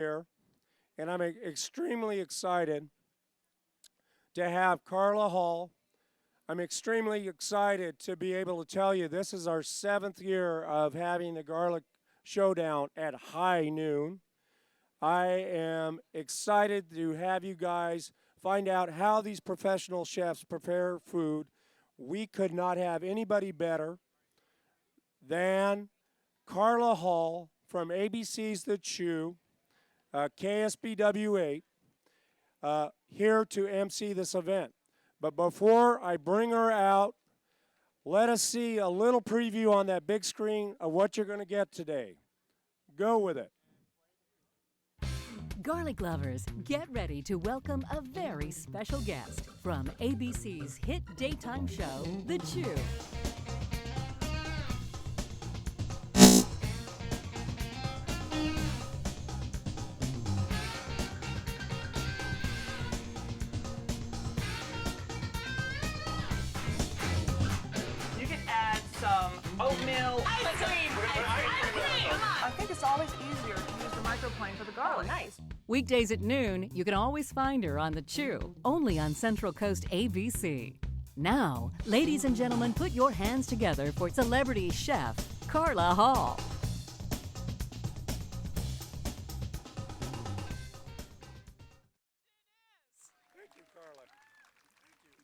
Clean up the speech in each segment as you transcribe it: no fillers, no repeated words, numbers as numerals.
here, and I'm extremely excited to have Carla Hall. I'm extremely excited to be able to tell you this is our 7th year of having the Garlic Showdown at high noon. I am excited to have you guys find out how these professional chefs prepare food. We could not have anybody better than Carla Hall from ABC's The Chew, KSBW 8, here to MC this event. But before I bring her out, let us see a little preview on that big screen of what you're going to get today. Go with it. Garlic lovers, get ready to welcome a very special guest from ABC's hit daytime show, The Chew. You can add some oatmeal. Ice cream! I think it's always easier to use the microplane for the garlic. Nice. Weekdays at noon, you can always find her on The Chew, only on Central Coast ABC. Now, ladies and gentlemen, put your hands together for celebrity chef Carla Hall. Thank you, Carla.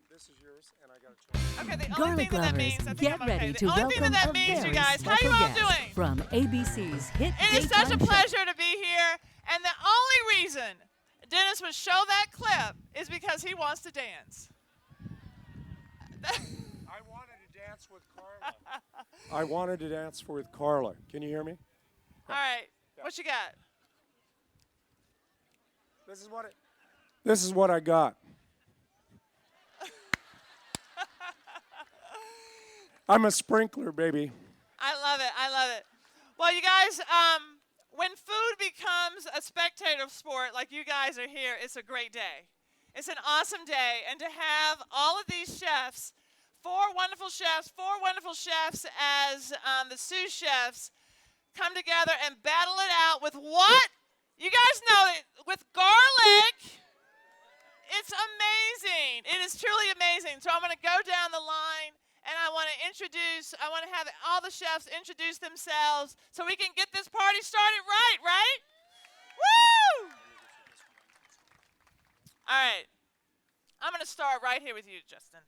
This is yours, and I got a choice. Okay, the only Garlic thing that lovers, means, I think get I'm okay. ready The to only thing welcome that a means, very you guys, how special you all guest doing? from ABC's hit It is such a daytime show. pleasure to be here, and the only reason Dennis would show that clip is because he wants to dance. I wanted to dance with Carla. I wanted to dance with Carla. Can you hear me? All right, what you got? This is what I got. I'm a sprinkler, baby. I love it. I love it. Well, you guys, when food becomes a spectator sport like you guys are here, it's a great day. It's an awesome day. And to have all of these chefs, four wonderful chefs as the sous chefs, come together and battle it out with what? You guys know it, with garlic. It's amazing. It is truly amazing. So I'm going to go down the line. And I want to have all the chefs introduce themselves so we can get this party started right? Woo! All right. I'm going to start right here with you, Justin.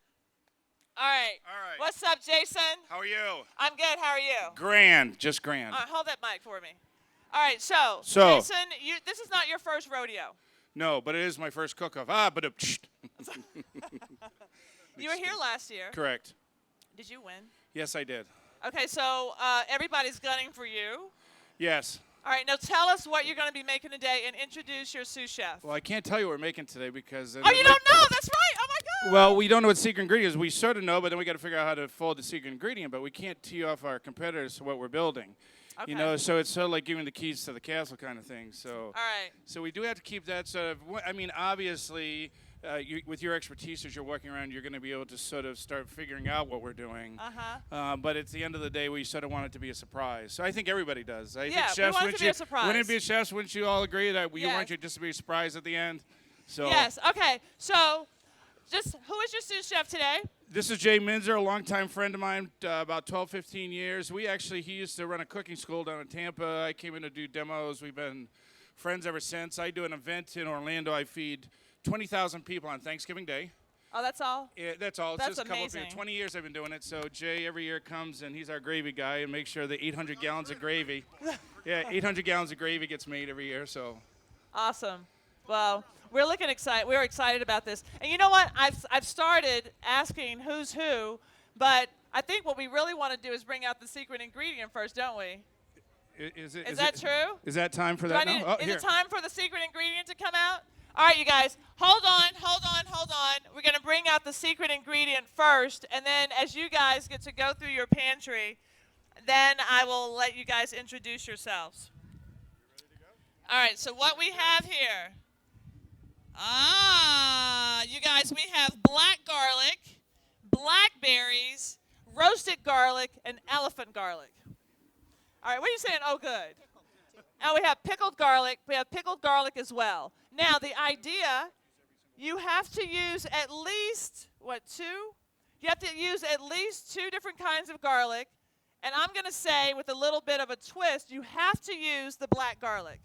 All right. All right. What's up, Jason? How are you? I'm good. How are you? Grand, just grand. All right, hold that mic for me. All right, so Jason, this is not your first rodeo. No, but it is my first cook-off. You were here last year. Correct. Did you win? Yes, I did. Okay, so everybody's gunning for you. Yes. All right, now tell us what you're going to be making today and introduce your sous chef. Well, I can't tell you what we're making today because... Oh, you don't know? That's right. Oh, my God. Well, we don't know what secret ingredient is. We sort of know, but then we got to figure out how to fold the secret ingredient, but we can't tee off our competitors to what we're building. Okay. You know, so it's sort of like giving the keys to the castle kind of thing. So, all right. So we do have to keep that sort of... I mean, obviously... with your expertise as you're walking around, you're going to be able to sort of start figuring out what we're doing. But at the end of the day, we sort of want it to be a surprise. So I think everybody does. I think chefs, we want it to be a surprise. Wouldn't it be a chefs? Wouldn't you all agree that you want it just to be a surprise at the end? So yes. Okay. So, who is your sous chef today? This is Jay Minzer, a longtime friend of mine, about 12, 15 years. He used to run a cooking school down in Tampa. I came in to do demos. We've been friends ever since. I do an event in Orlando. I feed 20,000 people on Thanksgiving Day. Oh, that's all? Yeah, that's all. It's That's just a couple amazing. of people. 20 years I've been doing it. So Jay every year comes and he's our gravy guy and makes sure the 800 gallons of gravy. Yeah, 800 gallons of gravy gets made every year. So awesome. Well, we're looking excited. We're excited about this. And you know what? I've started asking who's who, but I think what we really want to do is bring out the secret ingredient first, don't we? is that true? Is that time for that now? Is it time for the secret ingredient to come out? All right, you guys, hold on. We're going to bring out the secret ingredient first, and then as you guys get to go through your pantry, then I will let you guys introduce yourselves. You ready to go? All right, so what we have here. You guys, we have black garlic, blackberries, roasted garlic, and elephant garlic. All right, what are you saying? Oh, good. And we have pickled garlic. We have pickled garlic as well. Now, the idea, you have to use at least, two? You have to use at least 2 different kinds of garlic. And I'm going to say, with a little bit of a twist, you have to use the black garlic.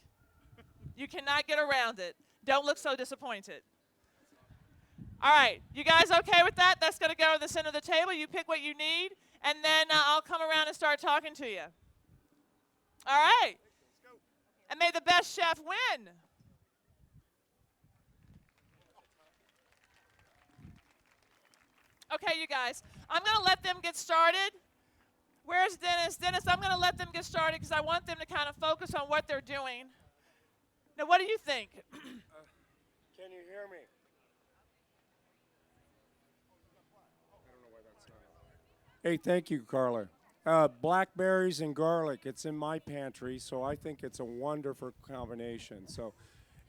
You cannot get around it. Don't look so disappointed. All right, you guys okay with that? That's going to go to the center of the table. You pick what you need, and then I'll come around and start talking to you. All right. And may the best chef win. Okay, you guys, I'm going to let them get started. Where's Dennis? Dennis, I'm going to let them get started because I want them to kind of focus on what they're doing. Now, what do you think? Can you hear me? Hey, thank you, Carla. Blackberries and garlic, it's in my pantry, so I think it's a wonderful combination. So,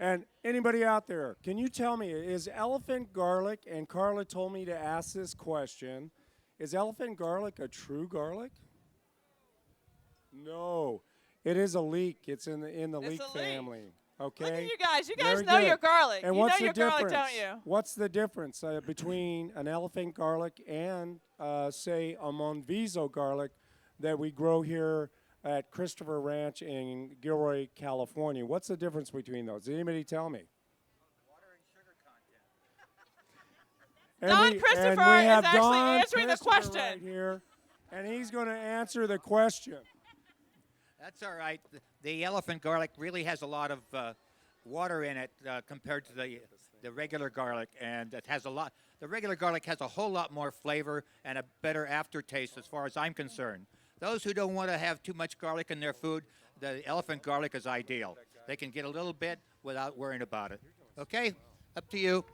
and anybody out there, can you tell me, is elephant garlic, and Carla told me to ask this question, is elephant garlic a true garlic? No, it is a leek. It's in the leek family. Okay. Look at you guys. You guys Very know good. your garlic. And you what's know the your difference? garlic, don't you? What's the difference between an elephant garlic and, say, a Monviso garlic that we grow here at Christopher Ranch in Gilroy, California? What's the difference between those? Did anybody tell me? Water and sugar content. Don Christopher is actually answering the question. Right here, and he's going to answer the question. That's all right. The elephant garlic really has a lot of water in it compared to the regular garlic, and it has a lot. The regular garlic has a whole lot more flavor and a better aftertaste, as far as I'm concerned. Those who don't want to have too much garlic in their food, the elephant garlic is ideal. They can get a little bit without worrying about it. Okay, up to you.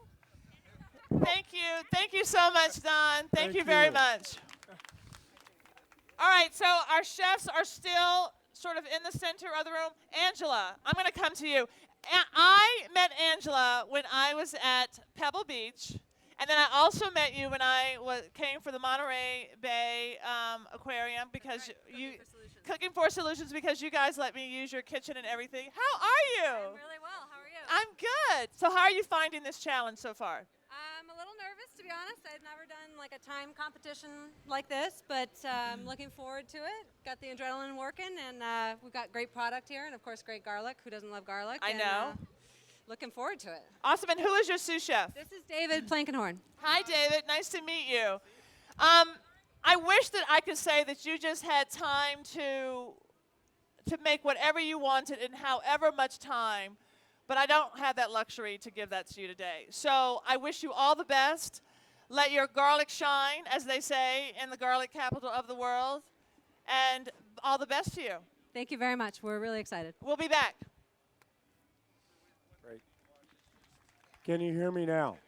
Thank you. Thank you so much, Don. Thank you very you. much. All right, so our chefs are still sort of in the center of the room. Angela, I'm going to come to you. I met Angela when I was at Pebble Beach, and then I also met you when I came for the Monterey Bay Aquarium because Cooking for Solutions, because you guys let me use your kitchen and everything. How are you? I'm really well. How are you? I'm good. So how are you finding this challenge so far? I'm a little nervous, to be honest. I've never done like a time competition like this, but I'm looking forward to it. Got the adrenaline working, and we've got great product here, and of course, great garlic. Who doesn't love garlic? I know. Looking forward to it. Awesome. And who is your sous chef? This is David Plankenhorn. Hi, David. Nice to meet you. I wish that I could say that you just had time to make whatever you wanted in however much time, but I don't have that luxury to give that to you today. So I wish you all the best. Let your garlic shine, as they say in the garlic capital of the world, and all the best to you. Thank you very much. We're really excited. We'll be back. Great. Can you hear me now?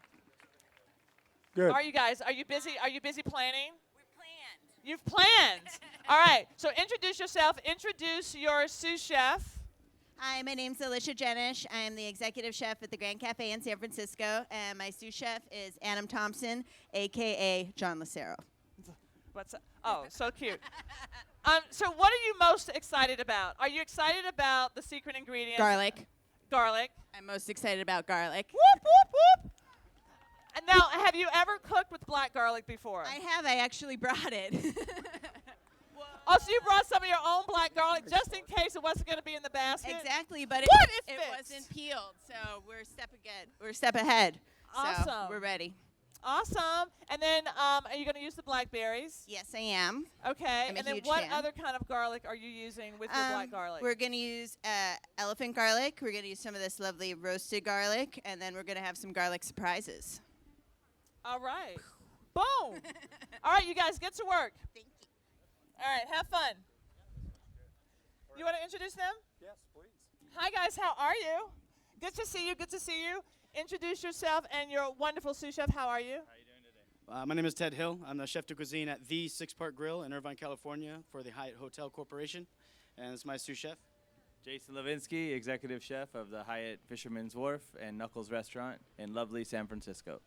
Good. Are you guys? Are you busy? Are you busy planning? You've planned. All right. So introduce yourself. Introduce your sous chef. Hi, my name's Alicia Jenish. I am the executive chef at the Grand Cafe in San Francisco, and my sous chef is Adam Thompson, a.k.a. John Lucero. What's that? Oh, so cute. So what are you most excited about? Are you excited about the secret ingredients? Garlic. Garlic. I'm most excited about garlic. Whoop, whoop, whoop. And now, have you ever cooked with black garlic before? I have. I actually brought it. Oh, so you brought some of your own black garlic just in case it wasn't going to be in the basket? Exactly, but What? it It fits. wasn't peeled, so we're a step ahead. Awesome. So we're ready. Awesome. And then, are you going to use the blackberries? Yes, I am. Okay. I'm a And then huge what fan. other kind of garlic are you using with your black garlic? We're going to use elephant garlic. We're going to use some of this lovely roasted garlic, and then we're going to have some garlic surprises. All right. Boom. All right, you guys, get to work. Thank you. All right, have fun. You want to introduce them? Yes, please. Hi, guys. How are you? Good to see you. Good to see you. Introduce yourself and your wonderful sous chef. How are you? How are you doing today? My name is Ted Hill. I'm the chef de cuisine at the Six Park Grill in Irvine, California for the Hyatt Hotel Corporation, and it's my sous chef. Jason Levinsky, executive chef of the Hyatt Fisherman's Wharf and Knuckles Restaurant in lovely San Francisco.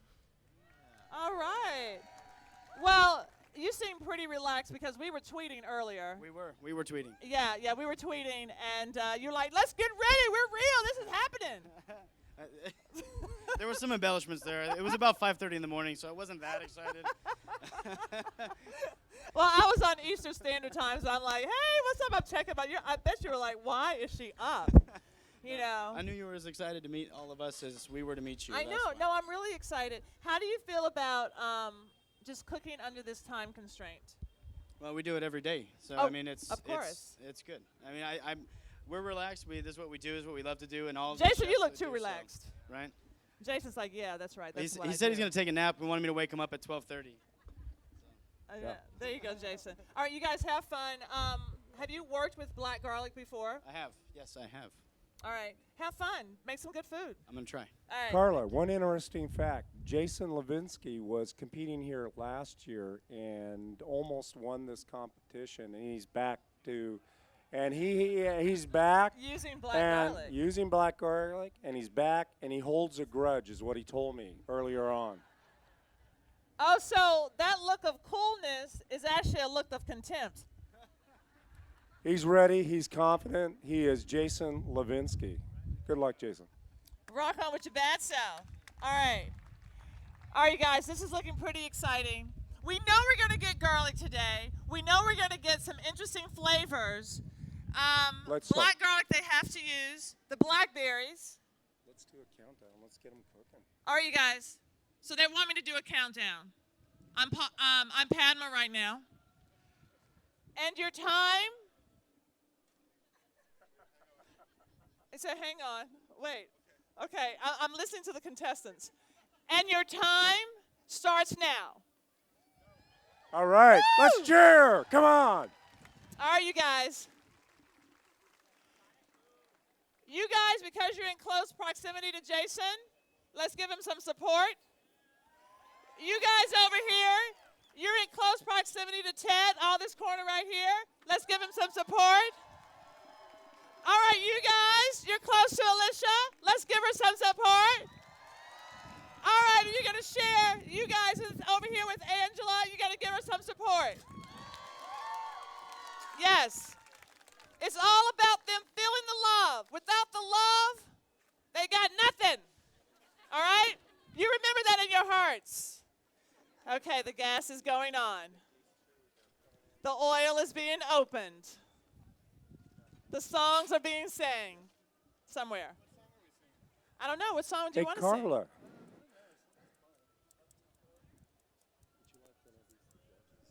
All right. Well, you seem pretty relaxed because we were tweeting earlier. We were tweeting. Yeah, we were tweeting, and you're like, let's get ready. We're real. This is happening. There were some embellishments there. It was about 5:30 in the morning, so I wasn't that excited. Well, I was on Eastern Standard Time, so I'm like, hey, what's up? I'm checking about you. I bet you were like, why is she up? You know. I knew you were as excited to meet all of us as we were to meet you. I know. No, I'm really excited. How do you feel about just cooking under this time constraint? Well, we do it every day, so Oh, I mean, it's of course. it's good. I mean, we're relaxed. This is what we do. Is what we love to do, and all. Jason, you look too relaxed. Right. Jason's like, yeah, that's right. That's what He I said do. he's going to take a nap. We wanted me to wake him up at 12:30. Yeah. There you go, Jason. All right, you guys have fun. Have you worked with black garlic before? I have. Yes, I have. All right. Have fun. Make some good food. I'm going to try. All right. Carla, one interesting fact. Jason Levinsky was competing here last year and almost won this competition, and he's back to and he's back Using black and garlic. using black garlic, and he's back and he holds a grudge is what he told me earlier on. Oh, so that look of coolness is actually a look of contempt. He's ready, he's confident. He is Jason Levinsky. Good luck, Jason. Rock on with your bad self. All right. All right, you guys, this is looking pretty exciting. We know we're going to get garlic today. We know we're going to get some interesting flavors. Black garlic they have to use. The blackberries. Let's do a countdown. Let's get them cooking. All right, you guys. So they want me to do a countdown. I'm Padma right now. And your time. I said, hang on. Wait. Okay, I'm listening to the contestants. And your time starts now. All right, let's cheer. Come on. All right, you guys. You guys, because you're in close proximity to Jason, let's give him some support. You guys over here, you're in close proximity to Ted, all this corner right here. Let's give him some support. All right, you guys, you're close to Alicia. Let's give her some support. All right, you're going to share. You guys over here with Angela, you got to give her some support. Yes. It's all about them feeling the love. Without the love, they got nothing. All right? You remember that in your hearts. Okay, the gas is going on. The oil is being opened. The songs are being sang somewhere. I don't know. What song do you want to sing? Carla.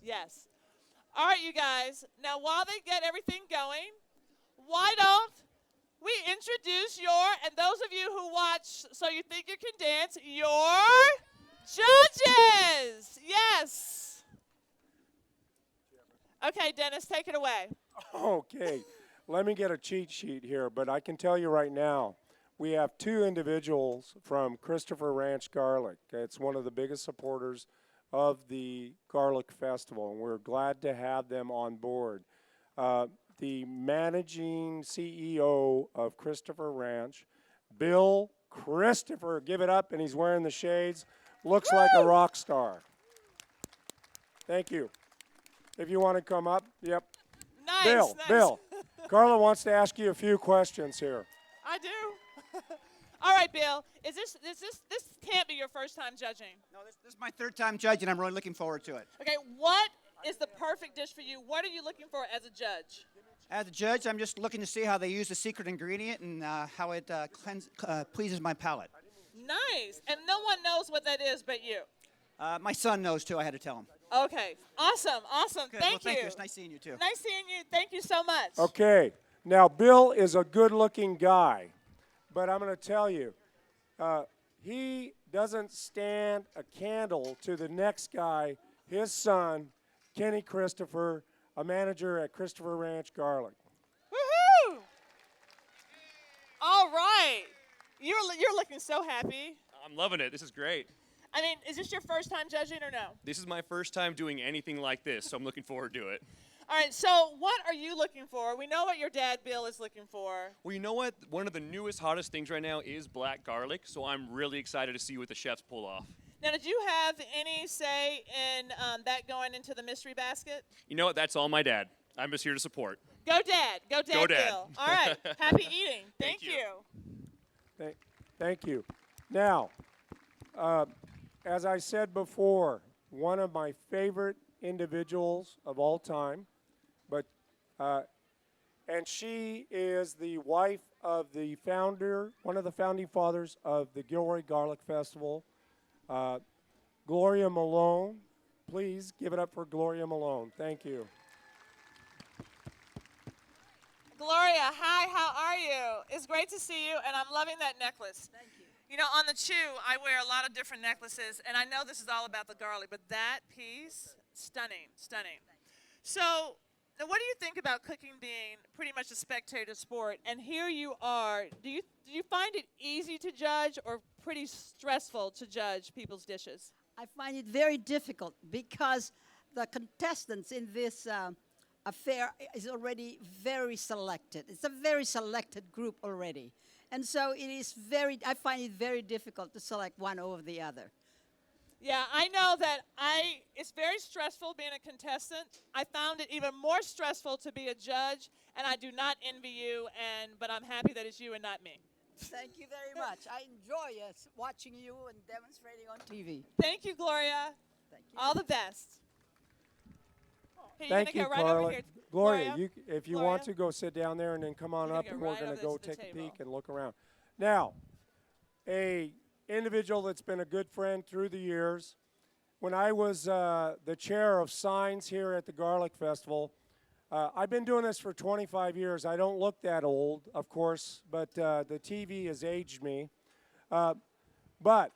Yes. All right, you guys. Now, while they get everything going, why don't we introduce and those of you who watch So You Think You Can Dance, your judges. Yes. Okay, Dennis, take it away. Okay, let me get a cheat sheet here, but I can tell you right now, we have two individuals from Christopher Ranch Garlic. It's one of the biggest supporters of the Garlic Festival, and we're glad to have them on board. The managing CEO of Christopher Ranch, Bill Christopher, give it up, and he's wearing the shades, looks like a rock star. Thank you. If you want to come up, yep. Nice. Bill, Carla wants to ask you a few questions here. I do. All right, Bill. This can't be your first time judging. No, this is my third time judging. I'm really looking forward to it. Okay, what is the perfect dish for you? What are you looking for as a judge? As a judge, I'm just looking to see how they use the secret ingredient and how it pleases my palate. Nice. And no one knows what that is but you. My son knows, too. I had to tell him. Okay. Awesome. Good. Thank well, thank you. you. It's nice seeing you, too. Nice seeing you. Thank you so much. Okay, now Bill is a good-looking guy, but I'm going to tell you, he doesn't stand a candle to the next guy, his son, Kenny Christopher, a manager at Christopher Ranch Garlic. Woohoo! All right. You're looking so happy. I'm loving it. This is great. I mean, is this your first time judging or no? This is my first time doing anything like this, so I'm looking forward to it. All right, so what are you looking for? We know what your dad, Bill, is looking for. Well, you know what? One of the newest, hottest things right now is black garlic, so I'm really excited to see what the chefs pull off. Now, did you have any say in that going into the mystery basket? You know what? That's all my dad. I'm just here to support. Go Dad. Go Dad. Go Dad. Gil. All right. Happy eating. Thank you. Thank you. Now, as I said before, one of my favorite individuals of all time, but and she is the wife of the founder, one of the founding fathers of the Gilroy Garlic Festival, Gloria Malone. Please give it up for Gloria Malone. Thank you. Gloria, hi, how are you? It's great to see you, and I'm loving that necklace. Thank you. You know, on the Chew, I wear a lot of different necklaces, and I know this is all about the garlic, but that piece, stunning, stunning. So, now what do you think about cooking being pretty much a spectator sport? And here you are. Do you find it easy to judge or pretty stressful to judge people's dishes? I find it very difficult because the contestants in this affair is already very selected. It's a very selected group already. And so I find it very difficult to select one over the other. Yeah, I know that it's very stressful being a contestant. I found it even more stressful to be a judge, and I do not envy you, but I'm happy that it's you and not me. Thank you very much. I enjoy watching you and demonstrating on TV. Thank you, Gloria. Thank you. All the best. Hey, Thank you, go right Carla. over here. Gloria, if you Gloria? want to go sit down there and then come on You're up, gonna and go we're right going over to go to the take a table. peek and look around. Now, a individual that's been a good friend through the years. When I was the chair of signs here at the Garlic Festival, I've been doing this for 25 years. I don't look that old, of course, but the TV has aged me. But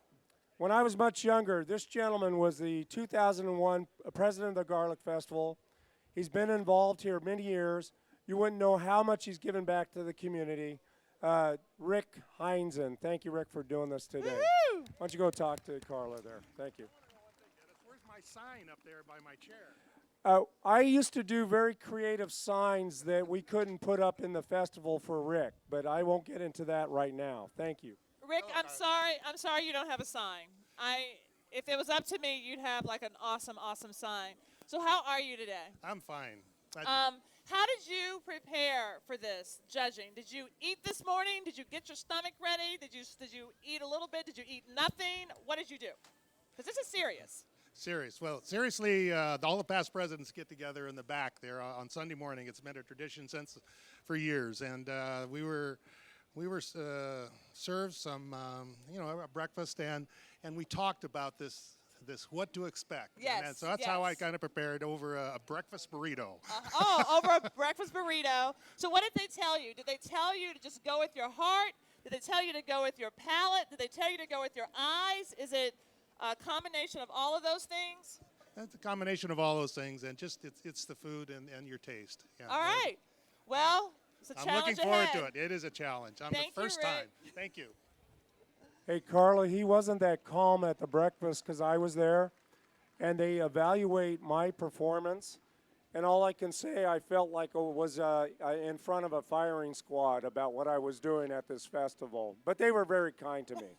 when I was much younger, this gentleman was the 2001 president of the Garlic Festival. He's been involved here many years. You wouldn't know how much he's given back to the community. Rick Heinzen. Thank you, Rick, for doing this today. Woo-hoo! Why don't you go talk to Carla there? Thank you. Where's my sign up there by my chair? I used to do very creative signs that we couldn't put up in the festival for Rick, but I won't get into that right now. Thank you. Rick, I'm sorry you don't have a sign. If it was up to me, you'd have like an awesome sign. So how are you today? I'm fine. How did you prepare for this judging? Did you eat this morning? Did you get your stomach ready? Did you eat a little bit? Did you eat nothing? What did you do? Because this is serious. Serious. Well, seriously, all the past presidents get together in the back there on Sunday morning. It's been a tradition for years, and we were served some a breakfast, and we talked about this what to expect. Yes. And so that's how I kind of prepared over a breakfast burrito. Over a breakfast burrito. So what did they tell you? Did they tell you to just go with your heart? Did they tell you to go with your palate? Did they tell you to go with your eyes? Is it a combination of all of those things? It's a combination of all those things, and just it's the food and your taste. Yeah. All right. Well, it's a challenge I'm looking forward ahead. to it. It is a challenge. Thank the first you, Rick. time. Thank you. Hey, Carla, he wasn't that calm at the breakfast because I was there, and they evaluate my performance. And all I can say, I felt like I was in front of a firing squad about what I was doing at this festival. But they were very kind to me.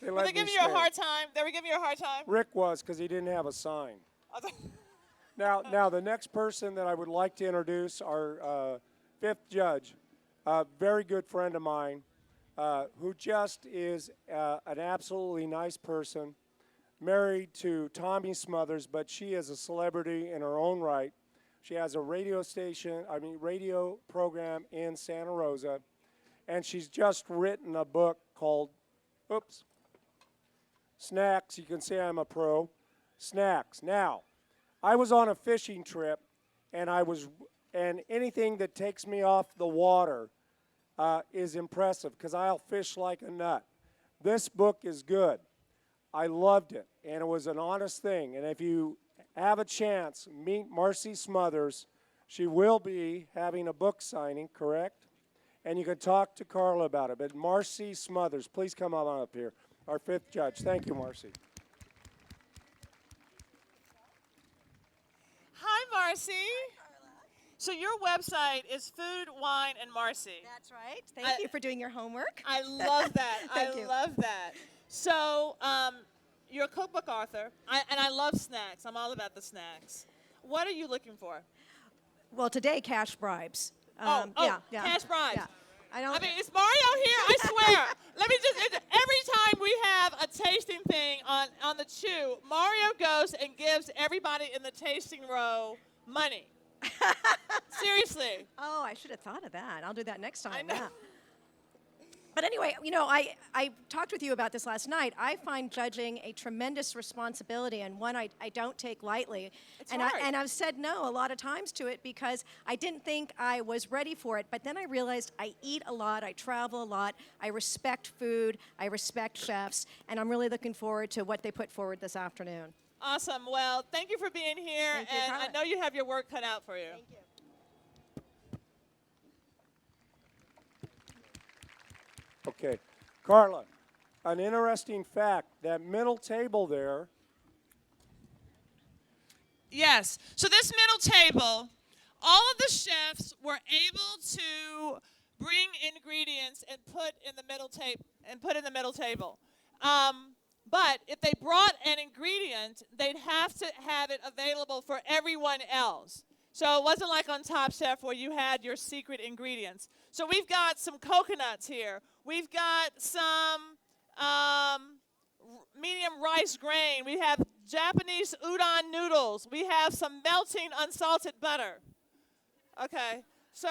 Were they giving you a hard time? They were giving you a hard time? Rick was, because he didn't have a sign. Now, the next person that I would like to introduce, our fifth judge, a very good friend of mine, who just is an absolutely nice person, married to Tommy Smothers, but she is a celebrity in her own right. She has a radio program in Santa Rosa, and she's just written a book called, Snacks. You can see I'm a pro. Snacks. Now, I was on a fishing trip, and anything that takes me off the water is impressive because I'll fish like a nut. This book is good. I loved it, and it was an honest thing. And if you have a chance, meet Marcy Smothers. She will be having a book signing, correct? And you can talk to Carla about it. But Marcy Smothers, please come on up here, our fifth judge. Thank you, Marcy. Hi, Marcy. So your website is Food, Wine, and Marcy. That's right. Thank you for doing your homework. I love that. Thank you. Love that. So You're a cookbook author, and I love snacks. I'm all about the snacks. What are you looking for? Well, today, cash bribes. Yeah. Cash bribes. Yeah. I mean, is Mario here? I swear. Let me every time we have a tasting thing on the Chew, Mario goes and gives everybody in the tasting row money. Seriously. Oh, I should have thought of that. I'll do that next time. I know. Yeah. But anyway, I talked with you about this last night. I find judging a tremendous responsibility and one I don't take lightly. It's and hard. I've said no a lot of times to it because I didn't think I was ready for it. But then I realized I eat a lot, I travel a lot, I respect food, I respect chefs, and I'm really looking forward to what they put forward this afternoon. Awesome. Well, thank you for being here, Thank you, and I Carla. know you have your work cut out for you. Thank you. Okay. Carla, an interesting fact, that middle table there, Yes. So this middle table, all of the chefs were able to bring ingredients and put in the middle table. But if they brought an ingredient, they'd have to have it available for everyone else. So it wasn't like on Top Chef where you had your secret ingredients. So we've got some coconuts here. We've got some medium rice grain. We have Japanese udon noodles. We have some melting unsalted butter. Okay, so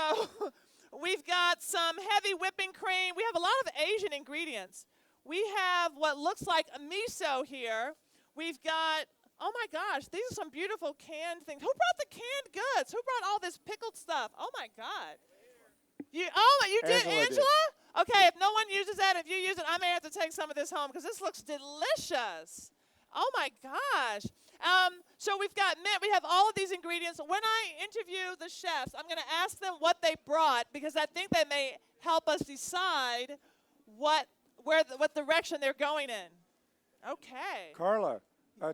we've got some heavy whipping cream. We have a lot of Asian ingredients. We have what looks like a miso here. We've got, oh my gosh, these are some beautiful canned things. Who brought the canned goods? Who brought all this pickled stuff? Oh my God. You did, Angela? Okay, if no one uses that, if you use it, I may have to take some of this home because this looks delicious. Oh my gosh. So we've got mint. We have all of these ingredients. When I interview the chefs, I'm going to ask them what they brought because I think they may help us decide what direction they're going in. Okay. Carla,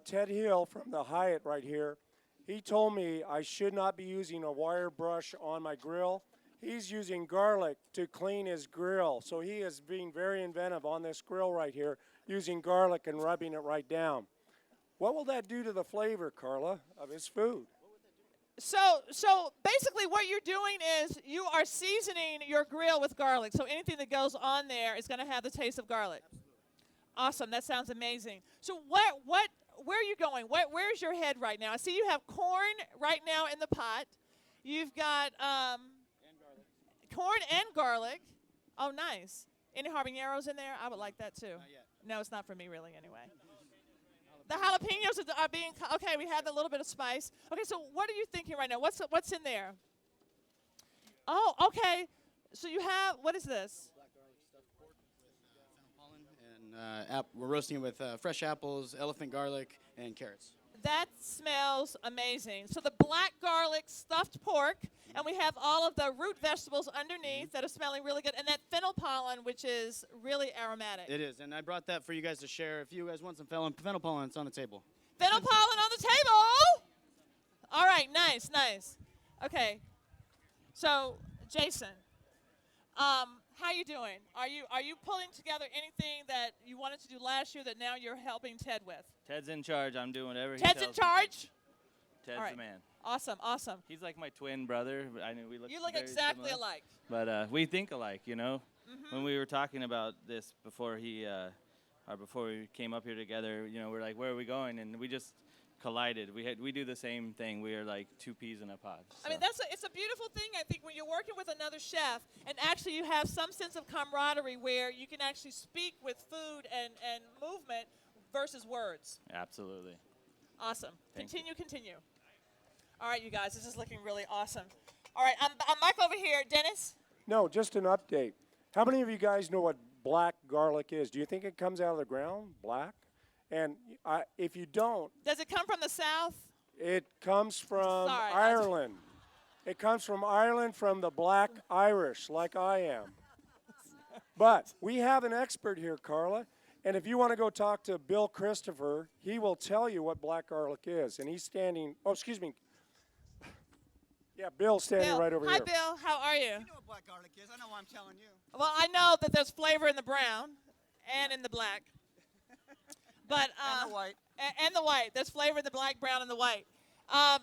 Ted Hill from the Hyatt right here, he told me I should not be using a wire brush on my grill. He's using garlic to clean his grill. So he is being very inventive on this grill right here, using garlic and rubbing it right down. What will that do to the flavor, Carla, of his food? So basically what you're doing is you are seasoning your grill with garlic. So anything that goes on there is going to have the taste of garlic. Awesome. That sounds amazing. So where are you going? Where's your head right now? I see you have corn right now in the pot. You've got corn and garlic. Oh, nice. Any habaneros in there? I would like that too. Not yet. No, it's not for me really anyway. The jalapenos are being, okay, we had a little bit of spice. Okay, so what are you thinking right now? What's in there? Oh, okay. So you have, what is this? Black garlic stuffed pork with fennel pollen. And we're roasting it with fresh apples, elephant garlic, and carrots. That smells amazing. So the black garlic stuffed pork, and we have all of the root vegetables underneath that are smelling really good, and that fennel pollen, which is really aromatic. It is, and I brought that for you guys to share. If you guys want some fennel pollen, it's on the table. Fennel pollen on the table. All right, nice. Okay, so Jason, how you doing? Are you pulling together anything that you wanted to do last year that now you're helping Ted with? Ted's in charge. I'm doing whatever he Ted's tells in me. charge? Ted's All right. the man. Awesome. He's like my twin brother. I knew we look. You look very exactly similar. alike. But we think alike, you know. Mm-hmm. When we were talking about this before before we came up here together, you know, we're like, where are we going? And we just collided. We do the same thing. We are like two peas in a pod. I mean, so. it's a beautiful thing, I think, when you're working with another chef and actually you have some sense of camaraderie where you can actually speak with food and movement versus words. Absolutely. Awesome. Thank Continue. All right, you guys, this is looking really awesome. All right, I'm Mike over here. Dennis? No, just an update. How many of you guys know what black garlic is? Do you think it comes out of the ground, black? And if you don't, Does it come from the South? it comes from Sorry, Ireland. It comes from Ireland, from the black Irish, like I am. But we have an expert here, Carla. And if you want to go talk to Bill Christopher, he will tell you what black garlic is. And he's standing, oh, excuse me. Yeah, Bill's standing Bill. right over Hi, here. Bill. How are you? You know what black garlic is. I know why I'm telling you. Well, I know that there's flavor in the brown and in the black. But And the white. And the white. There's flavor in the black, brown, and the white.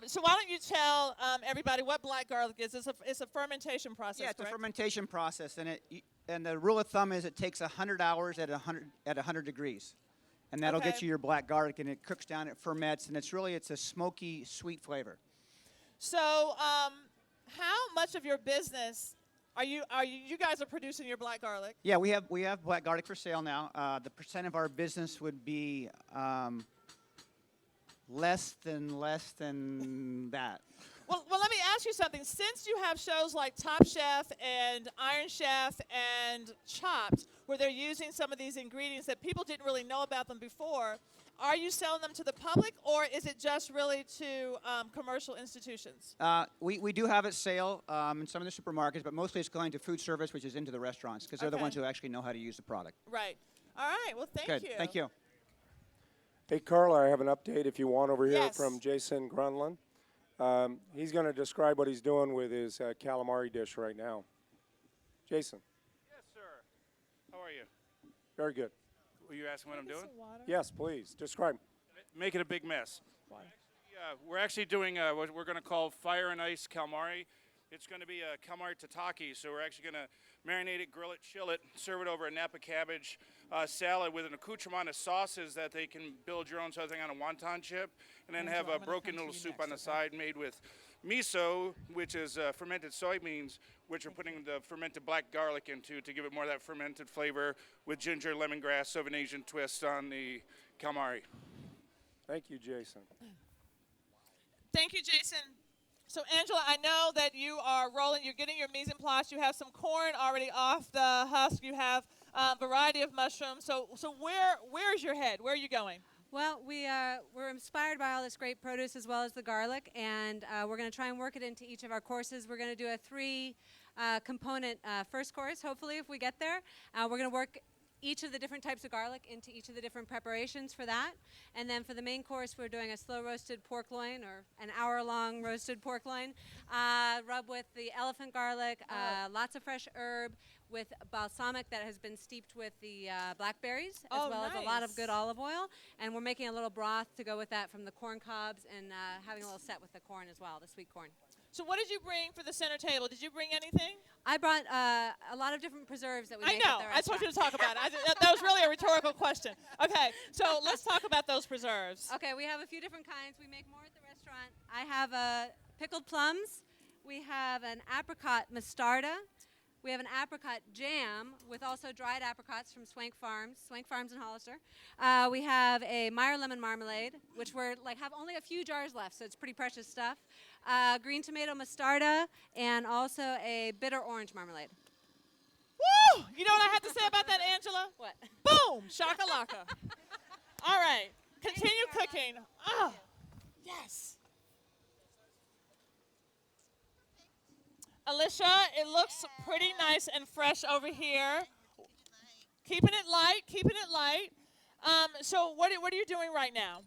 So why don't you tell everybody what black garlic is? It's a fermentation process. Yeah, it's a correct? fermentation process, and the rule of thumb is it takes 100 hours at 100 degrees, and that'll get Okay. you your black garlic, and it cooks down, it ferments, and it's a smoky, sweet flavor. So how much of your business you guys are producing your black garlic? Yeah, we have black garlic for sale now. The percent of our business would be less than that. Well, let me ask you something. Since you have shows like Top Chef and Iron Chef and Chopped, where they're using some of these ingredients that people didn't really know about them before, are you selling them to the public, or is it just really to commercial institutions? We do have it sale in some of the supermarkets, but mostly it's going to food service, which is into the restaurants, because they're the Okay. ones who actually know how to use the product. Right. All right. Well, thank Good. you. Thank you. Hey, Carla, I have an update if you want over here Yes. from Jason Grunland. He's going to describe what he's doing with his calamari dish right now. Jason. Yes, sir. How are you? Very good. Were you asking what I'm doing? Yes, please. Describe. Make it a big mess. We're actually doing what we're going to call fire and ice calamari. It's going to be a calamari tataki, so we're actually going to marinate it, grill it, chill it, serve it over a Napa cabbage salad with an accoutrement of sauces that they can build your own sort of thing on a wonton chip, and then have a broken noodle soup on the side made with miso, which is fermented soybeans, which we're putting the fermented black garlic into to give it more of that fermented flavor with ginger, lemongrass, Southern Asian twist on the calamari. Thank you, Jason. Thank you, Jason. So, Angela, I know that you are rolling. You're getting your mise en place. You have some corn already off the husk. You have a variety of mushrooms. So where's your head? Where are you going? Well, we're inspired by all this great produce as well as the garlic, and we're going to try and work it into each of our courses. We're going to do a three-component first course, hopefully, if we get there. We're going to work each of the different types of garlic into each of the different preparations for that. And then for the main course, we're doing a slow roasted pork loin, or an hour-long roasted pork loin, rubbed with the elephant garlic, lots of fresh herb, with balsamic that has been steeped with the blackberries, as well as a lot of good olive oil. And we're making a little broth to go with that from the corn cobs, and having a little set with the corn as well, the sweet corn. So what did you bring for the center table? Did you bring anything? I brought a lot of different preserves that we I make know. at the I just want you to restaurant. talk about it. That was really a rhetorical question. Okay, so let's talk about those preserves. Okay, we have a few different kinds. We make more at the restaurant. I have pickled plums. We have an apricot mostarda. We have an apricot jam with also dried apricots from Swank Farms in Hollister. We have a Meyer lemon marmalade, which we're have only a few jars left, so it's pretty precious stuff. Green tomato mostarda, and also a bitter orange marmalade. Woo! You know what I have to say about that, Angela? What? Boom! Shakalaka. All right, continue cooking. Oh, yes. Alicia, it looks pretty nice and fresh over here. Keeping it light, keeping it light. So what are you doing right now?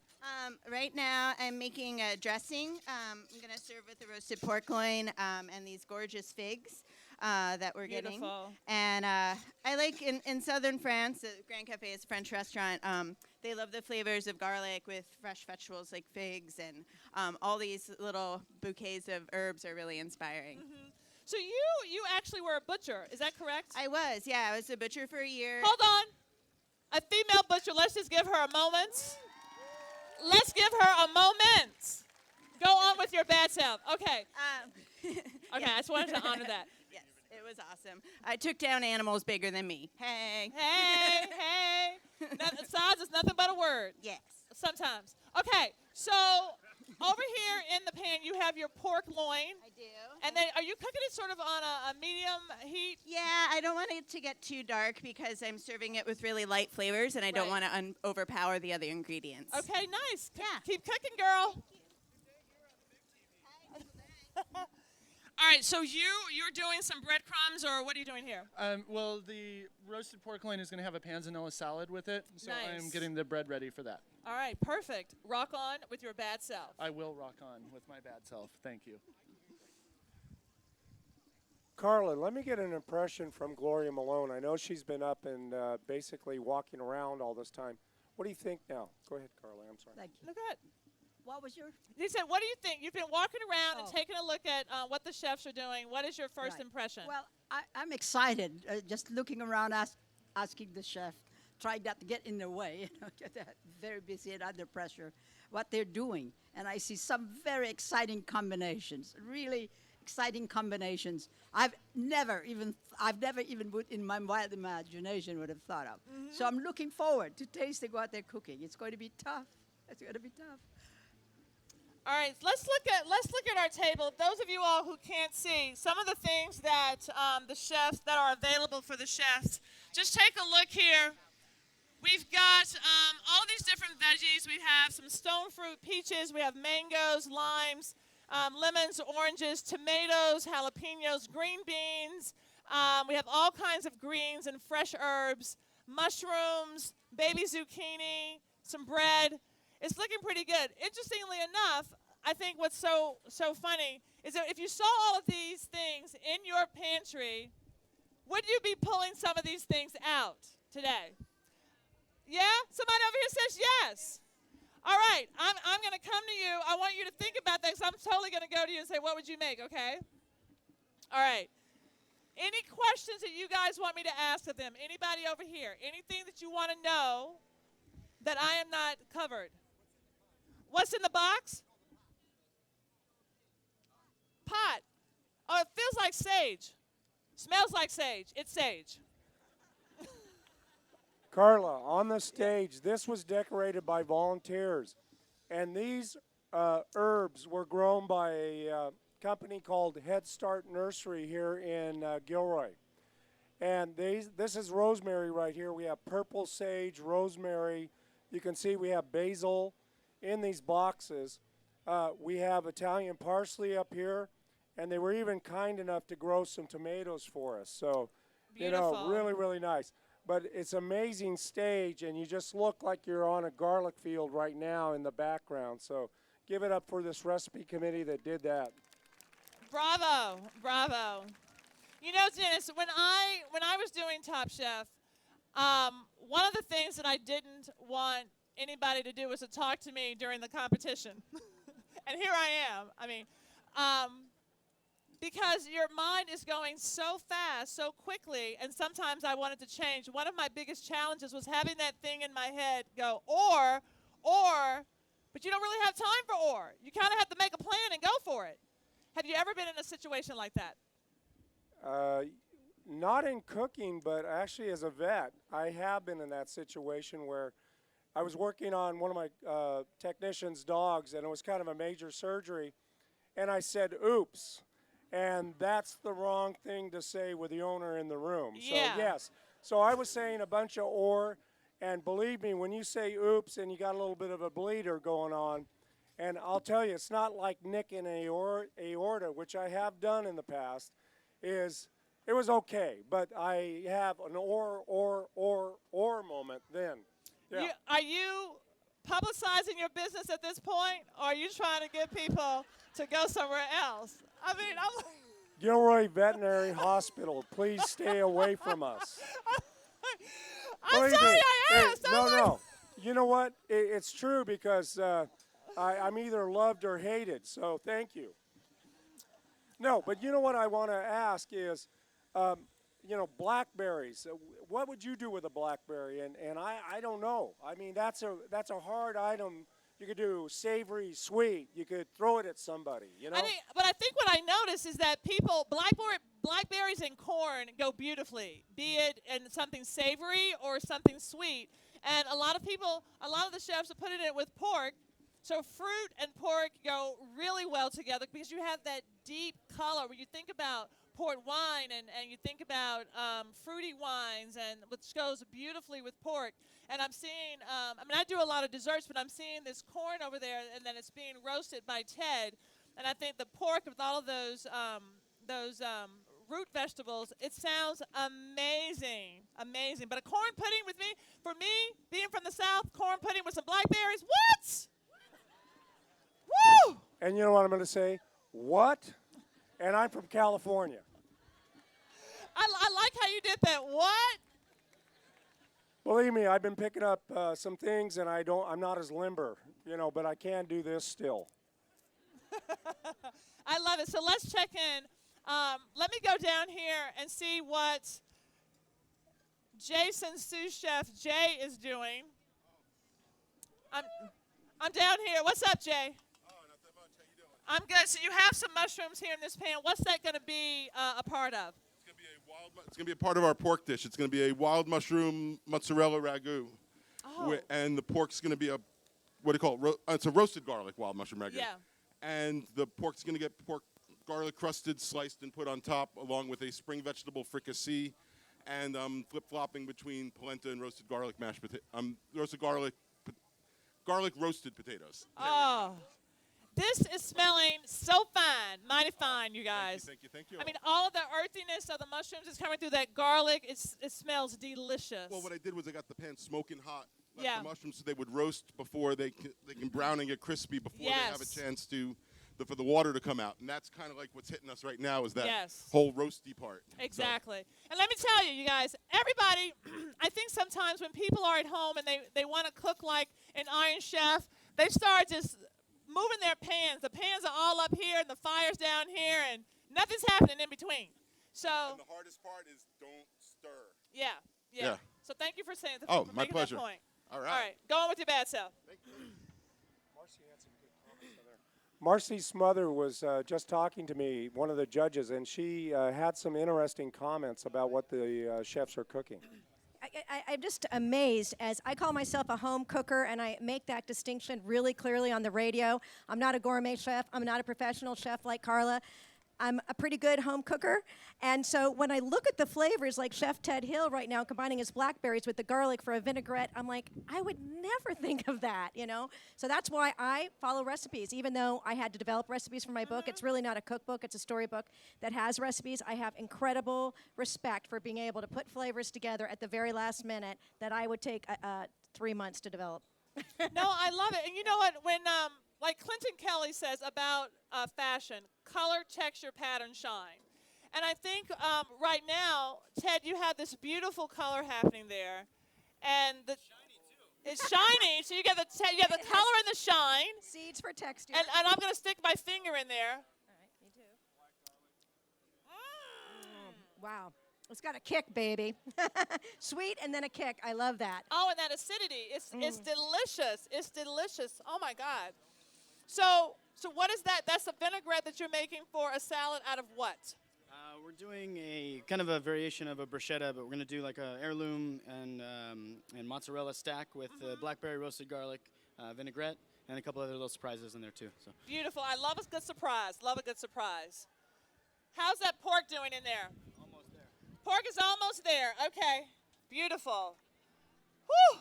Right now, I'm making a dressing. I'm going to serve with the roasted pork loin and these gorgeous figs that we're getting. Beautiful. And I like in southern France, the Grand Cafe is a French restaurant. They love the flavors of garlic with fresh vegetables like figs, and all these little bouquets of herbs are really inspiring. Mm-hmm. So you actually were a butcher, is that correct? I was, yeah. I was a butcher for a year. Hold on. A female butcher, let's just give her a moment. Let's give her a moment. Go on with your bad self. Okay. Okay, I just wanted to honor that. Yes, it was awesome. I took down animals bigger than me. Hey. Hey, hey. Size is nothing but a word. Yes. Sometimes. Okay, so over here in the pan, you have your pork loin. I do. And then are you cooking it sort of on a medium heat? Yeah, I don't want it to get too dark because I'm serving it with really light flavors, and I don't want to overpower the other ingredients. Okay, nice. Yeah. Keep cooking, girl. All right, so you're doing some breadcrumbs, or what are you doing here? Well, the roasted pork loin is going to have a panzanella salad with it, so Nice. I'm getting the bread ready for that. All right, perfect. Rock on with your bad self. I will rock on with my bad self. Thank you. Carla, let me get an impression from Gloria Malone. I know she's been up and basically walking around all this time. What do you think now? Go ahead, Carla. I'm sorry. Thank you. Look at. What was your? He said, "What do you think? You've been walking around and Oh. taking a look at what the chefs are doing. What is your first Right. impression?" Well, I'm excited. Just looking around, asking the chef, trying not to get in their way. They're very busy and under pressure. What they're doing, and I see some very exciting combinations. Really exciting combinations. I've never even would in my wild imagination would have thought of. So I'm looking forward to tasting what they're cooking. It's going to be tough. It's going to be tough. All right, let's look at our table. Those of you all who can't see, some of the things that the chefs that are available for the chefs. Just take a look here. We've got all these different veggies. We have some stone fruit peaches. We have mangoes, limes, lemons, oranges, tomatoes, jalapenos, green beans. We have all kinds of greens and fresh herbs, mushrooms, baby zucchini, some bread. It's looking pretty good. Interestingly enough, I think what's so funny is that if you saw all of these things in your pantry, would you be pulling some of these things out today? Yeah? Somebody over here says yes. All right, I'm going to come to you. I want you to think about that because I'm totally going to go to you and say, what would you make, okay? All right. Any questions that you guys want me to ask of them? Anybody over here? Anything that you want to know that I am not covered? What's in the box? Pot. Oh, it feels like sage. Smells like sage. It's sage. Carla, on the stage, this was decorated by volunteers. And these herbs were grown by a company called Head Start Nursery here in Gilroy. And this is rosemary right here. We have purple sage, rosemary. You can see we have basil in these boxes. We have Italian parsley up here. And they were even kind enough to grow some tomatoes for us. So, Beautiful. really, really nice. But it's amazing stage, and you just look like you're on a garlic field right now in the background. So give it up for this recipe committee that did that. Bravo, bravo. You know, Dennis, when I was doing Top Chef, one of the things that I didn't want anybody to do was to talk to me during the competition. And here I am. I mean, because your mind is going so fast, so quickly, and sometimes I wanted to change. One of my biggest challenges was having that thing in my head go, or, but you don't really have time for or. You kind of have to make a plan and go for it. Have you ever been in a situation like that? Not in cooking, but actually as a vet, I have been in that situation where I was working on one of my technician's dogs, and it was kind of a major surgery, and I said, oops. And that's the wrong thing to say with the owner in the room. Yeah. So, yes. So I was saying a bunch of or, and believe me, when you say oops and you got a little bit of a bleeder going on, and I'll tell you, it's not like nicking an aorta, which I have done in the past, it was okay. But I have an or moment then. Yeah. Are you publicizing your business at this point, or are you trying to get people to go somewhere else? I mean, I'm Gilroy Veterinary Hospital, please stay away from us. I'm sorry I asked. No. You know what? It's true because I'm either loved or hated, so thank you. No, but you know what I want to ask is, blackberries. What would you do with a blackberry? And I don't know. I mean, that's a hard item. You could do savory, sweet. You could throw it at somebody, But I think what I notice is that blackberries and corn go beautifully, be it in something savory or something sweet. And a lot of the chefs are putting it with pork. So fruit and pork go really well together because you have that deep color. When you think about port wine and you think about fruity wines, and which goes beautifully with pork. And I'm seeing, I do a lot of desserts, but I'm seeing this corn over there, and then it's being roasted by Ted. And I think the pork with all of those root vegetables, it sounds amazing, amazing. But a corn pudding for me, being from the South, corn pudding with some blackberries, what? Woo! And you know what I'm going to say? What? And I'm from California. I like how you did that. What? Believe me, I've been picking up some things, and I'm not as limber, but I can do this still. I love it. So let's check in. Let me go down here and see what Jason sous chef Jay is doing. I'm down here. What's up, Jay? I'm good. So you have some mushrooms here in this pan. What's that going to be a part of? It's going to be a part of our pork dish. It's going to be a wild mushroom mozzarella ragu. Oh. And the pork's going to be it's a roasted garlic wild mushroom ragu. Yeah. And the pork's going to get pork garlic crusted, sliced, and put on top, along with a spring vegetable fricassee, and flip-flopping between polenta and roasted garlic mashed potato. Roasted garlic roasted potatoes. Oh. This is smelling so fine, mighty fine, you guys. Thank you. I mean, all of the earthiness of the mushrooms is coming through that garlic. It smells delicious. Well, what I did was I got the pan smoking hot. Left Yeah. the mushrooms so they would roast before they can brown and get crispy before they have a chance for the water to come out. And that's kind of like what's hitting us right now is that whole roasty part. Exactly. And let me tell you guys, everybody, I think sometimes when people are at home and they want to cook like an Iron Chef, they start just moving their pans. The pans are all up here and the fire's down here and nothing's happening in between. So. And the hardest part is don't stir. Yeah. So thank you for saying that. Oh, for my making pleasure. That point. All right. All right. Go on with your bad self. Marcy's mother was just talking to me, one of the judges, and she had some interesting comments about what the chefs are cooking. I'm just amazed, as I call myself a home cooker, and I make that distinction really clearly on the radio. I'm not a gourmet chef. I'm not a professional chef like Carla. I'm a pretty good home cooker. And so when I look at the flavors, like Chef Ted Hill right now combining his blackberries with the garlic for a vinaigrette, I'm like, I would never think of that, So that's why I follow recipes. Even though I had to develop recipes for my book, it's really not a cookbook, it's a storybook that has recipes. I have incredible respect for being able to put flavors together at the very last minute that I would take 3 months to develop. No, I love it. And you know what? When like Clinton Kelly says about fashion, color, texture, pattern, shine. And I think right now, Ted, you have this beautiful color happening there, and it's shiny. So you get the color and the shine. Seeds for texture. And I'm going to stick my finger in there. All right, me too. Wow. It's got a kick, baby. Sweet and then a kick. I love that. Oh, and that acidity. It's delicious. It's delicious. Oh, my God. So what is that? That's a vinaigrette that you're making for a salad out of what? We're doing a kind of a variation of a bruschetta, but we're going to do like a heirloom and mozzarella stack with blackberry roasted garlic vinaigrette and a couple other little surprises in there too. So Beautiful. I love a good surprise. Love a good surprise. How's that pork doing in there? almost there. Pork is almost there. Okay. Beautiful. Whew.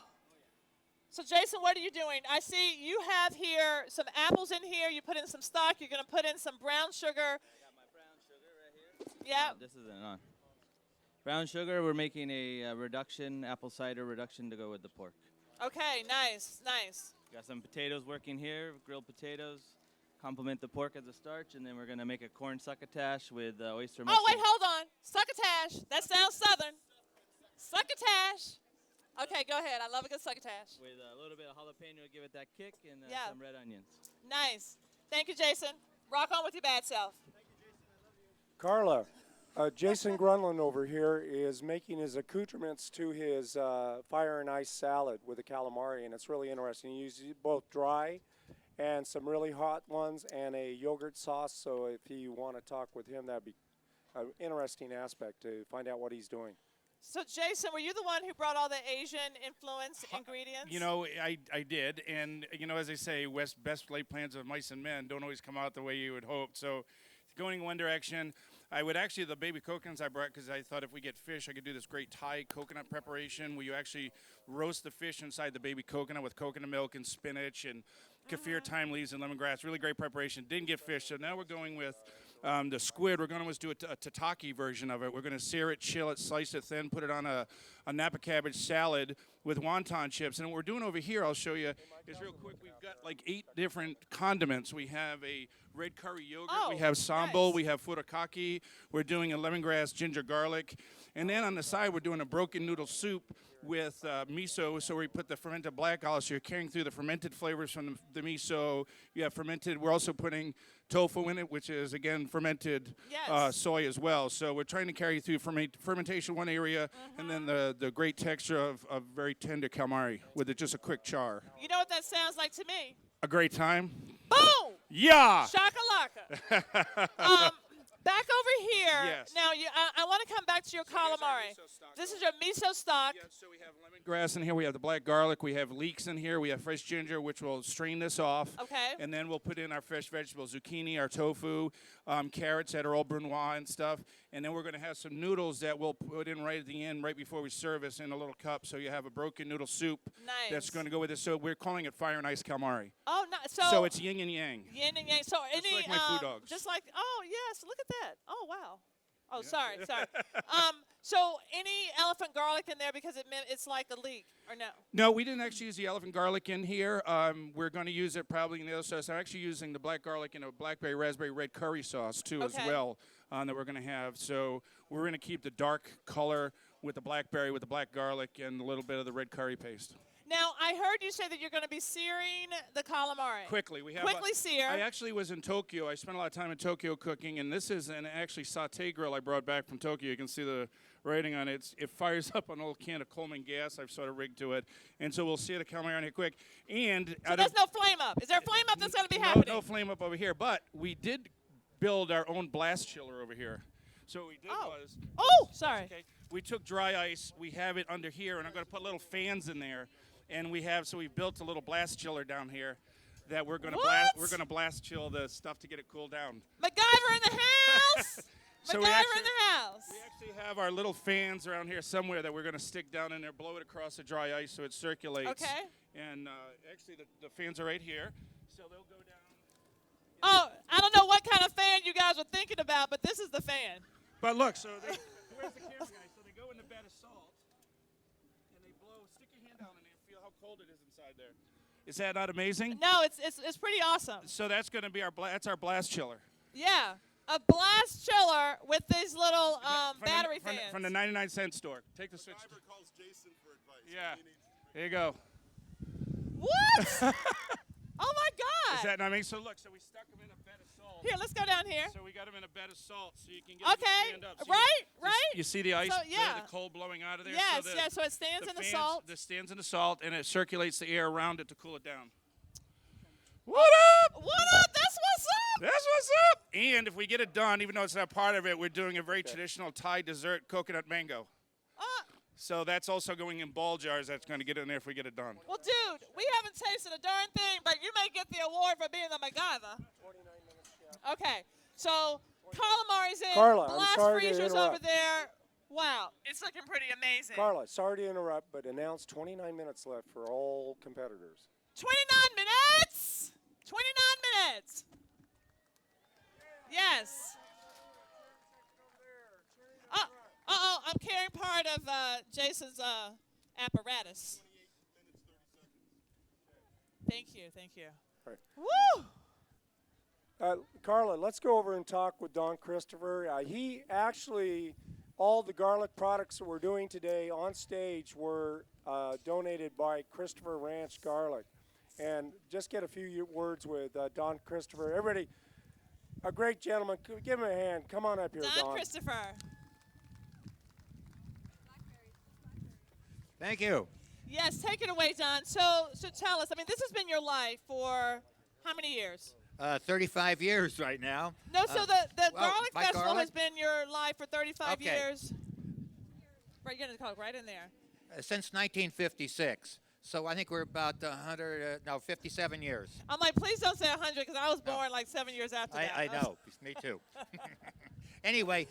So, Jason, what are you doing? I see you have here some apples in here. You put in some stock. You're going to put in some brown sugar. I got my brown sugar right here. Yeah. This isn't on. Brown sugar, we're making a reduction, apple cider reduction to go with the pork. Okay, nice, nice. Got some potatoes working here, grilled potatoes. Complement the pork as a starch, and then we're going to make a corn succotash with oyster mushroom. Oh, wait, hold on. Succotash. That sounds southern. Succotash. Okay, go ahead. I love a good succotash. With a little bit of jalapeno to give it that kick, and some red onions. Nice. Thank you, Jason. Rock on with your bad self. Carla, Jason Grunland over here is making his accoutrements to his fire and ice salad with the calamari, and it's really interesting. He uses both dry and some really hot ones and a yogurt sauce, so if you want to talk with him, that'd be an interesting aspect to find out what he's doing. So, Jason, were you the one who brought all the Asian influence ingredients? You know, I did. And, you know, as they say, best laid plans of mice and men don't always come out the way you would hope. So going in one direction, I would actually, the baby coconuts I brought, because I thought if we get fish, I could do this great Thai coconut preparation where you actually roast the fish inside the baby coconut with coconut milk and spinach and kaffir thyme leaves and lemongrass. Really great preparation. Didn't get fish, so now we're going with the squid. We're going to do a tataki version of it. We're going to sear it, chill it, slice it thin, put it on a Napa cabbage salad with wonton chips. And what we're doing over here, I'll show you, is real quick. We've got like 8 different condiments. We have a red curry yogurt. We have sambal. Nice. We have furikake. We're doing a lemongrass ginger garlic. And then on the side, we're doing a broken noodle soup with miso. So we put the fermented black olives. So you're carrying through the fermented flavors from the miso. You have fermented. We're also putting tofu in it, which is, again, fermented soy as well. So we're trying to carry through fermentation one area, and then the great texture of very tender calamari with just a quick char. You know what that sounds like to me? A great time. Boom! Yeah! Shakalaka. Back over here. Yes. Now, I want to come back to your calamari. This is your miso stock. Yeah, so we have lemongrass in here. We have the black garlic. We have leeks in here. We have fresh ginger, which will strain this off. Okay. And then we'll put in our fresh vegetables, zucchini, our tofu, carrots that are all brunoise and stuff. And then we're going to have some noodles that we'll put in right at the end, right before we service in a little cup. So you have a broken noodle soup that's going to go with this. So we're calling it fire and ice calamari. Oh, no. So it's yin and yang. Yin and yang. So Just like my food dogs. Just like, oh, yes, look at that. Oh, wow. Oh, sorry. So any elephant garlic in there because it's like a leek, or no? No, we didn't actually use the elephant garlic in here. We're going to use it probably in the other sauce. I'm actually using the black garlic in a blackberry, raspberry, red curry sauce, too, as well, that we're going to have. So we're going to keep the dark color with the blackberry, with the black garlic, and a little bit of the red curry paste. Now, I heard you say that you're going to be searing the calamari. Quickly. We have Quickly sear. I actually was in Tokyo. I spent a lot of time in Tokyo cooking, and this is an actually saute grill I brought back from Tokyo. You can see the writing on it. It fires up an old can of Coleman gas I've sort of rigged to it. And so we'll sear the calamari on here quick. And so there's no flame up. Is there a flame up that's going to be happening? No flame up over here. But we did build our own blast chiller over here. So what we did was... Oh, sorry. Okay, we took dry ice. We have it under here, and I'm going to put little fans in there. And we've built a little blast chiller down here that we're going to blast chill the stuff to get it cooled down. MacGyver in the house. So MacGyver in the house. We actually have our little fans around here somewhere that we're going to stick down in there, blow it across the dry ice so it circulates. Okay. And actually the fans are right here, so they'll go down. Oh, I don't know what kind of fan you guys were thinking about, but this is the fan. But look, so where's the camera guy? So they go in the bed of salt, and they blow. Stick your hand down in there. How cold it is inside there. Is that not amazing? No, it's pretty awesome. So that's going to be our blast chiller. Yeah, a blast chiller with these little battery fans. From the 99-cent store. Take the switch. Driver calls Jason for advice. Yeah. There you go. What? Oh my God. Is that not amazing? So look, so we stuck them in a bed of salt. Here, let's go down here. So we got them in a bed of salt so you can get them to stand up. So right. You see the ice, so, yeah. the cold blowing out of there? Yes, so it stands in the salt. It stands in the salt, and it circulates the air around it to cool it down. What up? What up? That's what's up. That's what's up. And if we get it done, even though it's not part of it, we're doing a very traditional Thai dessert, coconut mango. So that's also going in ball jars. That's going to get in there if we get it done. Well, dude, we haven't tasted a darn thing, but you may get the award for being the MacGyver. Okay, so calamari's in. Carla, blast I'm sorry to freezers interrupt. over there. Wow, it's looking pretty amazing. Carla, sorry to interrupt, but announce 29 minutes left for all competitors. 29 minutes. 29 minutes. Yes. I'm carrying part of Jason's apparatus. Thank you. Right. Woo! Carla, let's go over and talk with Don Christopher. He actually, all the garlic products that we're doing today on stage were donated by Christopher Ranch Garlic. And just get a few words with Don Christopher. Everybody, a great gentleman. Give him a hand. Come on up here, Don. Don Christopher. Thank you. Yes, take it away, Don. So tell us. I mean, this has been your life for how many years? 35 years right now. No, so the Garlic my Festival garlic? has been your life for 35 Okay. years. Right, you're going to call right in there. Since 1956. So I think we're about 57 years. I'm like, please don't say 100 because I was born like 7 years after that. I know. Me too. Anyway,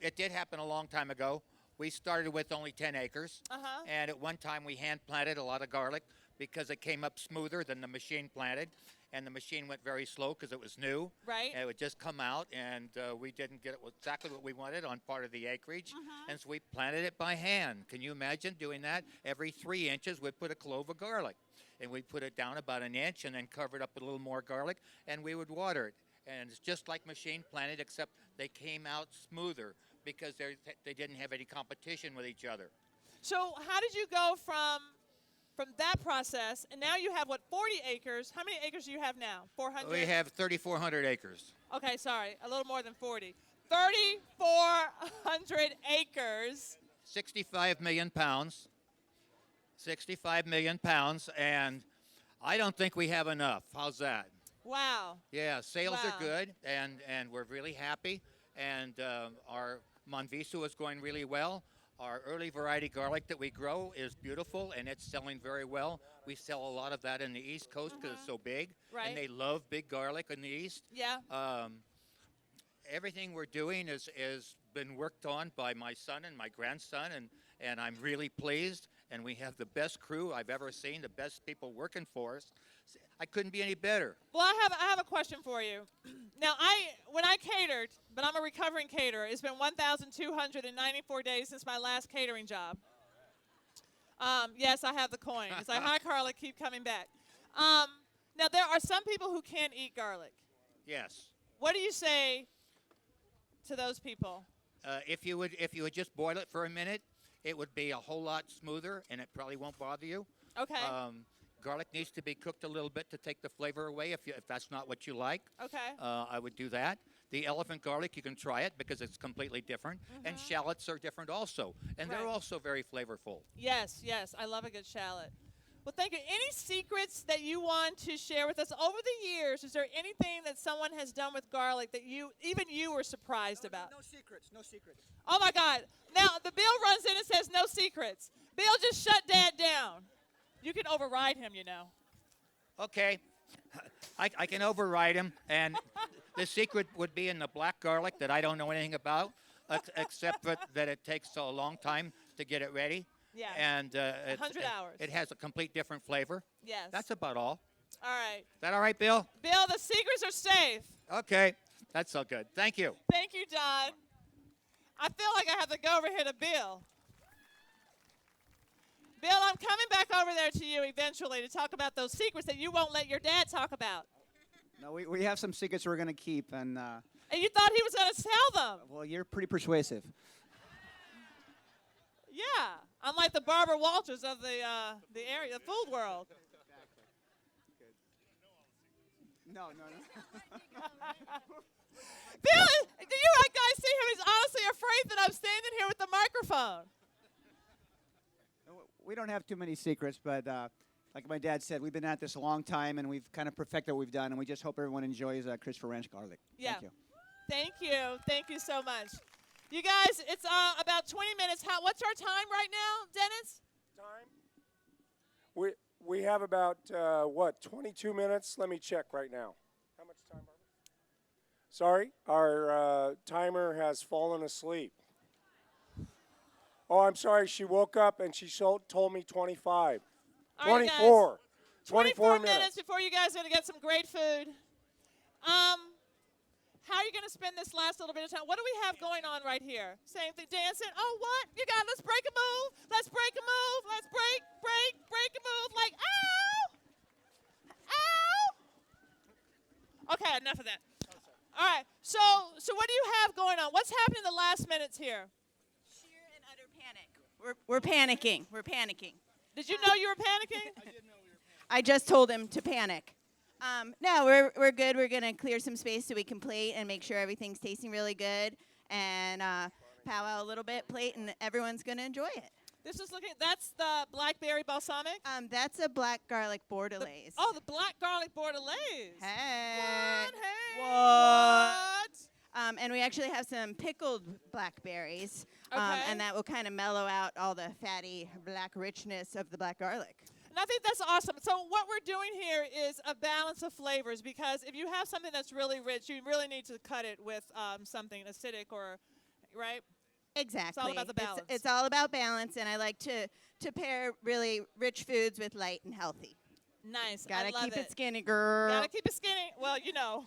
it did happen a long time ago. We started with only 10 acres. And at one time we hand planted a lot of garlic because it came up smoother than the machine planted. And the machine went very slow because it was new. Right. And it would just come out, and we didn't get it exactly what we wanted on part of the acreage. And so we planted it by hand. Can you imagine doing that? Every 3 inches, we'd put a clove of garlic. And we'd put it down about an inch and then cover it up with a little more garlic, and we would water it. And it's just like machine planted, except they came out smoother. because they didn't have any competition with each other. So how did you go from that process, and now you have, what, 40 acres? How many acres do you have now? 400? We have 3,400 acres. Okay, sorry, a little more than 40. 3,400 acres. 65 million pounds. 65 million pounds, and I don't think we have enough. How's that? Wow. Yeah, sales Wow. are good, and we're really happy. And our Monviso is going really well. Our early variety garlic that we grow is beautiful, and it's selling very well. We sell a lot of that in the East Coast because it's so big, Right. and they love big garlic in the East. Yeah. Everything we're doing is been worked on by my son and my grandson, and I'm really pleased. And we have the best crew I've ever seen, the best people working for us. I couldn't be any better. Well, I have a question for you. Now, when I catered, but I'm a recovering caterer, it's been 1,294 days since my last catering job. Yes, I have the coin. It's like, hi, Carla, keep coming back. Now, there are some people who can't eat garlic. Yes. What do you say to those people? If you would just boil it for a minute, it would be a whole lot smoother, and it probably won't bother you. Okay. Garlic needs to be cooked a little bit to take the flavor away if that's not what you like. Okay. I would do that. The elephant garlic, you can try it because it's completely different. And shallots are different also. And they're Right. also very flavorful. Yes, yes. I love a good shallot. Well, thank you. Any secrets that you want to share with us over the years? Is there anything that someone has done with garlic that even you were surprised about? No secrets, no secrets. Oh, my God. Now, the bill runs in and says no secrets. Bill, just shut Dad down. You can override him, you know. Okay. I can override him. And the secret would be in the black garlic that I don't know anything about, except that it takes a long time to get it ready. Yeah. And 100 hours. It has a complete different flavor. Yes. That's about all. All right. Is that all right, Bill? Bill, the secrets are safe. Okay. That's so good. Thank you. Thank you, Don. I feel like I have to go over here to Bill. Bill, I'm coming back over there to you eventually to talk about those secrets that you won't let your dad talk about. No, we have some secrets we're going to keep, and And you thought he was going to sell them. well, you're pretty persuasive. Yeah. I'm like the Barbara Walters of the area, the food world. No. Bill, do you guys see him? He's honestly afraid that I'm standing here with the microphone. We don't have too many secrets, but like my dad said, we've been at this a long time, and we've kind of perfected what we've done, and we just hope everyone enjoys Christopher Ranch garlic. Yeah. Thank you. Thank you. Thank you so much. You guys, it's about 20 minutes. What's our time right now, Dennis? We have about 22 minutes. Let me check right now. How much time, Barbara? Sorry, our timer has fallen asleep. Oh, I'm sorry. She woke up and she told me 25. All right, 24. guys. 24 minutes before you guys are going to get some great food. How are you going to spend this last little bit of time? What do we have going on right here? Same thing, dancing. Oh, what? You got, let's break a move. Let's break a move. Let's break a move. Like, ow. Ow. Okay, enough of that. All right, so what do you have going on? What's happening in the last minutes here? Sheer and utter panic. We're panicking. We're panicking. Did you know you were panicking? I did know we were panicking. I just told him to panic. No, we're good. We're going to clear some space so we can plate and make sure everything's tasting really good and powwow a little bit, plate, and everyone's going to enjoy it. This is that's the blackberry balsamic? That's a black garlic bordelaise. The black garlic bordelaise. Hey. What? And we actually have some pickled blackberries, Okay. and that will kind of mellow out all the fatty black richness of the black garlic. And I think that's awesome. So what we're doing here is a balance of flavors, because if you have something that's really rich, you really need to cut it with something acidic right? Exactly. It's all about the balance. It's all about balance, and I like to pair really rich foods with light and healthy. Nice. Gotta I love keep it skinny, girl. Gotta keep it skinny. Well, you know.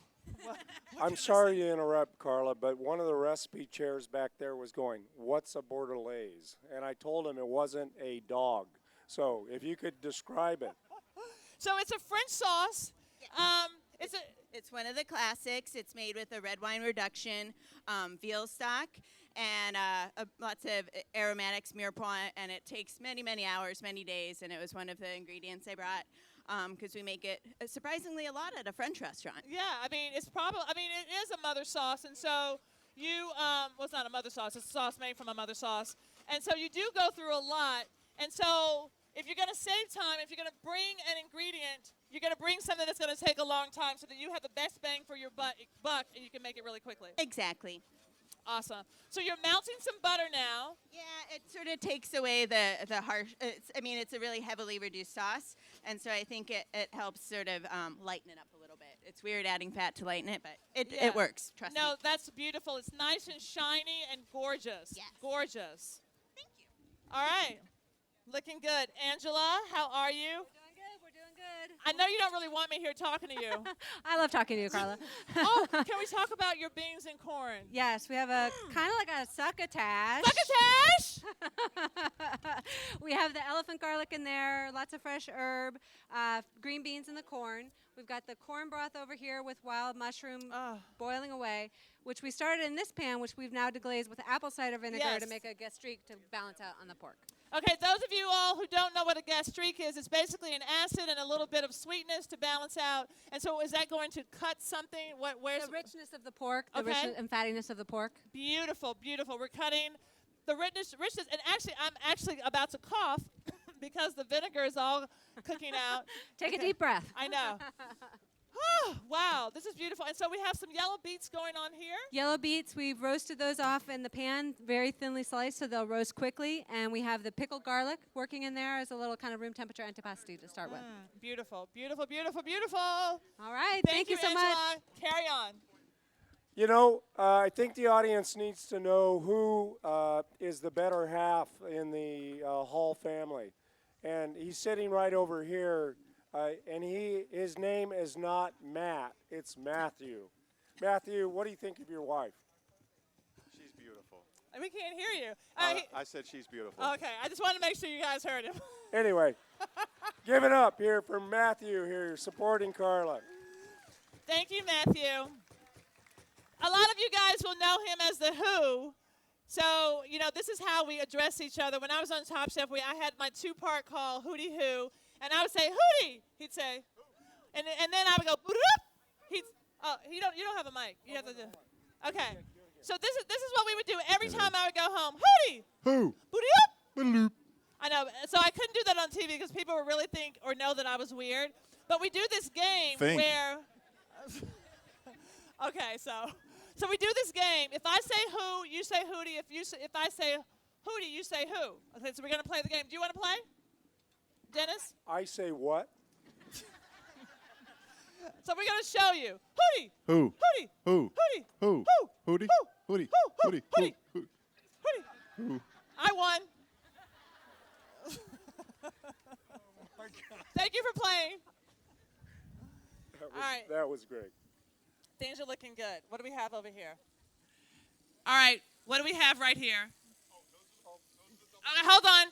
I'm sorry to interrupt, Carla, but one of the recipe chairs back there was going, "What's a bordelaise?" And I told him it wasn't a dog. So if you could describe it. So it's a French sauce. It's one of the classics. It's made with a red wine reduction veal stock, and lots of aromatics, mirepoix, and it takes many, many hours, many days, and it was one of the ingredients I brought because we make it surprisingly a lot at a French restaurant. Yeah, I mean, it is a mother sauce, and so you, well, it's not a mother sauce, it's a sauce made from a mother sauce. And so you do go through a lot, and so if you're going to save time, if you're going to bring an ingredient, you're going to bring something that's going to take a long time so that you have the best bang for your buck and you can make it really quickly. Exactly. Awesome. So you're melting some butter now. Yeah, it sort of takes away the harsh. It's a really heavily reduced sauce, and so I think it helps sort of lighten it up a little bit. It's weird adding fat to lighten it, but it works. Trust me. No, that's beautiful. It's nice and shiny and gorgeous. Yes. Gorgeous. Thank you. All right. Looking good. Angela, how are you? We're doing good. I know you don't really want me here talking to you. I love talking to you, Carla. Oh, can we talk about your beans and corn? Yes, we have a kind of like a succotash. Succotash! We have the elephant garlic in there, lots of fresh herb, green beans in the corn. We've got the corn broth over here with wild mushroom boiling away, which we started in this pan, which we've now deglaze with apple cider vinegar to make a gastrique to balance out on the pork. Okay, those of you all who don't know what a gastrique is, it's basically an acid and a little bit of sweetness to balance out. And so is that going to cut something? Where's the richness of the pork, the okay. richness and fattiness of the pork. Beautiful, beautiful. We're cutting the richness, and actually, I'm actually about to cough because the vinegar is all cooking out. Take a deep breath. I know. Wow, this is beautiful. And so we have some yellow beets going on here. Yellow beets, we've roasted those off in the pan, very thinly sliced, so they'll roast quickly. And we have the pickled garlic working in there as a little kind of room temperature antipasti to start with. Beautiful, beautiful, beautiful, beautiful. All right, thank you so Angela. much. Carry on. You know, I think the audience needs to know who is the better half in the Hall family. And he's sitting right over here, and his name is not Matt, it's Matthew. Matthew, what do you think of your wife? She's beautiful. We can't hear you. I said she's beautiful. Okay, I just wanted to make sure you guys heard him. Anyway, give it up here for Matthew here, supporting Carla. Thank you, Matthew. A lot of you guys will know him as the Who. So, you know, this is how we address each other. When I was on Top Chef, I had my two-part call, Hootie Who, and I would say, Hootie, he'd say, and then I would go, Boop. You don't have a mic. You have to do. Okay. So this is what we would do every time I would go home. Hootie. Who? Boop. I know. So I couldn't do that on TV because people would really think or know that I was weird. But we do this game where. Okay, so we do this game. If I say who, you say Hootie. If I say Hootie, you say who. Okay, so we're gonna play the game. Do you want to play, Dennis? I say what? So we're gonna show you. Hootie. Who? Hootie. Who? Hootie. Who? Who? Hootie. Who? Hootie. Who? Hootie. Hootie. Who? Hootie. Who? I won. Thank you for playing. All right. That was great. Things are looking good. What do we have over here? All right. What do we have right here? Okay, hold on.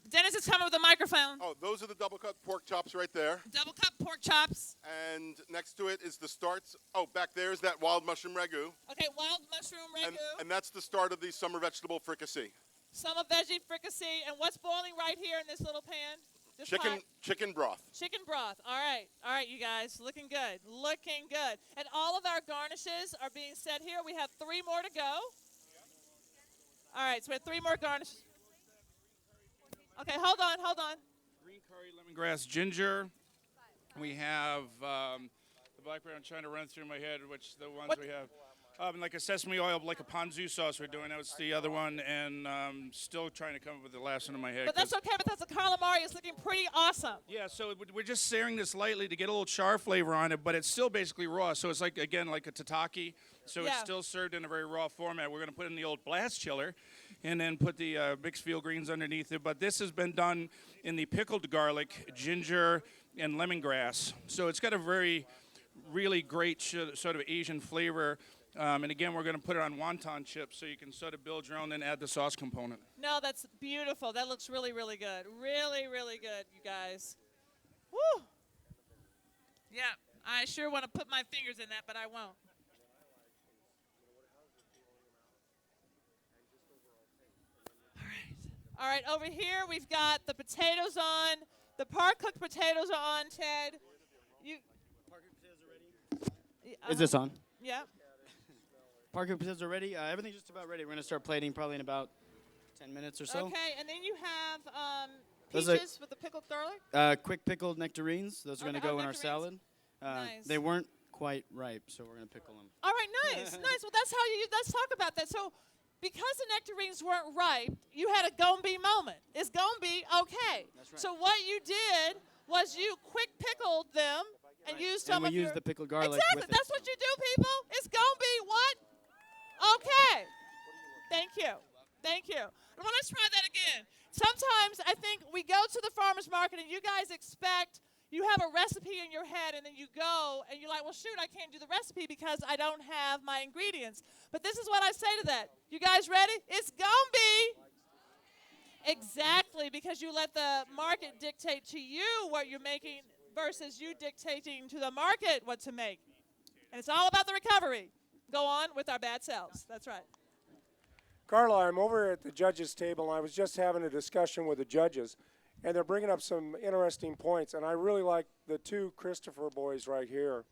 Dennis is coming with a microphone. Oh, those are the double cut pork chops right there. Double cut pork chops. And next to it is the starts. Oh, back there is that wild mushroom ragu. Okay, wild mushroom ragu. And that's the start of the summer vegetable fricassee. Summer veggie fricassee. And what's boiling right here in this little pan? This pot? Chicken broth. Chicken broth. All right, you guys. Looking good. Looking good. And all of our garnishes are being set here. We have 3 more to go. All right, so we have 3 more garnishes. Okay, hold on. Green curry, lemongrass, ginger. We have the blackberry. I'm trying to run through my head which the ones we have. Like a sesame oil, like a ponzu sauce we're doing. That was the other one, and still trying to come up with the last one in my head. But that's okay, but that's a calamari. It's looking pretty awesome. Yeah, so we're just searing this lightly to get a little char flavor on it, but it's still basically raw. So it's like, again, like a tataki. So it's still served in a very raw format. We're going to put it in the old blast chiller and then put the mixed field greens underneath it. But this has been done in the pickled garlic, ginger, and lemongrass. So it's got a really great sort of Asian flavor. And again, we're going to put it on wonton chips so you can sort of build your own and add the sauce component. No, that's beautiful. That looks really, really good. Really, really good, you guys. Woo! Yeah, I sure want to put my fingers in that, but I won't. All right, over here we've got the potatoes on. The par-cooked potatoes are on, Ted. You. Is this on? Yeah. Parker potatoes are ready. Everything's just about ready. We're going to start plating probably in about 10 minutes or so. Okay, and then you have Those are- peaches with the pickled garlic. Quick pickled nectarines. Those are going to go in our salad. Nice. They weren't quite ripe, so we're going to pickle them. All right, nice, nice. Well, that's how you. Let's talk about that. So, because the nectarines weren't ripe, you had a gonna be moment. It's gonna be okay. That's right. So what you did was you quick pickled them and used some And we of use your. the pickled garlic Exactly. with it. That's what you do, people. It's gonna be what? Okay. Thank you. Thank you. Well, let's try that again. Sometimes I think we go to the farmer's market and you guys expect. You have a recipe in your head, and then you go, and you're like, well, shoot, I can't do the recipe because I don't have my ingredients. But this is what I say to that. You guys ready? It's going to be. Exactly, because you let the market dictate to you what you're making versus you dictating to the market what to make. And it's all about the recovery. Go on with our bad selves. That's right. Carla, I'm over at the judges' table, and I was just having a discussion with the judges. And they're bringing up some interesting points. And I really like the two Christopher boys right here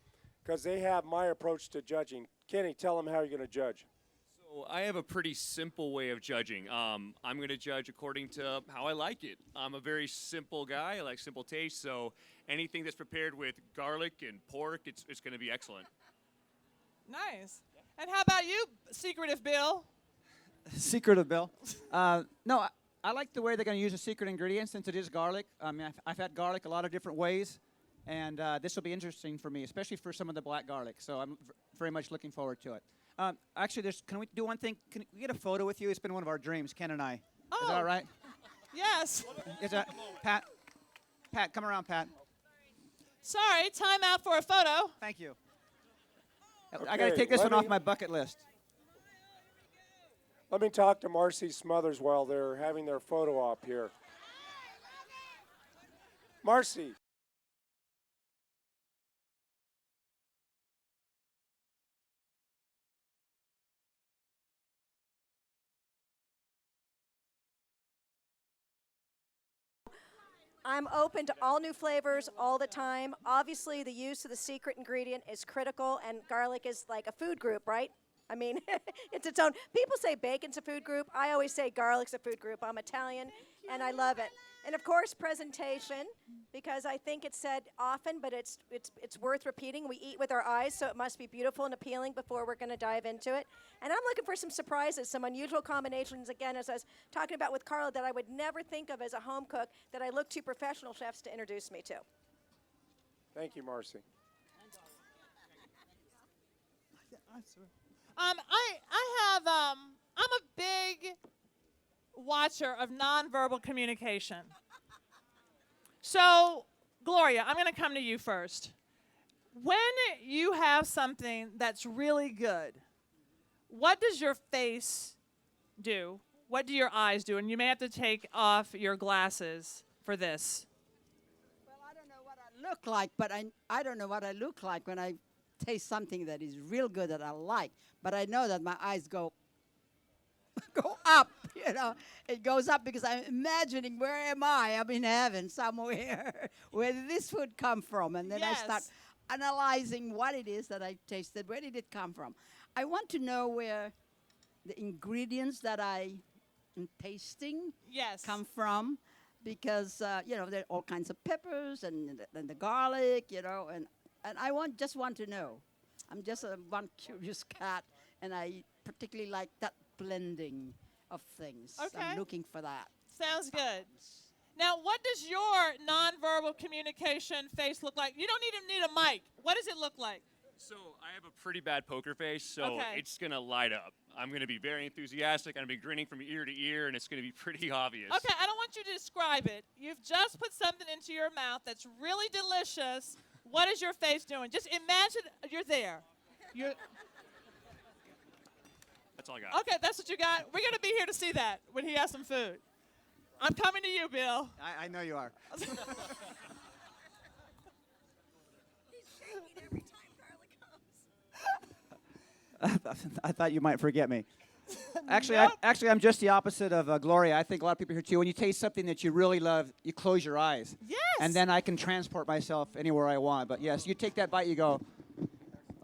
because they have my approach to judging. Kenny, tell them how you're going to judge. So I have a pretty simple way of judging. I'm going to judge according to how I like it. I'm a very simple guy. I like simple taste. So anything that's prepared with garlic and pork, it's going to be excellent. Nice. And how about you, secretive Bill? Secretive Bill. No, I like the way they're going to use a secret ingredient since it is garlic. I mean, I've had garlic a lot of different ways, and this will be interesting for me, especially for some of the black garlic. So I'm very much looking forward to it. Actually, can we do one thing? Can we get a photo with you? It's been one of our dreams, Ken and I. Oh. Is that all right? Yes. Pat, come around, Pat. Sorry, time out for a photo. Thank you. Okay, I got to take this let one me- off my bucket list. Let me talk to Marcy Smothers while they're having their photo op here. Marcy. I'm open to all new flavors all the time. Obviously, the use of the secret ingredient is critical, and garlic is like a food group, right? I mean, it's its own. People say bacon's a food group. I always say garlic's a food group. I'm Italian, and I love it. And of course, presentation, because I think it's said often, but it's worth repeating. We eat with our eyes, so it must be beautiful and appealing before we're going to dive into it. And I'm looking for some surprises, some unusual combinations, again, as I was talking about with Carla, that I would never think of as a home cook, that I look to professional chefs to introduce me to. Thank you, Marcy. I'm a big watcher of nonverbal communication. So, Gloria, I'm going to come to you first. When you have something that's really good, what does your face do? What do your eyes do? And you may have to take off your glasses for this. Well, I don't know what I look like, but I don't know what I look like when I taste something that is real good that I like. But I know that my eyes go up, you know. It goes up because I'm imagining, where am I? I'm in heaven somewhere. Where did this food come from? And then I start analyzing what it is that I tasted. Where did it come from? I want to know where the ingredients that I am tasting come from, because, you know, there are all kinds of peppers and the garlic, you know, and I just want to know. I'm just one curious cat, and I particularly like that blending of things. Okay. I'm looking for that. Sounds good. Now, what does your nonverbal communication face look like? You don't even need a mic. What does it look like? So I have a pretty bad poker face, so Okay. it's going to light up. I'm going to be very enthusiastic. I'm going to be grinning from ear to ear, and it's going to be pretty obvious. Okay, I don't want you to describe it. You've just put something into your mouth that's really delicious. What is your face doing? Just imagine you're there. That's all I got. Okay, that's what you got. We're going to be here to see that when he has some food. I'm coming to you, Bill. I know you are. I thought you might forget me. Actually, Nope. I'm just the opposite of Gloria. I think a lot of people here too. When you taste something that you really love, you close your eyes. Yes. And then I can transport myself anywhere I want. But yes, you take that bite, you go,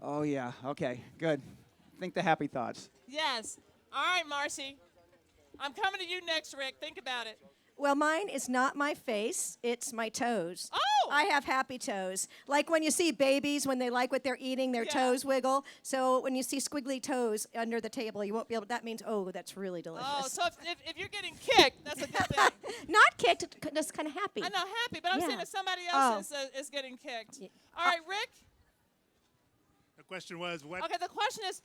oh yeah, okay, good. Think the happy thoughts. Yes. All right, Marcy. I'm coming to you next, Rick. Think about it. Well, mine is not my face, it's my toes. Oh! I have happy toes. Like when you see babies, when they like what they're eating, their toes wiggle. So when you see squiggly toes under the table, you won't be able, that means, oh, that's really delicious. Oh, so if you're getting kicked, that's a good thing. Not kicked, just kind of happy. I know, happy, but I'm saying Yeah. if somebody Oh. else is getting kicked. All right, Rick? The question was what? Okay, the question is,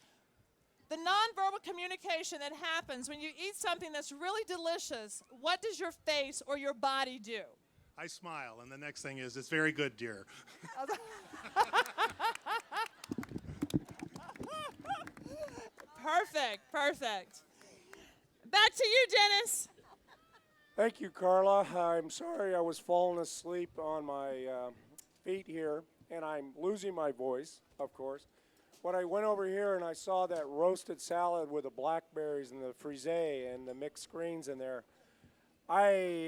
the nonverbal communication that happens when you eat something that's really delicious, what does your face or your body do? I smile, and the next thing is, it's very good, dear. Perfect, perfect. Back to you, Dennis. Thank you, Carla. I'm sorry I was falling asleep on my feet here, and I'm losing my voice, of course. When I went over here and I saw that roasted salad with the blackberries and the frisee and the mixed greens in there, I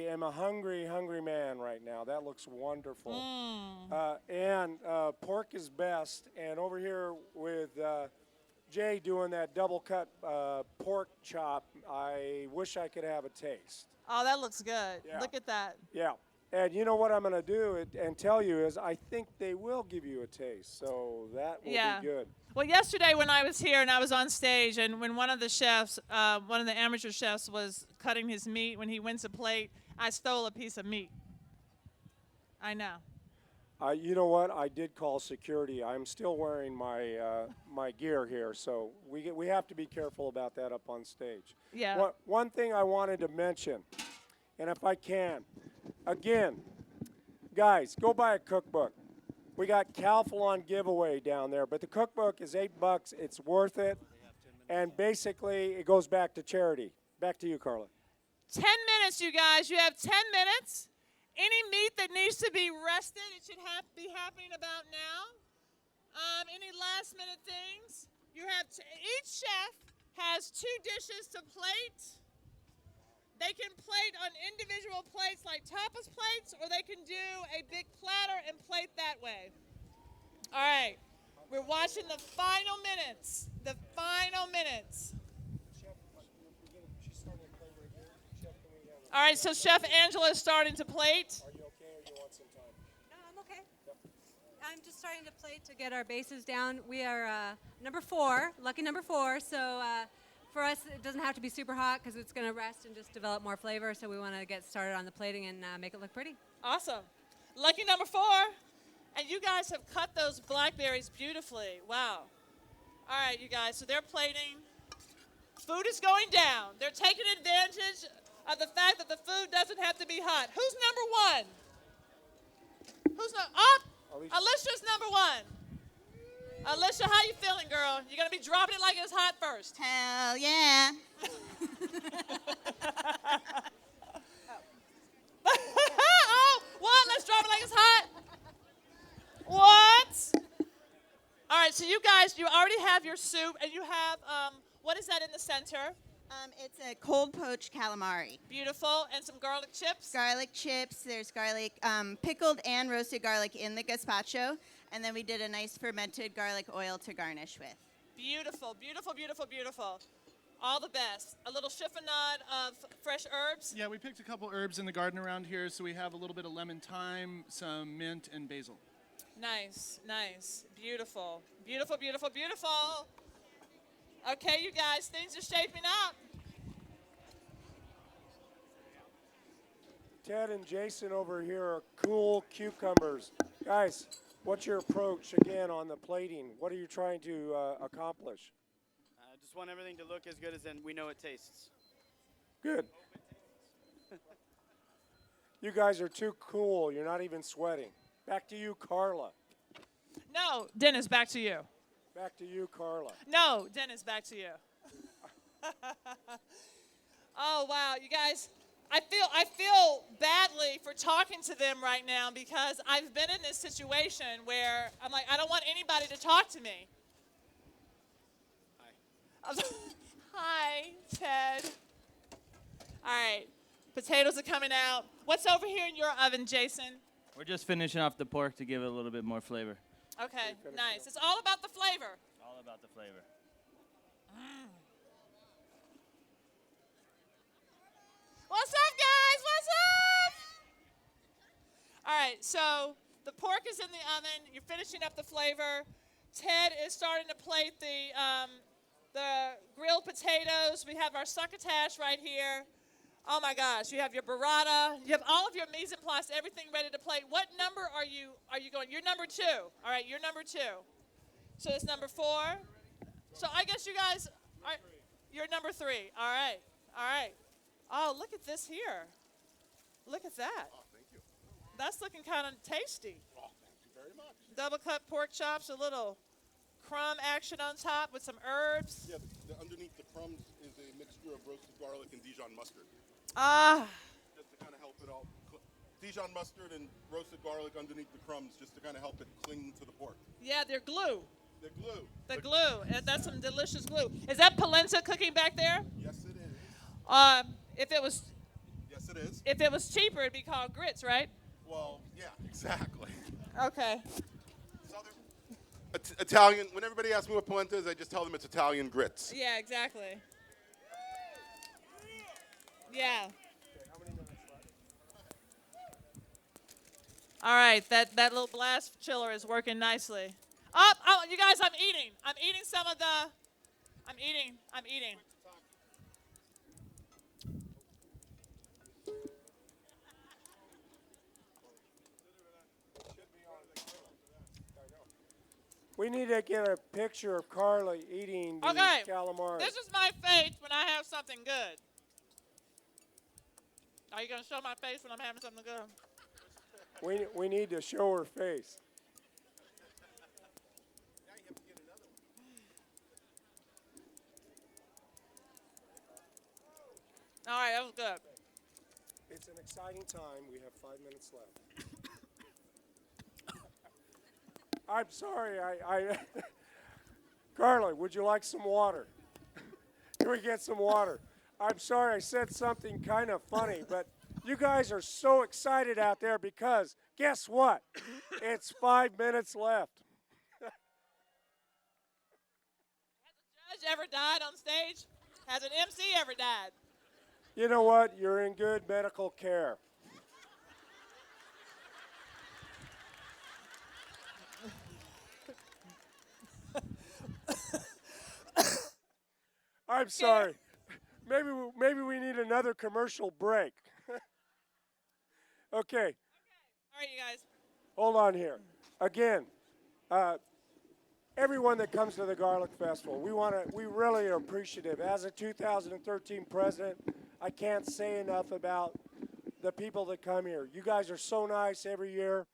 am a hungry, hungry man right now. That looks wonderful. And pork is best. And over here with Jay doing that double cut pork chop, I wish I could have a taste. Oh, that looks good. Yeah. Look at that. Yeah. And you know what I'm going to do and tell you is I think they will give you a taste. So that will be good. Well, yesterday when I was here and I was on stage, and when one of the chefs, one of the amateur chefs, was cutting his meat, when he wins a plate, I stole a piece of meat. I know. You know what? I did call security. I'm still wearing my my gear here, so we have to be careful about that up on stage. Yeah. One thing I wanted to mention, and if I can, again, guys, go buy a cookbook. We got Calphalon giveaway down there, but the cookbook is $8. It's worth it, and basically it goes back to charity. Back to you, Carla. 10 minutes, you guys. You have 10 minutes. Any meat that needs to be rested, it should be happening about now. Any last minute things? You have each chef has 2 dishes to plate. They can plate on individual plates like tapas plates, or they can do a big platter and plate that way. All right, we're watching the final minutes. The final minutes. All right, so Chef Angela is starting to plate. Are you okay, or do you want some time? No, I'm okay. I'm just starting to plate to get our bases down. We are number 4, lucky number 4. So for us, it doesn't have to be super hot because it's going to rest and just develop more flavor. So we want to get started on the plating and make it look pretty. Awesome. Lucky number 4. And you guys have cut those blackberries beautifully. Wow. All right, you guys, so they're plating. Food is going down. They're taking advantage of the fact that the food doesn't have to be hot. Who's number 1? Who's not? Oh, Alicia's number 1. Alicia, how you feeling, girl? You gonna be dropping it like it's hot first? Hell yeah. Oh, what? Let's drop it like it's hot. What? All right, so you guys, you already have your soup, and you have, what is that in the center? It's a cold poached calamari. Beautiful, and some garlic chips? Garlic chips. There's garlic, pickled and roasted garlic in the gazpacho. And then we did a nice fermented garlic oil to garnish with. Beautiful, beautiful, beautiful, beautiful. All the best. A little chiffonade of fresh herbs? Yeah, we picked a couple herbs in the garden around here, so we have a little bit of lemon thyme, some mint, and basil. Nice, nice. Beautiful, beautiful, beautiful, beautiful. Okay, you guys, things are shaping up. Ted and Jason over here are cool cucumbers. Guys, what's your approach, again, on the plating? What are you trying to accomplish? I just want everything to look as good as we know it tastes. Good. You guys are too cool. You're not even sweating. Back to you, Carla. No, Dennis, back to you. Back to you, Carla. No, Dennis, back to you. Oh, wow, you guys, I feel badly for talking to them right now because I've been in this situation where I'm like, I don't want anybody to talk to me. Hi. Hi, Ted. All right. Potatoes are coming out. What's over here in your oven, Jason? We're just finishing off the pork to give it a little bit more flavor. Okay, nice. It's all about the flavor. All about the flavor. What's up, guys? What's up? All right, so the pork is in the oven. You're finishing up the flavor. Ted is starting to plate the grilled potatoes. We have our succotash right here. Oh my gosh, you have your burrata. You have all of your mise en place, everything ready to plate. What number are you going? You're number 2. All right, you're number 2. So it's number 4. So I guess you guys you're number 3. All right. All right. Oh, look at this here. Look at that. Oh, thank you. That's looking kind of tasty. Oh, thank you very much. Double cut pork chops, a little crumb action on top with some herbs. Yeah, underneath the crumbs is a mixture of roasted garlic and Dijon mustard. Ah. Just to kind of help it all. Dijon mustard and roasted garlic underneath the crumbs just to kind of help it cling to the pork. Yeah, they're glue. The glue. The glue. And that's some delicious glue. Is that polenta cooking back there? Yes, it is. If it was. Yes, it is. If it was cheaper, it'd be called grits, right? Well, yeah, exactly. Okay. Italian. When everybody asks me what polenta is, I just tell them it's Italian grits. Yeah, exactly. Yeah. All right, that little blast chiller is working nicely. Oh, you guys, I'm eating. I'm eating some of the. I'm eating. We need to get a picture of Carla eating the Okay. calamari. This is my face when I have something good. Are you going to show my face when I'm having something good? We need to show her face. All right, that was good. It's an exciting time. We have 5 minutes left. I'm sorry. Carla, would you like some water? Can we get some water? I'm sorry I said something kind of funny, but you guys are so excited out there because guess what? It's 5 minutes left. Has a judge ever died on stage? Has an MC ever died? You know what? You're in good medical care. I'm sorry. Maybe we need another commercial break. Okay. All right, you guys. Hold on here. Again, everyone that comes to the Garlic Festival, we really are appreciative. As a 2013 president, I can't say enough about the people that come here. You guys are so nice every year.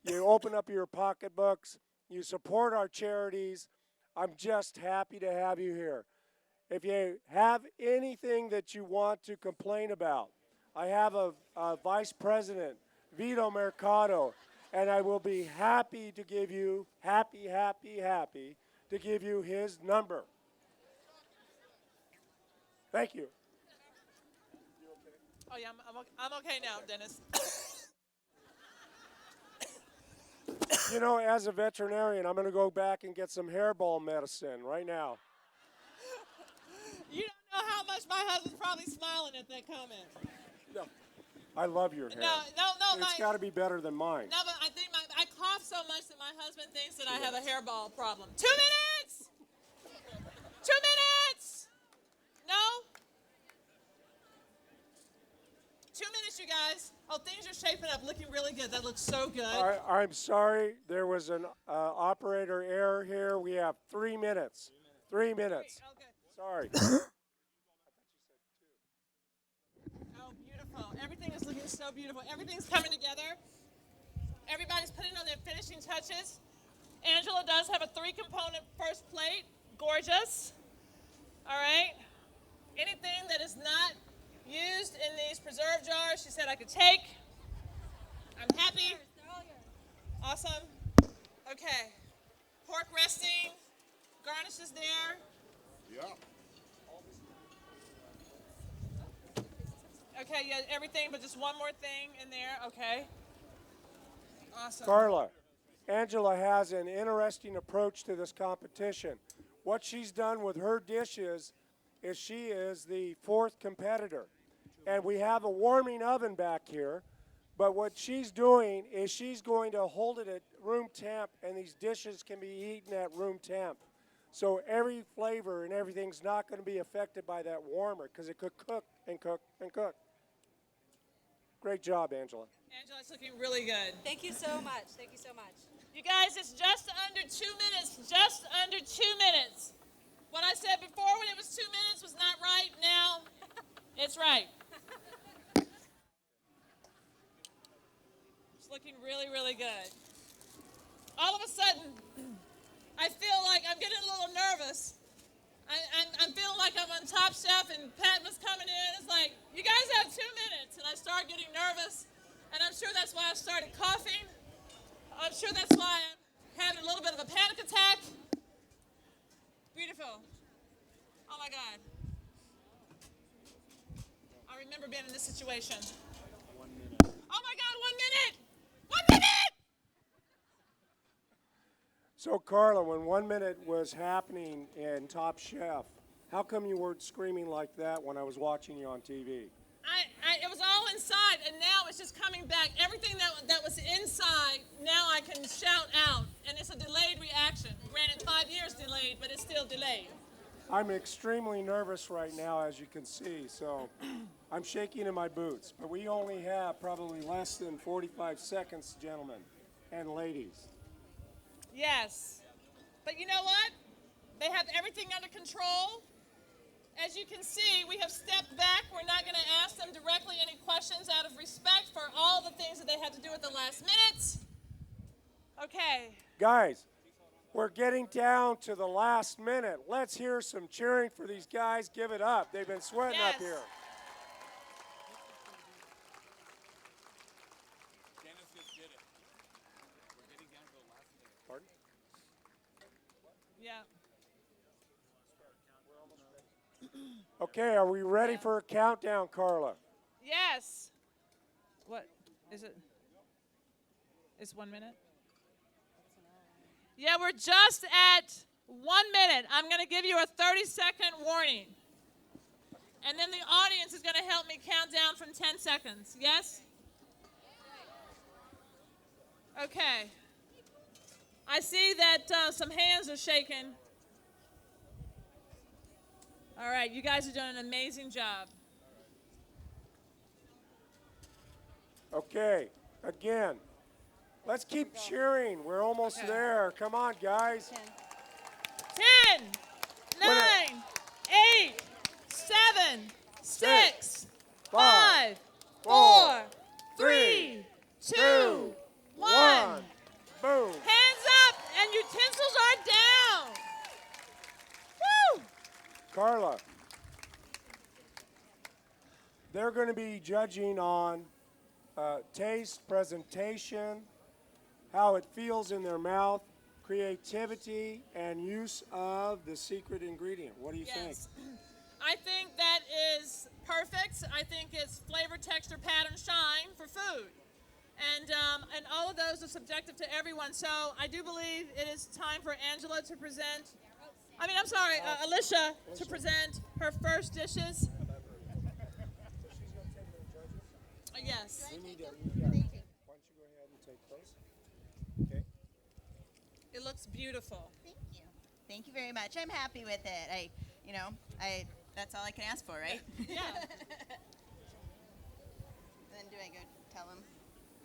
You open up your pocketbooks. You support our charities. I'm just happy to have you here. If you have anything that you want to complain about, I have a vice president, Vito Mercado, and I will be happy to give you, happy to give you his number. Thank you. Oh, yeah, I'm okay now, Dennis. You know, as a veterinarian, I'm going to go back and get some hairball medicine right now. You don't know how much my husband's probably smiling at that comment. No, I love your hair. No. It's got to be better than mine. No, but I think I cough so much that my husband thinks that I have a hairball problem. 2 minutes! 2 minutes! No? 2 minutes, you guys. Oh, things are shaping up, looking really good. That looks so good. I'm sorry, there was an operator error here. We have 3 minutes. 3 minutes. Okay. Sorry. Oh, beautiful. Everything is looking so beautiful. Everything's coming together. Everybody's putting on their finishing touches. Angela does have a 3-component first plate. Gorgeous. All right. Anything that is not used in these preserve jars, she said I could take. I'm happy. Awesome. Okay. Pork resting. Garnish is there. Yeah. Okay, yeah, everything, but just one more thing in there. Okay. Awesome. Carla, Angela has an interesting approach to this competition. What she's done with her dishes is she is the fourth competitor. And we have a warming oven back here, but what she's doing is she's going to hold it at room temp, and these dishes can be eaten at room temp. So every flavor and everything's not going to be affected by that warmer because it could cook and cook and cook. Great job, Angela. Angela, it's looking really good. Thank you so much. Thank you so much. You guys, it's just under 2 minutes. Just under 2 minutes. What I said before when it was 2 minutes was not right. Now it's right. It's looking really, really good. All of a sudden, I feel like I'm getting a little nervous. I'm feeling like I'm on Top Chef and Pat was coming in. It's like, you guys have 2 minutes. And I start getting nervous. And I'm sure that's why I started coughing. I'm sure that's why I'm having a little bit of a panic attack. Beautiful. Oh my God. I remember being in this situation. 1 minute. Oh my God, 1 minute! 1 minute! So, Carla, when 1 minute was happening in Top Chef, how come you weren't screaming like that when I was watching you on TV? It was all inside, and now it's just coming back. Everything that was inside, now I can shout out, and it's a delayed reaction. Granted, 5 years delayed, but it's still delayed. I'm extremely nervous right now, as you can see, so I'm shaking in my boots. But we only have probably less than 45 seconds, gentlemen and ladies. Yes. But you know what? They have everything under control. As you can see, we have stepped back. We're not going to ask them directly any questions out of respect for all the things that they had to do at the last minute. Okay. Guys, we're getting down to the last minute. Let's hear some cheering for these guys. Give it up. They've been sweating up here. Pardon? Yeah. Okay, are we ready for a countdown, Carla? Yes. What is it? It's 1 minute? Yeah, we're just at 1 minute. I'm going to give you a 30-second warning. And then the audience is going to help me count down from 10 seconds. Yes? Okay. I see that some hands are shaking. All right, you guys are doing an amazing job. Okay, again, let's keep cheering. We're almost there. Come on, guys. 10, 9, 8, 7, 6, 5, 4, 3, 2, 1. Boom. Hands up and utensils are down. Woo! Carla, they're going to be judging on taste, presentation, how it feels in their mouth, creativity, and use of the secret ingredient. What do you think? I think that is perfect. I think it's flavor, texture, pattern, shine for food. And all of those are subjective to everyone. So I do believe it is time for Angela to present. Alicia to present her first dishes. Yes. Why don't you go ahead and take those? Okay. It looks beautiful. Thank you. Thank you very much. I'm happy with it. That's all I can ask for, right? Yeah. Then do I go tell him?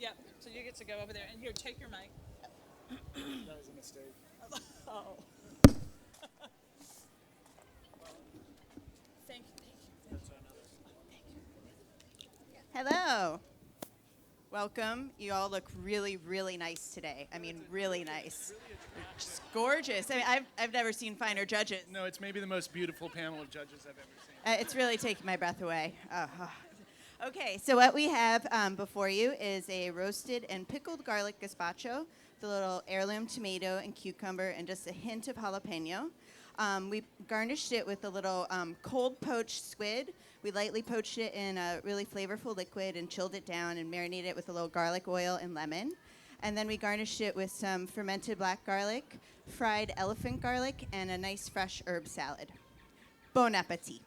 Yep. So you get to go over there. And here, take your mic. That was a mistake. Oh. Thank you. Hello. Welcome. You all look really, really nice today. I mean, really nice. Just gorgeous. I mean, I've never seen finer judges. No, it's maybe the most beautiful panel of judges I've ever seen. It's really taking my breath away. Okay, so what we have before you is a roasted and pickled garlic gazpacho, with a little heirloom tomato and cucumber and just a hint of jalapeno. We garnished it with a little cold poached squid. We lightly poached it in a really flavorful liquid and chilled it down and marinated it with a little garlic oil and lemon. And then we garnished it with some fermented black garlic, fried elephant garlic, and a nice fresh herb salad. Bon appetit.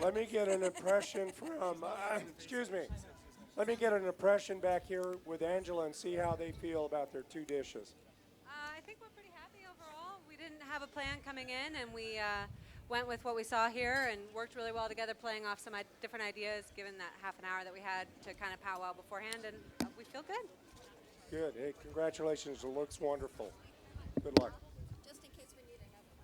Let me get an impression from, excuse me. Let me get an impression back here with Angela and see how they feel about their two dishes. I think we're pretty happy overall. We didn't have a plan coming in, and we went with what we saw here and worked really well together, playing off some different ideas, given that half an hour that we had to kind of powwow beforehand, and we feel good. Good. Hey, congratulations. It looks wonderful. Good luck. Just in case we need another one.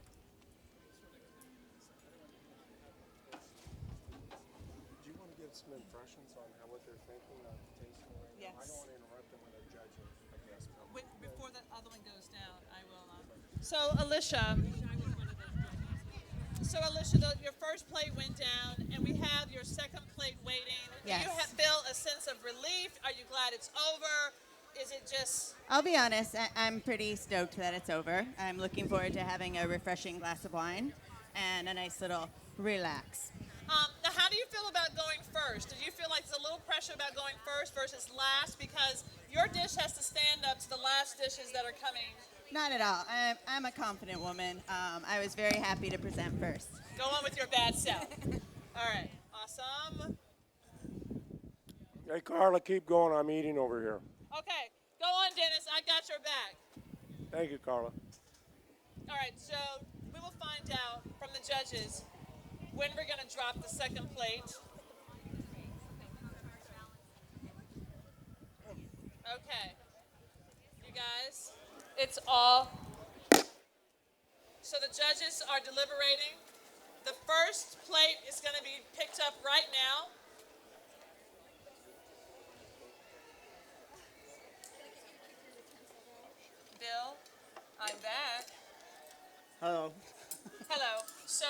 Do you want to get some impressions on what they're thinking of tasting right now? I Yes. don't want to interrupt them when they're judging, I guess. Before the other one goes down, I will. So Alicia, your first plate went down, and we have your second plate waiting. Yes. Do you feel a sense of relief? Are you glad it's over? Is it just? I'll be honest, I'm pretty stoked that it's over. I'm looking forward to having a refreshing glass of wine and a nice little relax. Now, how do you feel about going first? Do you feel like there's a little pressure about going first versus last? Because your dish has to stand up to the last dishes that are coming. Not at all. I'm a confident woman. I was very happy to present first. Go on with your bad self. All right. Awesome. Hey, Carla, keep going. I'm eating over here. Okay. Go on, Dennis. I got your back. Thank you, Carla. All right. So we will find out from the judges when we're going to drop the second plate. Okay. You guys, it's all. So the judges are deliberating. The first plate is going to be picked up right now. Bill, I'm back. Hello. Hello. So,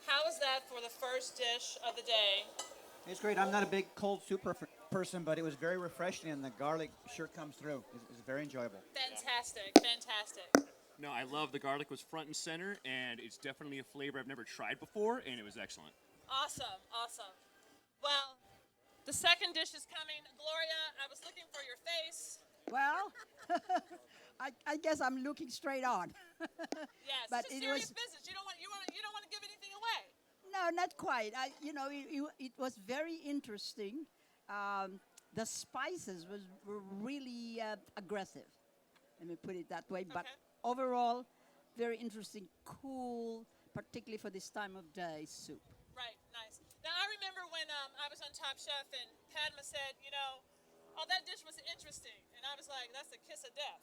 how was that for the first dish of the day? It's great. I'm not a big cold soup person, but it was very refreshing, and the garlic sure comes through. It's very enjoyable. Fantastic, fantastic. No, I love the garlic was front and center, and it's definitely a flavor I've never tried before, and it was excellent. Awesome, awesome. Well, the second dish is coming. Gloria, I was looking for your face. Well, I guess I'm looking straight on. Yes, But it's a it serious was- business. You don't want to give anything away. No, not quite. It was very interesting. The spices were really aggressive. Let me put it that way. But overall, very interesting, cool, particularly for this time of day soup. Right, nice. Now, I remember when I was on Top Chef and Padma said, oh, that dish was interesting. And I was like, that's a kiss of death.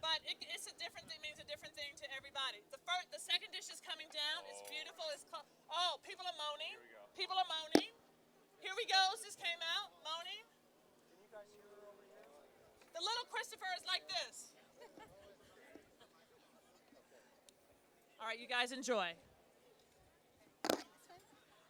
But it's a different thing, means a different thing to everybody. The second dish is coming down. It's beautiful. It's called, people are moaning. People are moaning. Here we go. This came out, moaning. Can you guys hear her over here? The little Christopher is like this. All right, you guys enjoy.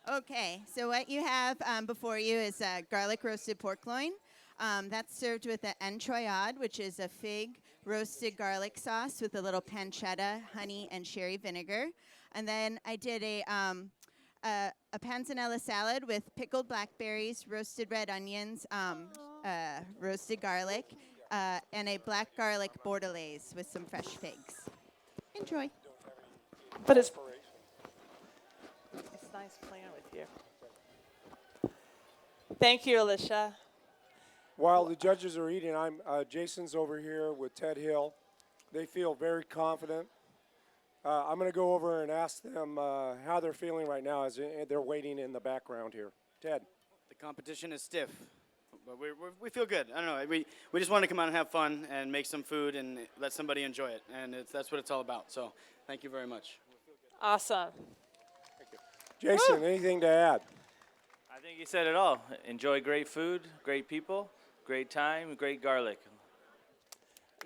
Okay, so what you have before you is garlic roasted pork loin. That's served with an entroyade, which is a fig roasted garlic sauce with a little pancetta, honey, and sherry vinegar. And then I did a panzanella salad with pickled blackberries, roasted red onions, roasted garlic, and a black garlic bordelaise with some fresh figs. Enjoy. But it's nice playing with you. Thank you, Alicia. While the judges are eating, Jason's over here with Ted Hill. They feel very confident. I'm going to go over and ask them how they're feeling right now as they're waiting in the background here. Ted. The competition is stiff, but we feel good. I don't know. We just want to come out and have fun and make some food and let somebody enjoy it, and that's what it's all about. So thank you very much. Awesome. Jason, anything to add? I think you said it all. Enjoy great food, great people, great time, great garlic.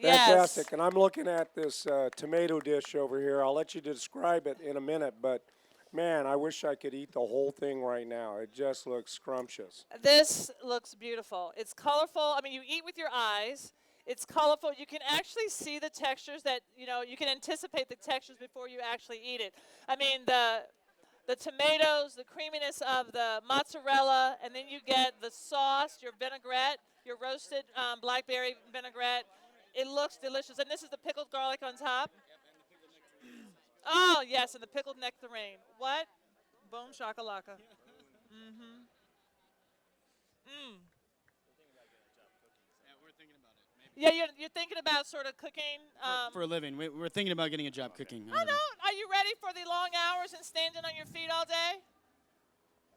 Fantastic. Yes. And I'm looking at this tomato dish over here. I'll let you describe it in a minute, but man, I wish I could eat the whole thing right now. It just looks scrumptious. This looks beautiful. It's colorful. I mean, you eat with your eyes. It's colorful. You can actually see the textures that, you can anticipate the textures before you actually eat it. I mean, the tomatoes, the creaminess of the mozzarella, and then you get the sauce, your vinaigrette, your roasted blackberry vinaigrette. It looks delicious. And this is the pickled garlic on top. Oh, yes, and the pickled nectarine. What? Boom shakalaka. Mm-hmm. Mm. Yeah, you're thinking about sort of cooking. For a living. We're thinking about getting a job cooking. I know. Are you ready for the long hours and standing on your feet all day?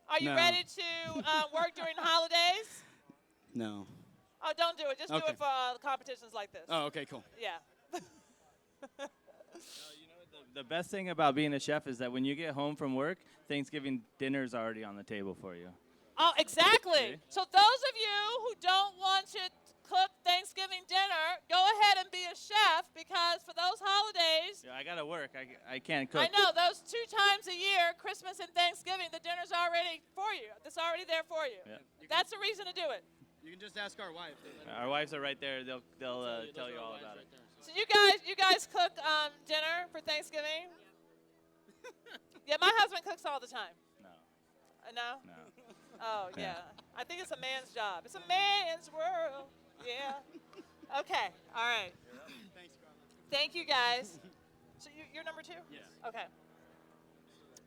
Are you No. ready to work during holidays? No. Oh, don't do it. Just do Okay. it for competitions like this. Oh, okay, cool. Yeah. The best thing about being a chef is that when you get home from work, Thanksgiving dinner's already on the table for you. Oh, exactly. So those of you who don't want to cook Thanksgiving dinner, go ahead and be a chef because for those holidays, Yeah, I gotta work. I can't cook. I know those 2 times a year, Christmas and Thanksgiving, the dinner's already for you. It's already there for you. Yeah. That's the reason to do it. You can just ask our wife. Our wives are right there. They'll tell you all about it. So you guys cook dinner for Thanksgiving? Yeah, my husband cooks all the time. No. No? No. Oh, yeah. I think it's a man's job. It's a man's world. Yeah. Okay. All right. Thanks, Carla. Thank you, guys. So you're number 2? Yes. Okay.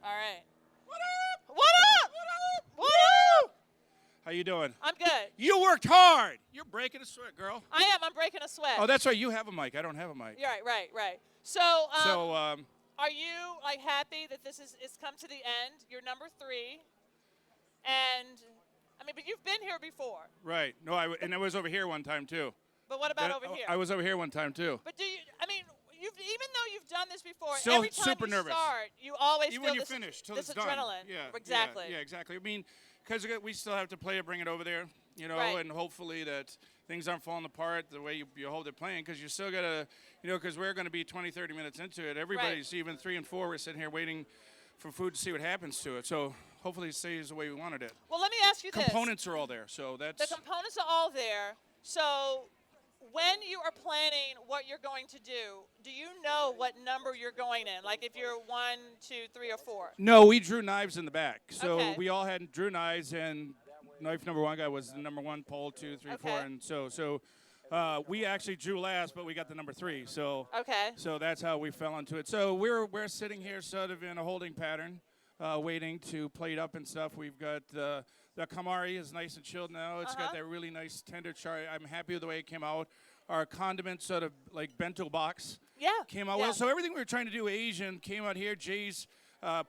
All right. What up? What up? What up? What up? How you doing? I'm good. You worked hard. You're breaking a sweat, girl. I am. I'm breaking a sweat. Oh, that's right. You have a mic. I don't have a mic. You're right. So, are you happy that this is come to the end? You're number 3, and but you've been here before. Right. No, I was over here one time too. But what about over here? I was over here one time too. But do you? Even though you've done this before, Still every time super you nervous. start, you always Even feel when you this, finish, till this it's done. adrenaline. Yeah. Exactly. Yeah, exactly. I mean, because we still have to play it, bring it over there, Right. and hopefully that things aren't falling apart the way you hold it playing. Because you still got to, because we're going to be 20, 30 minutes into it. Everybody's even 3 and 4. We're sitting here waiting for food to see what happens to it. So hopefully it stays the way we wanted it. Well, let me ask you this. Components are all there, so that's. The components are all there. So when you are planning what you're going to do you know what number you're going in? Like if you're 1, 2, 3, or 4? No, we drew knives in the back. So Okay. we all had drew knives, and knife number 1 guy was the number 1, pole 2, 3, 4, and so we actually drew last, but we got the number 3. So okay. So that's how we fell into it. So we're sitting here sort of in a holding pattern, waiting to plate up and stuff. We've got the calamari is nice and chilled now. It's got that really nice tender char. I'm happy with the way it came out. Our condiment sort of like bento box came out well. So everything we were trying to do Asian came out here. Jay's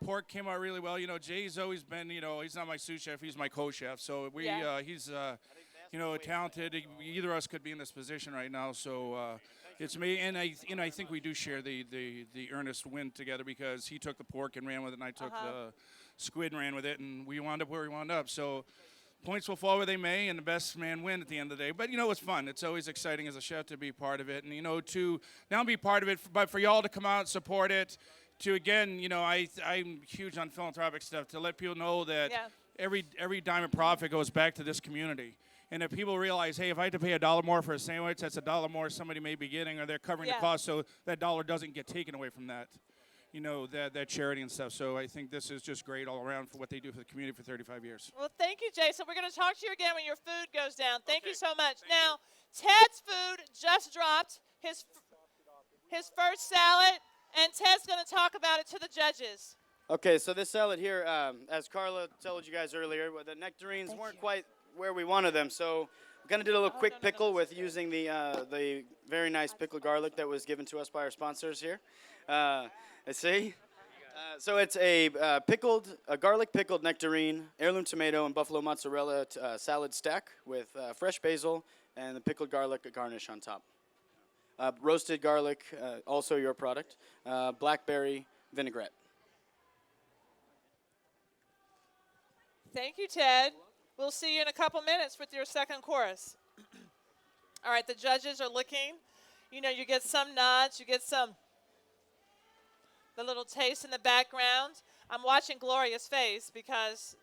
pork came out really well. Jay's always been, he's not my sous chef, he's my co-chef. So he's, talented. Either of us could be in this position right now. So it's me, and I think we do share the earnest win together because he took the pork and ran with it, and I took the squid and ran with it, and we wound up where we wound up. So points will fall where they may, and the best man win at the end of the day. But, it's fun. It's always exciting as a chef to be part of it. And, to not only be part of it, but for y'all to come out and support it, to, again, I'm huge on philanthropic stuff, to let people know that every dime of profit goes back to this community. And if people realize, hey, if I had to pay $1 more for a sandwich, that's $1 more somebody may be getting, or they're covering the cost so that dollar doesn't get taken away from that. That charity and stuff. So I think this is just great all around for what they do for the community for 35 years. Well, thank you, Jason. We're going to talk to you again when your food goes down. Thank you so much. Now, Ted's food just dropped his first salad, and Ted's going to talk about it to the judges. Okay, so this salad here, as Carla told you guys earlier, the nectarines weren't quite where we wanted them, so we kind of did a little quick pickle with using the very nice pickled garlic that was given to us by our sponsors here. Let's see. So it's a garlic pickled nectarine, heirloom tomato, and buffalo mozzarella salad stack with fresh basil and the pickled garlic garnish on top. Roasted garlic, also your product. Blackberry vinaigrette. Thank you, Ted. We'll see you in a couple minutes with your second course. All right, the judges are looking. You know, you get some nuts, you get the little taste in the background. I'm watching Gloria's face because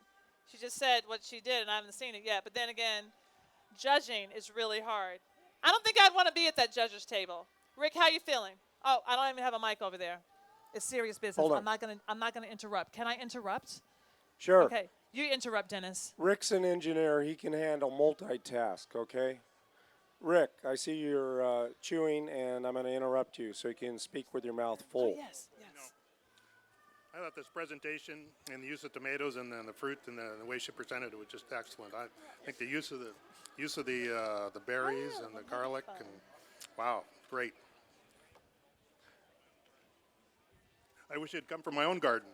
she just said what she did, and I haven't seen it yet. But then again, judging is really hard. I don't think I'd want to be at that judge's table. Rick, how you feeling? Oh, I don't even have a mic over there. It's serious business. Hold on. I'm not gonna interrupt. Can I interrupt? Sure. Okay, you interrupt, Dennis. Rick's an engineer. He can handle multitask, okay? Rick, I see you're chewing, and I'm going to interrupt you so you can speak with your mouth full. Yes. I thought this presentation and the use of tomatoes and then the fruit and the way she presented it was just excellent. I think the use of the berries and the garlic and wow, great. I wish it'd come from my own garden.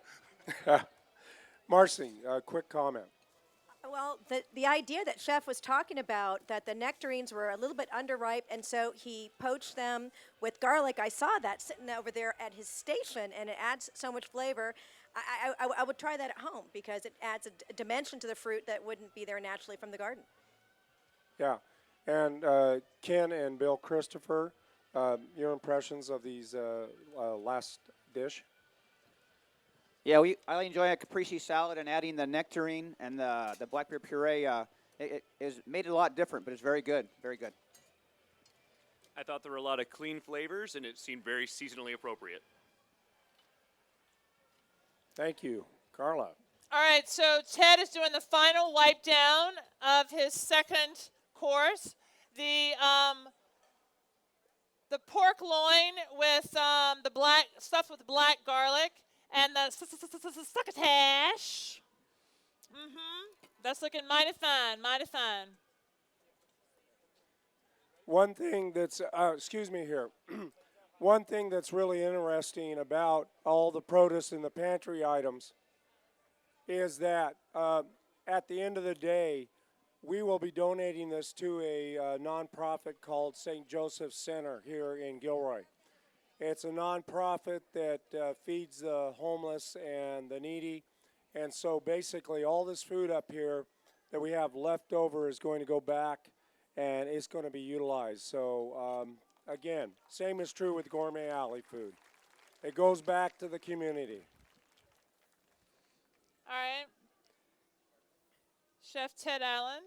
Marcy, a quick comment. Well, the idea that Chef was talking about, that the nectarines were a little bit underripe, and so he poached them with garlic. I saw that sitting over there at his station, and it adds so much flavor. I would try that at home because it adds a dimension to the fruit that wouldn't be there naturally from the garden. Yeah. And Ken and Bill Christopher, your impressions of these last dish? Yeah, I enjoy a caprese salad, and adding the nectarine and the blackberry puree it has made it a lot different, but it's very good, very good. I thought there were a lot of clean flavors, and it seemed very seasonally appropriate. Thank you. Carla. All right, so Ted is doing the final wipe down of his second course. The pork loin with the black stuffed with black garlic and the succotash. That's looking mighty fine, mighty fine. One thing that's, excuse me here. One thing that's really interesting about all the produce and the pantry items is that at the end of the day, we will be donating this to a nonprofit called St. Joseph's Center here in Gilroy. It's a nonprofit that feeds the homeless and the needy. And so basically all this food up here that we have left over is going to go back and it's going to be utilized. So again, same is true with Gourmet Alley food. It goes back to the community. All right. Chef Ted Allen.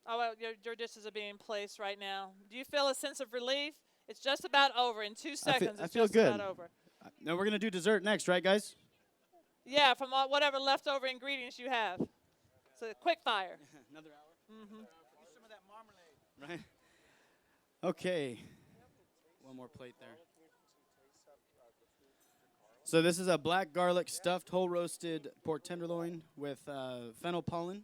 Oh, well, your dishes are being placed right now. Do you feel a sense of relief? It's just about over. In 2 seconds, I feel it's just good. about over. Now we're going to do dessert next, right, guys? Yeah, from whatever leftover ingredients you have. So quick fire. Another hour? Mm-hmm. Some of that marmalade. Right? Okay. One more plate there. So this is a black garlic stuffed whole roasted pork tenderloin with fennel pollen,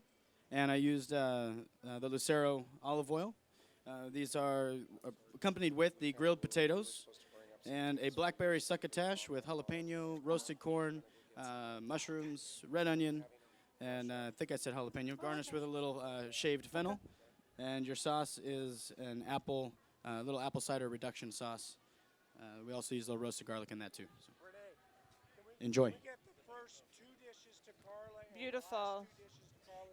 and I used the Lucero olive oil. These are accompanied with the grilled potatoes and a blackberry succotash with jalapeno, roasted corn, mushrooms, red onion, and I think I said jalapeno, garnished with a little shaved fennel. And your sauce is an little apple cider reduction sauce. We also use a little roasted garlic in that too. So. Enjoy. Beautiful.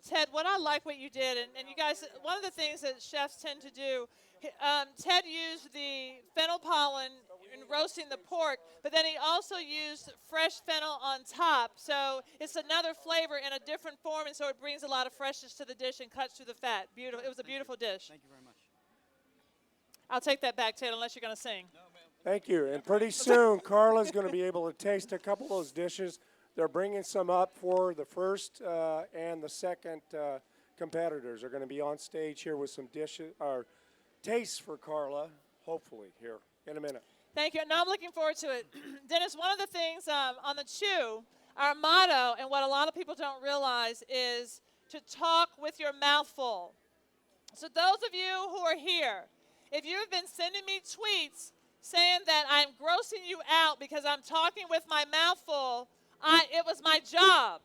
Ted, what I like what you did, and you guys, one of the things that chefs tend to do, Ted used the fennel pollen in roasting the pork, but then he also used fresh fennel on top. So it's another flavor in a different form, and so it brings a lot of freshness to the dish and cuts through the fat. Beautiful. It was a beautiful dish. Thank you very much. I'll take that back, Ted, unless you're going to sing. Thank you. And pretty soon, Carla's going to be able to taste a couple of those dishes. They're bringing some up for the first and the second competitors. Are going to be on stage here with some dishes or tastes for Carla, hopefully, here in a minute. Thank you. Now I'm looking forward to it. Dennis, one of the things on the Chew, our motto, and what a lot of people don't realize is to talk with your mouth full. So those of you who are here, if you've been sending me tweets saying that I'm grossing you out because I'm talking with my mouth full, it was my job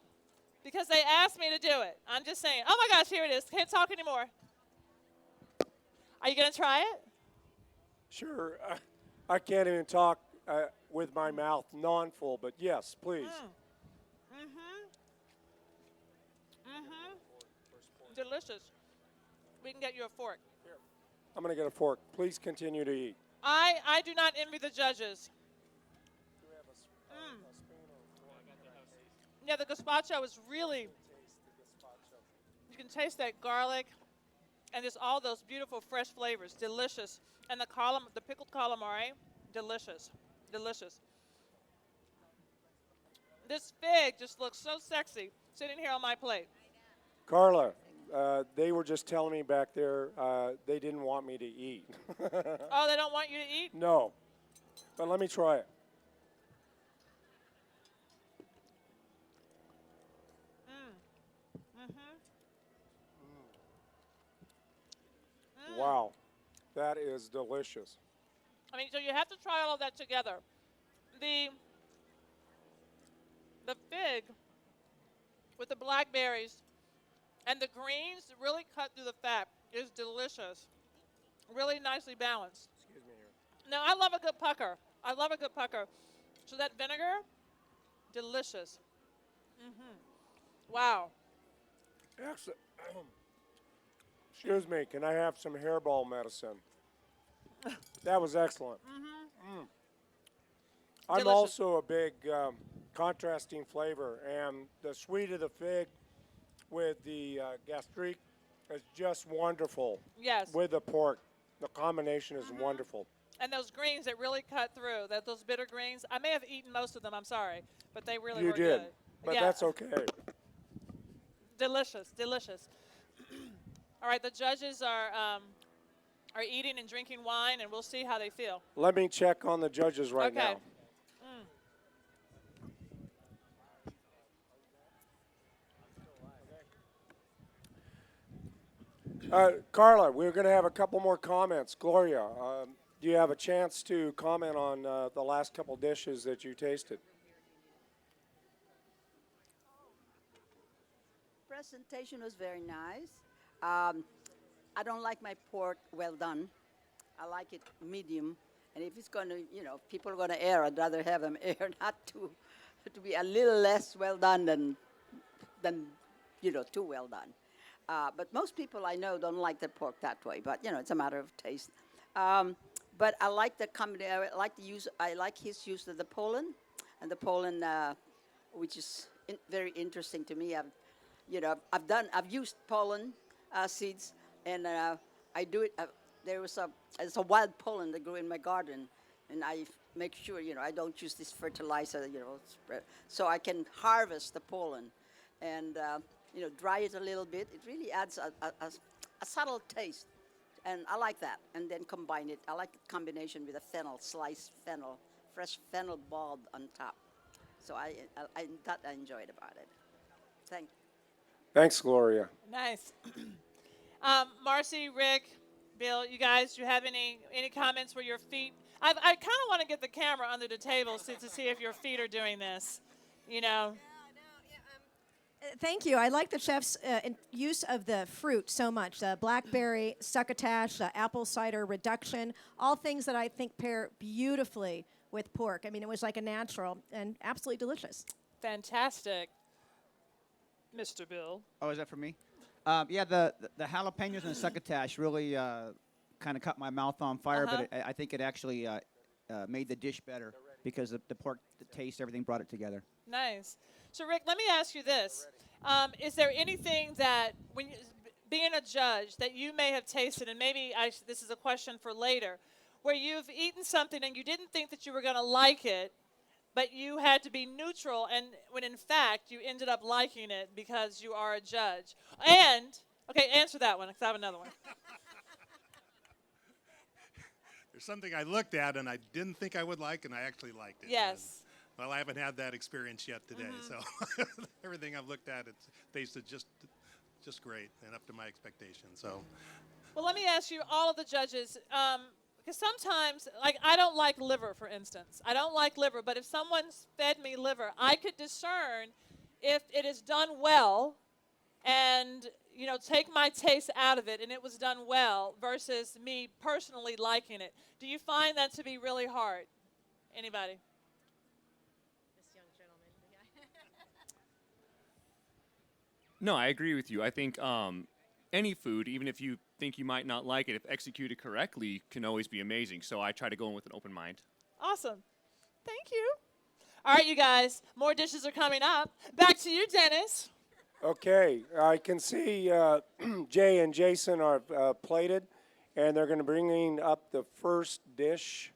because they asked me to do it. I'm just saying, oh my gosh, here it is. Can't talk anymore. Are you going to try it? Sure. I can't even talk with my mouth non-full, but yes, please. Delicious. We can get you a fork. I'm going to get a fork. Please continue to eat. I do not envy the judges. Yeah, the gazpacho is really, you can taste that garlic and just all those beautiful fresh flavors. Delicious. And the pickled calamari, delicious. Delicious. This fig just looks so sexy sitting here on my plate. Carla, they were just telling me back there they didn't want me to eat. Oh, they don't want you to eat? No. But let me try it. Wow. That is delicious. I mean, so you have to try all of that together. The fig with the blackberries and the greens really cut through the fat is delicious. Really nicely balanced. Excuse me here. Now, I love a good pucker. I love a good pucker. So that vinegar, delicious. Wow. Excellent. Excuse me, can I have some hairball medicine? That was excellent. I'm Delicious. also a big contrasting flavor, and the sweet of the fig with the gastrique is just wonderful. Yes. With the pork, the combination is wonderful. And those greens that really cut through, those bitter greens, I may have eaten most of them, I'm sorry, but they really You were did, good. but Yeah. that's okay. Delicious, delicious. All right, the judges are eating and drinking wine, and we'll see how they feel. Let me check on the judges right Okay. now. Carla, we're going to have a couple more comments. Gloria, do you have a chance to comment on the last couple dishes that you tasted? Presentation was very nice. I don't like my pork well done. I like it medium. And if it's going to, people are going to air, I'd rather have them air, not to be a little less well done than too well done. But most people I know don't like their pork that way. But it's a matter of taste. But I like the combination. I like his use of the pollen, and the pollen, which is very interesting to me. I've used pollen seeds, and I do it. It's a wild pollen that grew in my garden, and I make sure I don't use this fertilizer, so I can harvest the pollen, and dry it a little bit. It really adds a subtle taste, and I like that. And then combine it. I like the combination with a fennel, sliced fennel, fresh fennel bulb on top. So that I enjoyed about it. Thank you. Thanks, Gloria. Nice. Marcy, Rick, Bill, you guys, do you have any comments where your feet? I kind of want to get the camera under the table to see if your feet are doing this. Thank you. I like the chef's use of the fruit so much. The blackberry succotash, the apple cider reduction, all things that I think pair beautifully with pork. I mean, it was like a natural and absolutely delicious. Fantastic. Mr. Bill. Oh, is that for me? Yeah, the jalapenos and the succotash really kind of cut my mouth on fire, but I think it actually made the dish better because the pork, the taste, everything brought it together. Nice. So, Rick, let me ask you this. Is there anything that, being a judge, that you may have tasted, and maybe this is a question for later, where you've eaten something and you didn't think that you were going to like it, but you had to be neutral, and when in fact you ended up liking it because you are a judge? And, okay, answer that one, because I have another one. There's something I looked at and I didn't think I would like, and I actually liked it. Yes. And, well, I haven't had that experience yet today, so everything I've looked at, it tasted just great and up to my expectations. So. Well, let me ask you, all of the judges, because sometimes, like, I don't like liver, for instance. I don't like liver, but if someone's fed me liver, I could discern if it is done well and, take my taste out of it and it was done well versus me personally liking it. Do you find that to be really hard? Anybody? This young gentleman. No, I agree with you. I think any food, even if you think you might not like it, if executed correctly, can always be amazing. So I try to go in with an open mind. Awesome. Thank you. All right, you guys, more dishes are coming up. Back to you, Dennis. Okay, I can see Jay and Jason are plated, and they're going to bring up the first dish,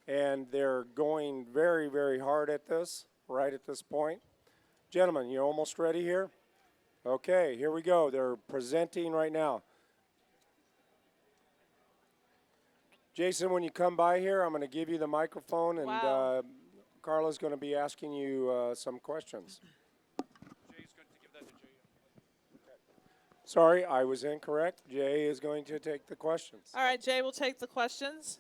and they're going very, very hard at this, right at this point. Gentlemen, you almost ready here? Okay, here we go. They're presenting right now. Jason, when you come by here, I'm going to give you the microphone, and Carla's going to be asking you some questions. Sorry, I was incorrect. Jay is going to take the questions. All right, Jay will take the questions.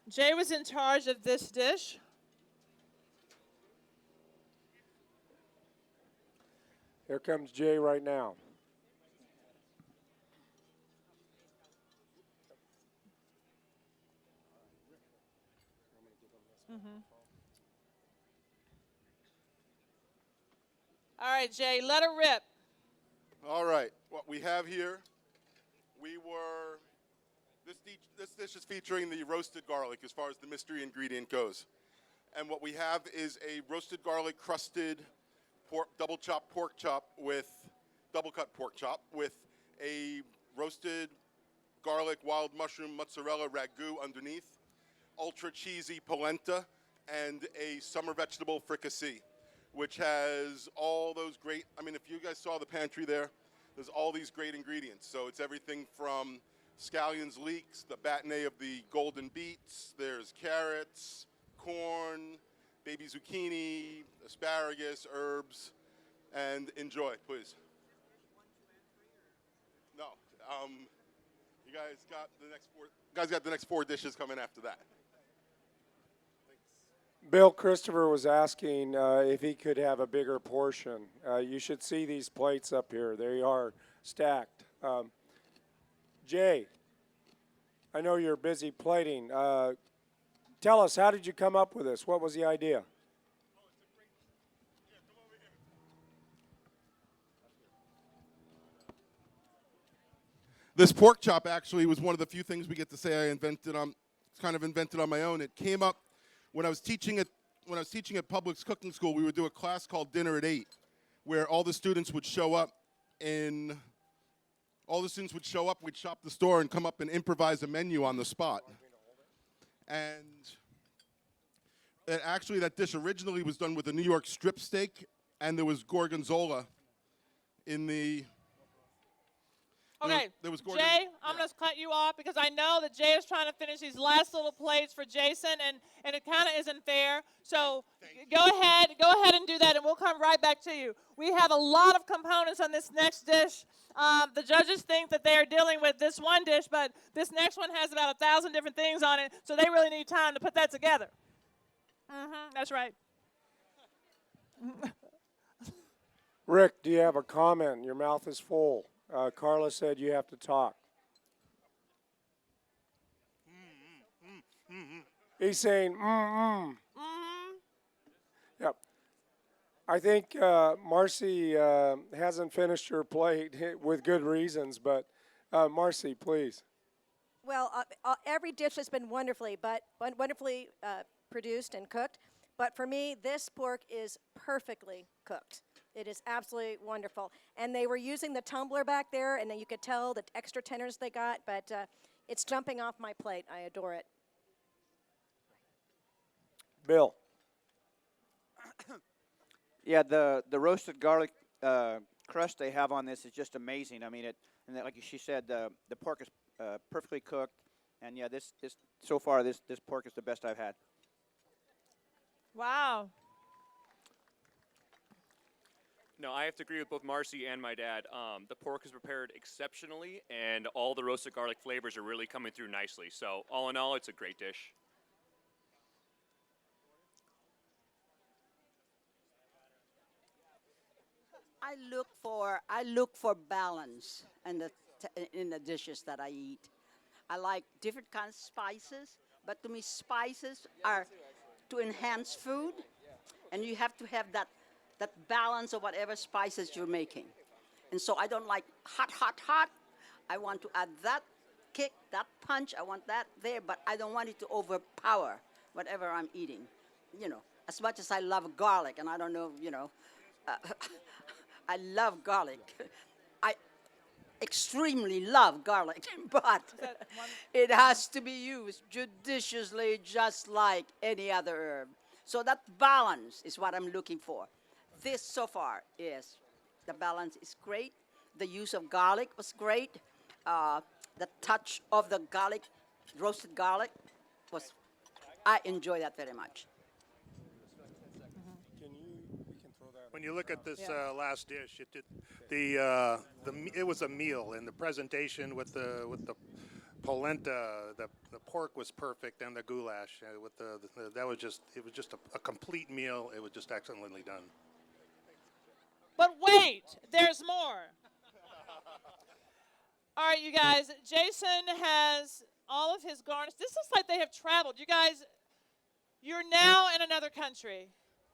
Jay was in charge of this dish. Here comes Jay right now. All right, Jay, let her rip. All right, what we have here, this dish is featuring the roasted garlic as far as the mystery ingredient goes. And what we have is a roasted garlic crusted double cut pork chop with a roasted garlic wild mushroom mozzarella ragu underneath, ultra cheesy polenta, and a summer vegetable fricassee, which has all those great, I mean, if you guys saw the pantry there's all these great ingredients. So it's everything from scallions, leeks, the batonnet of the golden beets, there's carrots, corn, baby zucchini, asparagus, herbs, and enjoy, please. No, you guys got the next four dishes coming after that. Bill Christopher was asking if he could have a bigger portion. You should see these plates up here. They are stacked. Jay, I know you're busy plating. Tell us, how did you come up with this? What was the idea? This pork chop actually was one of the few things we get to say I invented on my own. It came up when I was teaching at Publix Cooking School. We would do a class called Dinner at 8, where all the students would show up. We'd shop the store and come up and improvise a menu on the spot. And that dish originally was done with a New York strip steak, and there was gorgonzola in the. Okay, Jay, I'm going to cut you off because I know that Jay is trying to finish these last little plates for Jason, and it kind of isn't fair. So go ahead and do that, and we'll come right back to you. We have a lot of components on this next dish. The judges think that they are dealing with this one dish, but this next one has about 1,000 different things on it, so they really need time to put that together. That's right. Rick, do you have a comment? Your mouth is full. Carla said you have to talk. He's saying, Yep. I think Marcy hasn't finished her plate with good reasons, but Marcy, please. Well, every dish has been wonderfully produced and cooked. But for me, this pork is perfectly cooked. It is absolutely wonderful. And they were using the tumbler back there, and then you could tell the extra tenders they got, but it's jumping off my plate. I adore it. Bill. Yeah, the roasted garlic crust they have on this is just amazing. I mean, like she said, the pork is perfectly cooked, and yeah, this so far this pork is the best I've had. Wow. No, I have to agree with both Marcy and my dad. The pork is prepared exceptionally, and all the roasted garlic flavors are really coming through nicely. So all in all, it's a great dish. I look for balance in the dishes that I eat. I like different kinds of spices, but to me, spices are to enhance food, and you have to have that balance of whatever spices you're making. And so I don't like hot. I want to add that kick, that punch, I want that there, but I don't want it to overpower whatever I'm eating. You know, as much as I love garlic, and I don't know, I love garlic. I extremely love garlic, but it has to be used judiciously, just like any other herb. So that balance is what I'm looking for. This so far is, the balance is great. The use of garlic was great. The touch of the garlic, roasted garlic, was, I enjoy that very much. When you look at this last dish, it did it was a meal, and the presentation with the polenta, the pork was perfect, and the goulash with it was just a complete meal. It was just excellently done. But wait, there's more. All right, you guys, Jason has all of his garnish. This looks like they have traveled. You guys, you're now in another country.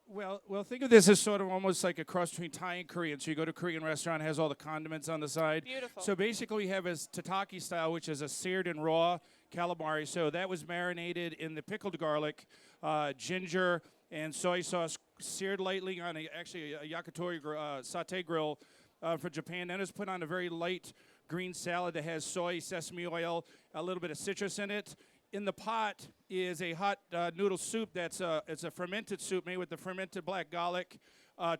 Well, think of this as sort of almost like a cross between Thai and Korean. So you go to a Korean restaurant, it has all the condiments on the side. Beautiful. So basically we have as tataki style, which is a seared and raw calamari. So that was marinated in the pickled garlic, ginger, and soy sauce, seared lightly on a yakitori saute grill for Japan. Then it's put on a very light green salad that has soy, sesame oil, a little bit of citrus in it. In the pot is a hot noodle soup it's a fermented soup made with the fermented black garlic,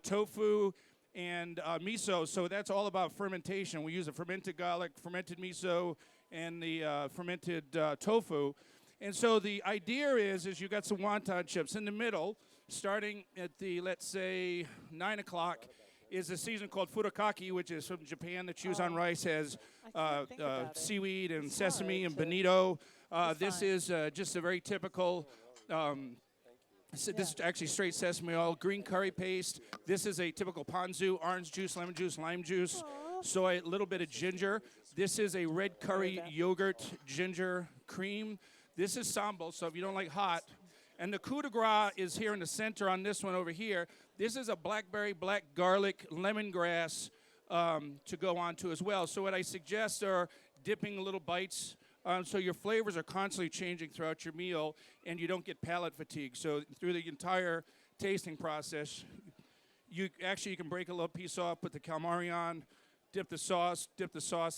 tofu, and miso. So that's all about fermentation. We use a fermented garlic, fermented miso, and the fermented tofu. And so the idea is you got some wonton chips in the middle, starting at the, let's say, 9 o'clock, is a season called furikake, which is from Japan, that's used on rice, has seaweed and sesame and bonito. This is just a very typical, this is actually straight sesame oil, green curry paste. This is a typical ponzu, orange juice, lemon juice, lime juice, soy, a little bit of ginger. This is a red curry yogurt ginger cream. This is sambal, so if you don't like hot. And the coup de grace is here in the center on this one over here. This is a blackberry, black garlic, lemongrass to go on to as well. So what I suggest are dipping little bites so your flavors are constantly changing throughout your meal and you don't get palate fatigue. So through the entire tasting process, you can break a little piece off, put the calamari on, dip the sauce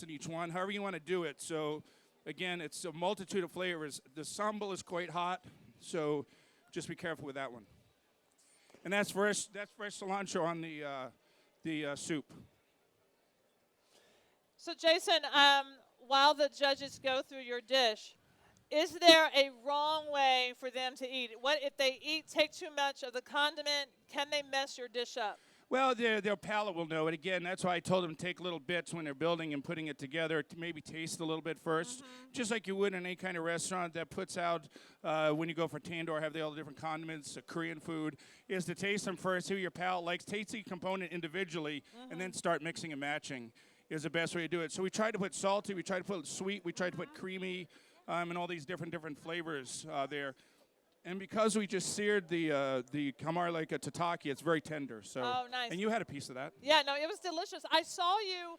in each one, however you want to do it. So again, it's a multitude of flavors. The sambal is quite hot, so just be careful with that one. And that's fresh cilantro on the soup. So Jason, while the judges go through your dish, is there a wrong way for them to eat? What if they take too much of the condiment? Can they mess your dish up? Well, their palate will know it. Again, that's why I told them to take little bits when they're building and putting it together to maybe taste a little bit first, just like you would in any kind of restaurant that puts out, when you go for tandoor, have all the different condiments, Korean food, is to taste them first, see what your palate likes, taste each component individually, and then start mixing and matching is the best way to do it. So we try to put salty, we try to put sweet, we try to put creamy, and all these different flavors there. And because we just seared the calamari like a tataki, it's very tender. So, oh, nice. And you had a piece of that. Yeah, no, it was delicious. I saw you,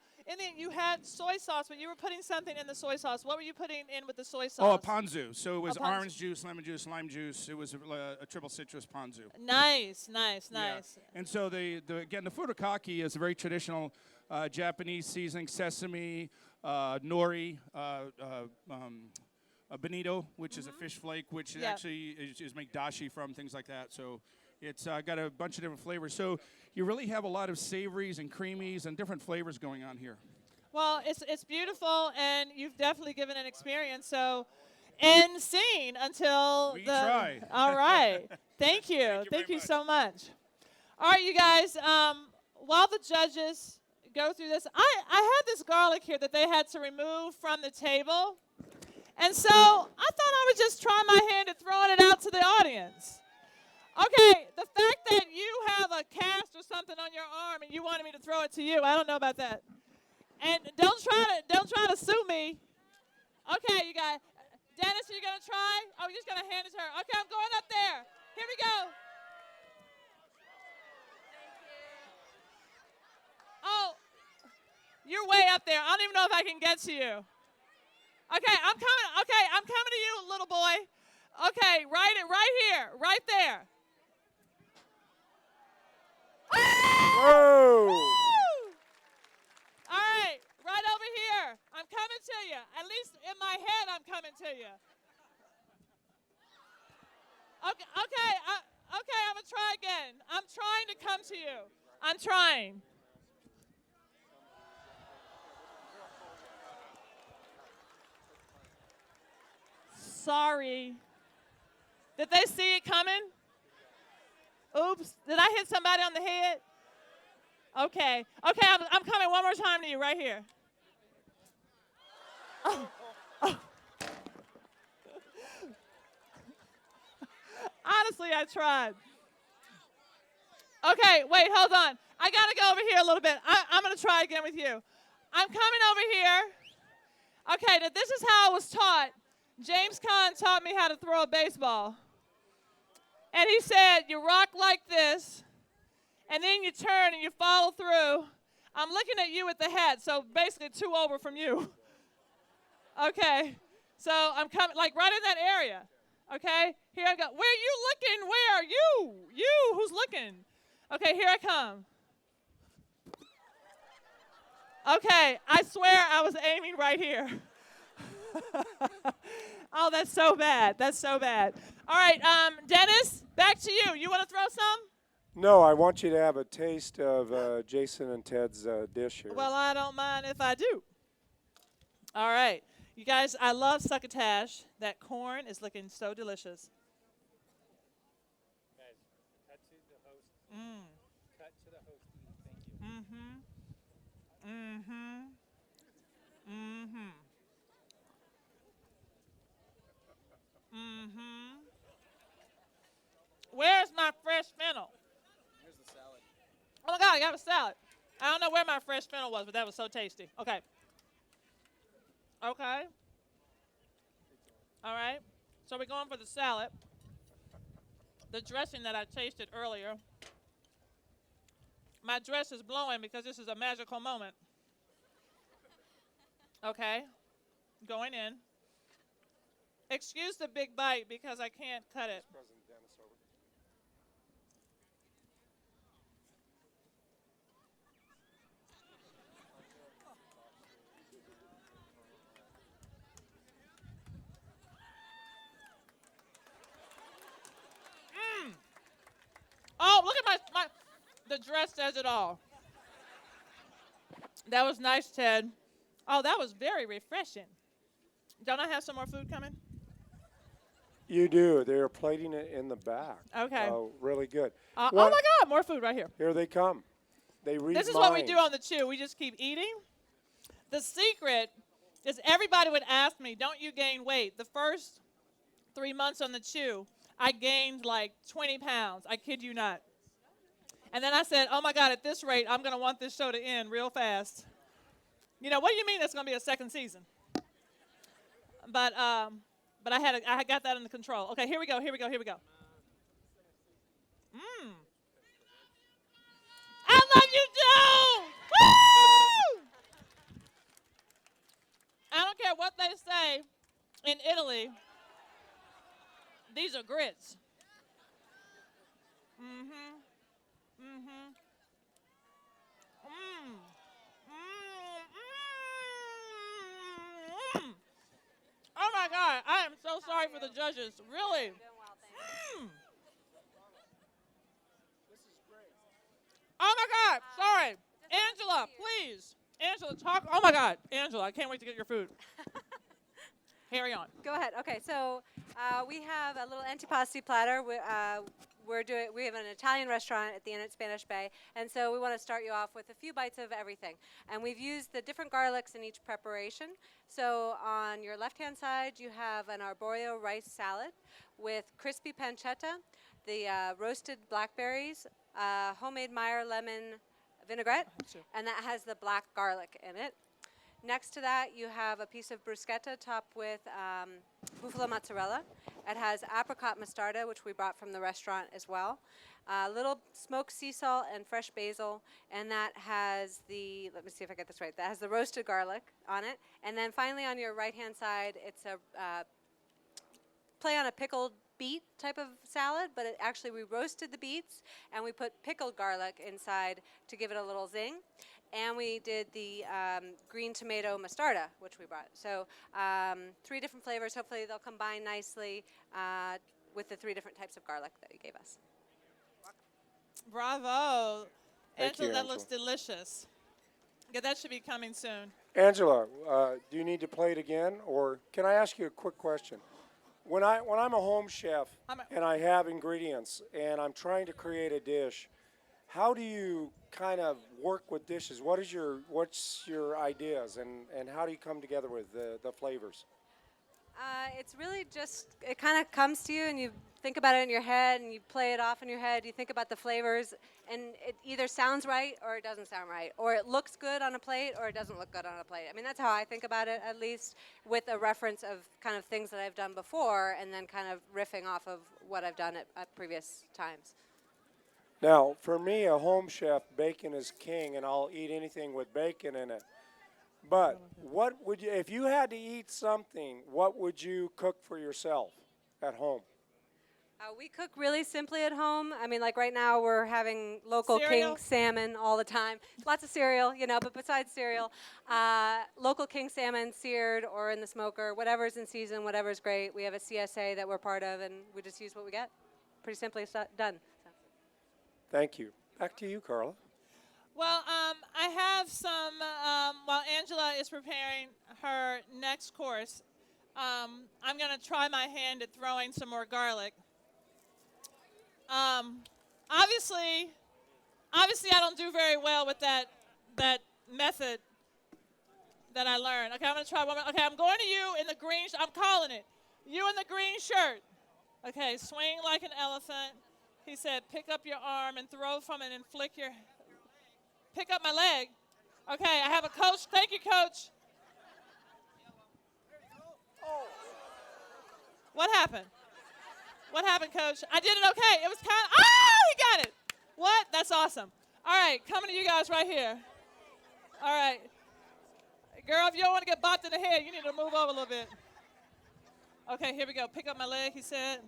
you had soy sauce, but you were putting something in the soy sauce. What were you putting in with the soy sauce? Oh, a ponzu. So it was orange juice, lemon juice, lime juice. It was a triple citrus ponzu. Nice. Yeah. And so again, the furikake is a very traditional Japanese seasoning, sesame, nori, bonito, which is a fish flake, which actually is make dashi from, things like that. So it's got a bunch of different flavors. So you really have a lot of savories and creamies and different flavors going on here. Well, it's beautiful, and you've definitely given an experience. So, end scene until we try. All right. Thank you. Thank you so much. All right, you guys. While the judges go through this, I had this garlic here that they had to remove from the table. And so I thought I would just try my hand at throwing it out to the audience. Okay, the fact that you have a cast or something on your arm and you wanted me to throw it to you, I don't know about that. And don't try to sue me. Okay, you guys. Dennis, are you gonna try? Oh, you're just gonna hand it to her. Okay, I'm going up there. Here we go. Oh, you're way up there. I don't even know if I can get to you. Okay, I'm coming to you, little boy. Okay, right here, right there. Whoa! All right, right over here. I'm coming to you. At least in my head, I'm coming to you. Okay, I'm gonna try again. I'm trying to come to you. I'm trying. Sorry. Did they see it coming? Oops. Did I hit somebody on the head? Okay. Okay, I'm coming one more time to you right here. Oh. Oh. Honestly, I tried. Okay, wait, hold on. I got to go over here a little bit. I'm going to try again with you. I'm coming over here. Okay, now this is how I was taught. James Caan taught me how to throw a baseball. And he said, you rock like this, and then you turn and you follow through. I'm looking at you with the hat, so basically 2 over from you. Okay, so I'm coming, like right in that area. Okay, here I go. Where are you looking? Where are you? You, who's looking? Okay, here I come. Okay, I swear I was aiming right here. Oh, that's so bad. That's so bad. All right, Dennis, back to you. You want to throw some? No, I want you to have a taste of Jason and Ted's dish here. Well, I don't mind if I do. All right. You guys, I love succotash. That corn is looking so delicious. Guys, cut to the host. Cut to the host. Thank you. Where's my fresh fennel? Here's the salad. Oh my God, I got a salad. I don't know where my fresh fennel was, but that was so tasty. Okay. Okay. All right. So we're going for the salad. The dressing that I tasted earlier. My dress is blowing because this is a magical moment. Okay. Going in. Excuse the big bite because I can't cut it. Oh, look at my the dress says it all. That was nice, Ted. Oh, that was very refreshing. Don't I have some more food coming? You do. They're plating it in the back. Okay. Oh, really good. Oh my God, more food right here. Here they come. They read This is what we do on the chew. We just keep eating. The secret is everybody would ask me, don't you gain weight? The first 3 months on the chew, I gained like 20 pounds. I kid you not. And then I said, oh my God, at this rate, I'm going to want this show to end real fast. You know, what do you mean there's going to be a second season? But I got that under control. Okay, here we go. I love you, Joe! Woo! I don't care what they say in Italy. These are grits. Oh my God, I am so sorry for the judges. Really. Oh my God, sorry. Angela, please. Angela, talk. Oh my God, Angela, I can't wait to get your food. Carry on. Go ahead. Okay, so we have a little antipasti platter. We have an Italian restaurant at the inn at Spanish Bay, and so we want to start you off with a few bites of everything. And we've used the different garlics in each preparation. So on your left-hand side, you have an arborio rice salad with crispy pancetta, the roasted blackberries, homemade Meyer lemon vinaigrette, and that has the black garlic in it. Next to that, you have a piece of bruschetta topped with buffalo mozzarella, It has apricot mostarda, which we brought from the restaurant as well. Little smoked sea salt and fresh basil, and that has the, let me see if I get this right, that has the roasted garlic on it. And then finally on your right-hand side, it's a play on a pickled beet type of salad, but actually we roasted the beets and we put pickled garlic inside to give it a little zing. And we did the green tomato mostarda, which we brought. So 3 different flavors. Hopefully they'll combine nicely with the 3 different types of garlic that you gave us. Bravo. Thank you, Angela, that Angela. looks delicious. Yeah, that should be coming soon. Angela, do you need to play it again, or can I ask you a quick question? When I'm a home chef and I have ingredients and I'm trying to create a dish, how do you kind of work with dishes? What's your ideas, and how do you come together with the flavors? It's really just, it kind of comes to you and you think about it in your head and you play it off in your head. You think about the flavors and it either sounds right or it doesn't sound right. Or it looks good on a plate or it doesn't look good on a plate. I mean, that's how I think about it, at least with a reference of kind of things that I've done before and then kind of riffing off of what I've done at previous times. Now, for me, a home chef, bacon is king, and I'll eat anything with bacon in it. But what would you, if you had to eat something, what would you cook for yourself at home? We cook really simply at home. I mean, like right now we're having local Cereal? king salmon all the time. Lots of cereal, you know, but besides cereal, local king salmon seared or in the smoker, whatever's in season, whatever's great. We have a CSA that we're part of, and we just use what we get. Pretty simply done. So. Thank you. Back to you, Carla. Well, I have some, while Angela is preparing her next course, I'm going to try my hand at throwing some more garlic. Obviously, I don't do very well with that method that I learned. Okay, I'm going to try one more. Okay, I'm going to you in the green, I'm calling it. You in the green shirt. Okay, swing like an elephant. He said, pick up your arm and throw from it and flick your, pick up my leg. Okay, I have a coach. Thank you, coach. What happened? What happened, coach? I did it okay. It was kind of, oh, he got it. What? That's awesome. All right, coming to you guys right here. All right. Girl, if you don't want to get bopped in the head, you need to move over a little bit. Okay, here we go. Pick up my leg, he said.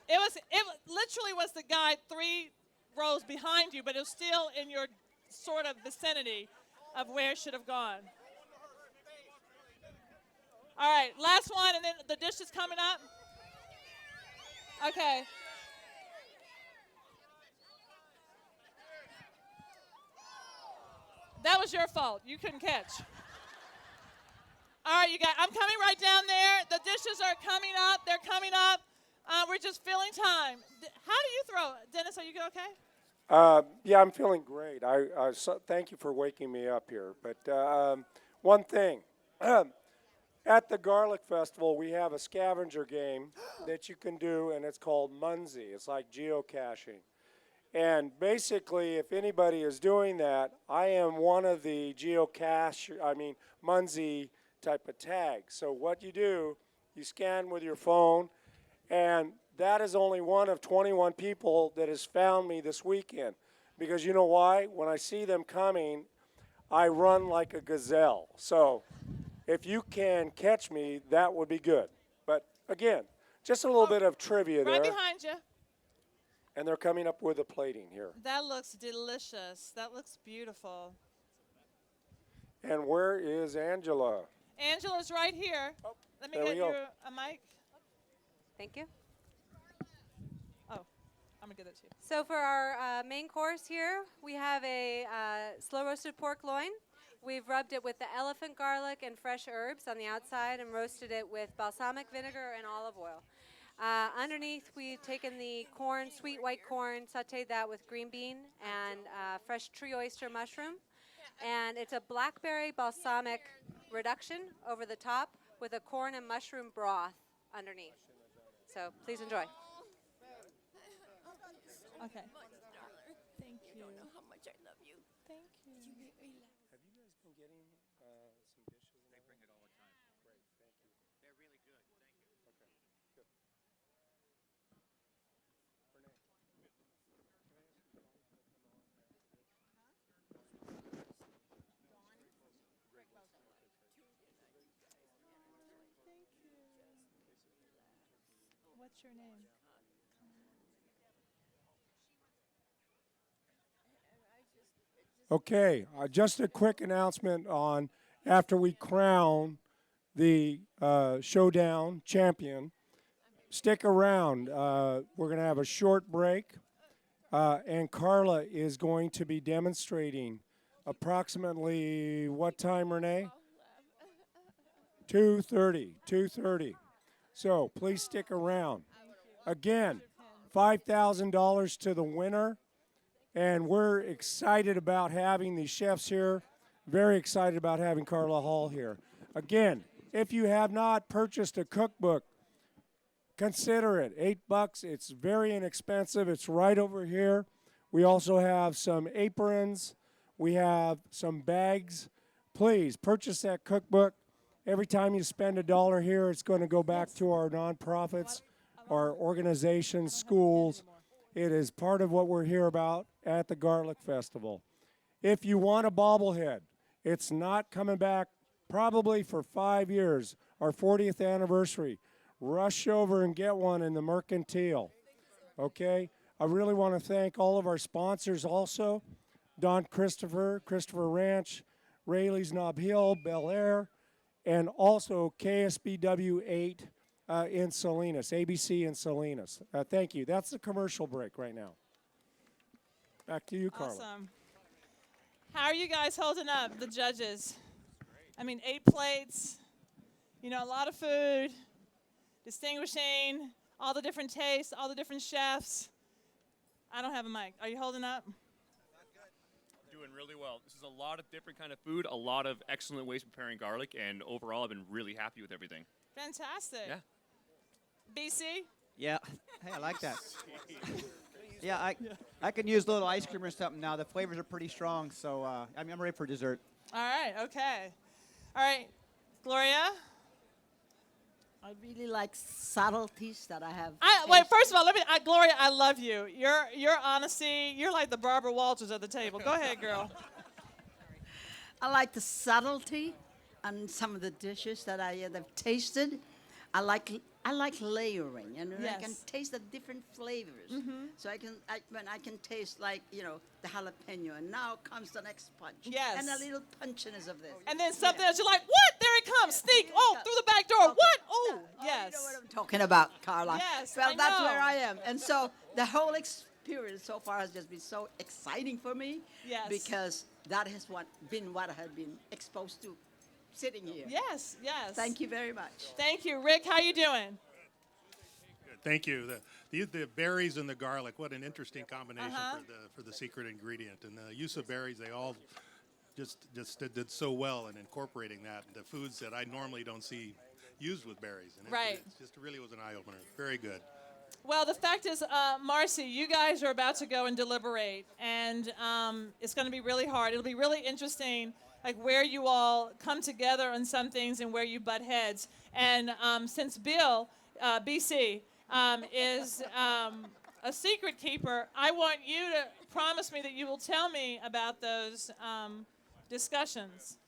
It literally was the guy 3 rows behind you, but it was still in your sort of vicinity of where it should have gone. All right, last one, and then the dish is coming up. Okay. That was your fault. You couldn't catch. All right, you guys, I'm coming right down there. The dishes are coming up. They're coming up. We're just filling time. How do you throw? Dennis, are you okay? Yeah, I'm feeling great. Thank you for waking me up here. But one thing. At the Garlic Festival, we have a scavenger game that you can do, and it's called Munzie. It's like geocaching. And basically, if anybody is doing that, I am one of the Munzie type of tags. So what you do, you scan with your phone, and that is only one of 21 people that has found me this weekend. Because you know why? When I see them coming, I run like a gazelle. So if you can catch me, that would be good. But again, just a little bit of trivia there. Right behind you. And they're coming up with a plating here. That looks delicious. That looks beautiful. And where is Angela? Angela's right here. Oh, let me there get we you go. a mic. Thank you. Oh, I'm going to give that to you. So for our main course here, we have a slow roasted pork loin. We've rubbed it with the elephant garlic and fresh herbs on the outside and roasted it with balsamic vinegar and olive oil. Underneath, we've taken the corn, sweet white corn, sauteed that with green bean and fresh tree oyster mushroom. And it's a blackberry balsamic reduction over the top with a corn and mushroom broth underneath. So please enjoy. Okay. Thank you. You don't know how much I love you. Thank you. Have you guys been getting some dishes? They bring it all the time. Great, thank you. What's your name? Okay, just a quick announcement on after we crown the Showdown champion. Stick around. We're going to have a short break, and Carla is going to be demonstrating approximately what time, Renee? 2:30. 2:30. So please stick around. Again, $5,000 to the winner. And we're excited about having the chefs here. Very excited about having Carla Hall here. Again, if you have not purchased a cookbook, consider it. $8. It's very inexpensive. It's right over here. We also have some aprons. We have some bags. Please purchase that cookbook. Every time you spend $1 here, it's going to go back to our nonprofits, our organizations, schools. It is part of what we're here about at the Garlic Festival. If you want a bobblehead, it's not coming back probably for 5 years, our 40th anniversary. Rush over and get one in the Mercantile, okay? I really want to thank all of our sponsors also, Don Christopher Ranch, Rayleigh's Nob Hill, Bel Air, and also KSBW 8 in Salinas, ABC in Salinas. Thank you. That's the commercial break right now. Back to you, Carla. Awesome. How are you guys holding up, the judges? I mean, 8 plates, you know, a lot of food, distinguishing all the different tastes, all the different chefs. I don't have a mic. Are you holding up? Doing really well. This is a lot of different kind of food, a lot of excellent ways of preparing garlic, and overall I've been really happy with everything. Fantastic. Yeah. BC? Yeah. Hey, I like that. Yeah, I can use a little ice cream or something now. The flavors are pretty strong, so I'm ready for dessert. All right, okay. All right, Gloria? I really like subtleties that I have. Wait, first of all, Gloria, I love you. Your honesty, you're like the Barbara Walters at the table. Go ahead, girl. I like the subtlety on some of the dishes that I have tasted. I like layering, and I can Yes. taste the different flavors. So when I can taste, like, you know, the jalapeno, and now comes the next punch. Yes. And a little punchiness of this. And then something else, you're like, what? There it comes. Sneak. Oh, through the back door. What? Oh, yes. You know what I'm talking about, Carla. Yes, Well, I that's know. where I am. And so the whole experience so far has just been so exciting for me. Yes. Because that has been what I have been exposed to sitting here. Yes, yes. Thank you very much. Thank you. Rick, how you doing? Good. Thank you. The berries and the garlic, what an interesting combination for the secret ingredient. And the use of berries, they all just did so well in incorporating that into foods that I normally don't see used with berries. And Right. It just really was an eye-opener. Very good. Well, the fact is, Marcy, you guys are about to go and deliberate, and it's going to be really hard. It'll be really interesting, like where you all come together on some things and where you butt heads. And since Bill, BC, is a secret keeper, I want you to promise me that you will tell me about those discussions.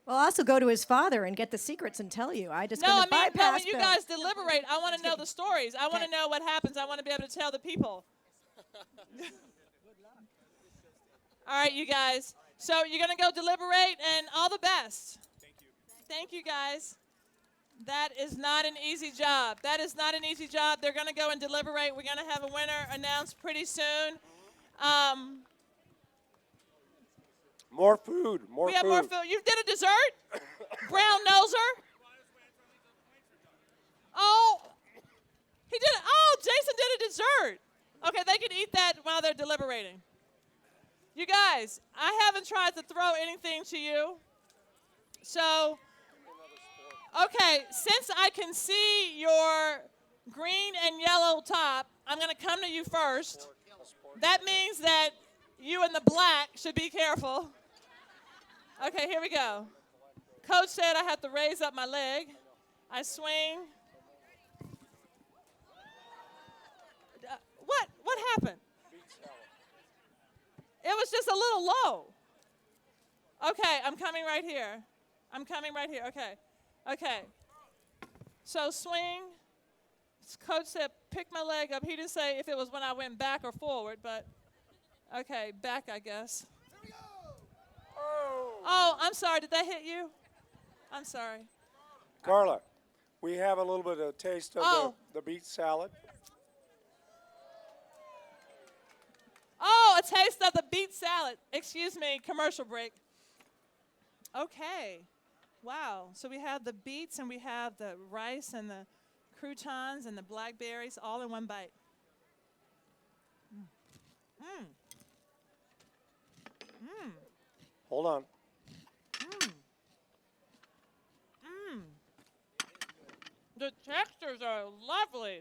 Well, I'll also go to his father and get the secrets and tell you. I just No, gonna I mean, bypass when you Bill. guys deliberate, I want to know the stories. I want to know what happens. I want to be able to tell the people. All right, you guys. So you're going to go deliberate, and all the best. Thank you. Thank you, guys. That is not an easy job. That is not an easy job. They're going to go and deliberate. We're going to have a winner announced pretty soon. More food. More we food. have more food. You did a dessert? Brown noser? Oh, he did it. Oh, Jason did a dessert. Okay, they can eat that while they're deliberating. You guys, I haven't tried to throw anything to you. So, okay, since I can see your green and yellow top, I'm going to come to you first. That means that you in the black should be careful. Okay, here we go. Coach said I have to raise up my leg. I swing. What happened? It was just a little low. Okay, I'm coming right here. I'm coming right here. Okay. Okay. So swing. Coach said picked my leg up. He didn't say if it was when I went back or forward, but okay, back, I guess. Oh, I'm sorry. Did that hit you? I'm sorry. Carla, we have a little bit of taste of Oh. the beet salad. Oh, a taste of the beet salad. Excuse me, commercial break. Okay. Wow. So we have the beets and we have the rice and the croutons and the blackberries all in one bite. Mmm. Mmm. Hold on. Mmm. Mmm. The textures are lovely.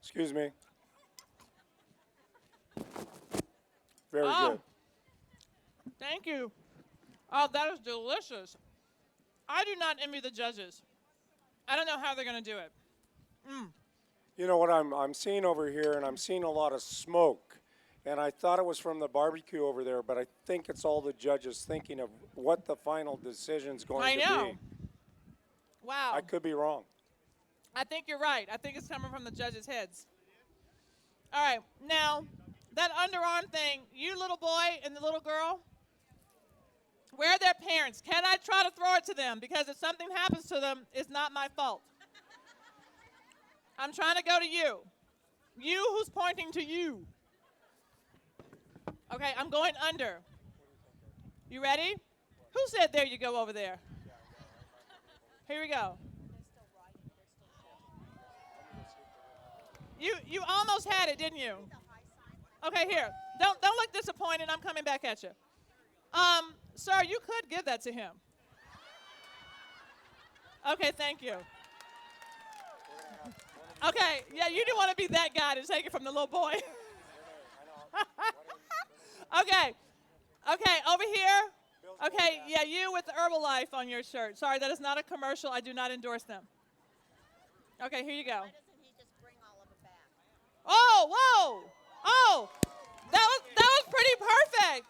Excuse me. Very Oh. good. Thank you. Oh, that is delicious. I do not envy the judges. I don't know how they're going to do it. Mm. You know what I'm seeing over here, and I'm seeing a lot of smoke. And I thought it was from the barbecue over there, but I think it's all the judges thinking of what the final decision's going to know. be. Wow. I could be wrong. I think you're right. I think it's coming from the judges' heads. All right. Now, that underarm thing, you little boy and the little girl, where are their parents? Can I try to throw it to them? Because if something happens to them, it's not my fault. I'm trying to go to you. You who's pointing to you. Okay, I'm going under. You ready? Who said there you go over there? Here we go. You almost had it, didn't you? Okay, here. Don't look disappointed. I'm coming back at you. Sir, you could give that to him. Okay, thank you. Okay, yeah, you didn't want to be that guy to take it from the little boy. Okay, over here. Okay, yeah, you with the Herbalife on your shirt. Sorry, that is not a commercial. I do not endorse them. Okay, here you go. Oh, whoa! Oh, that was pretty perfect.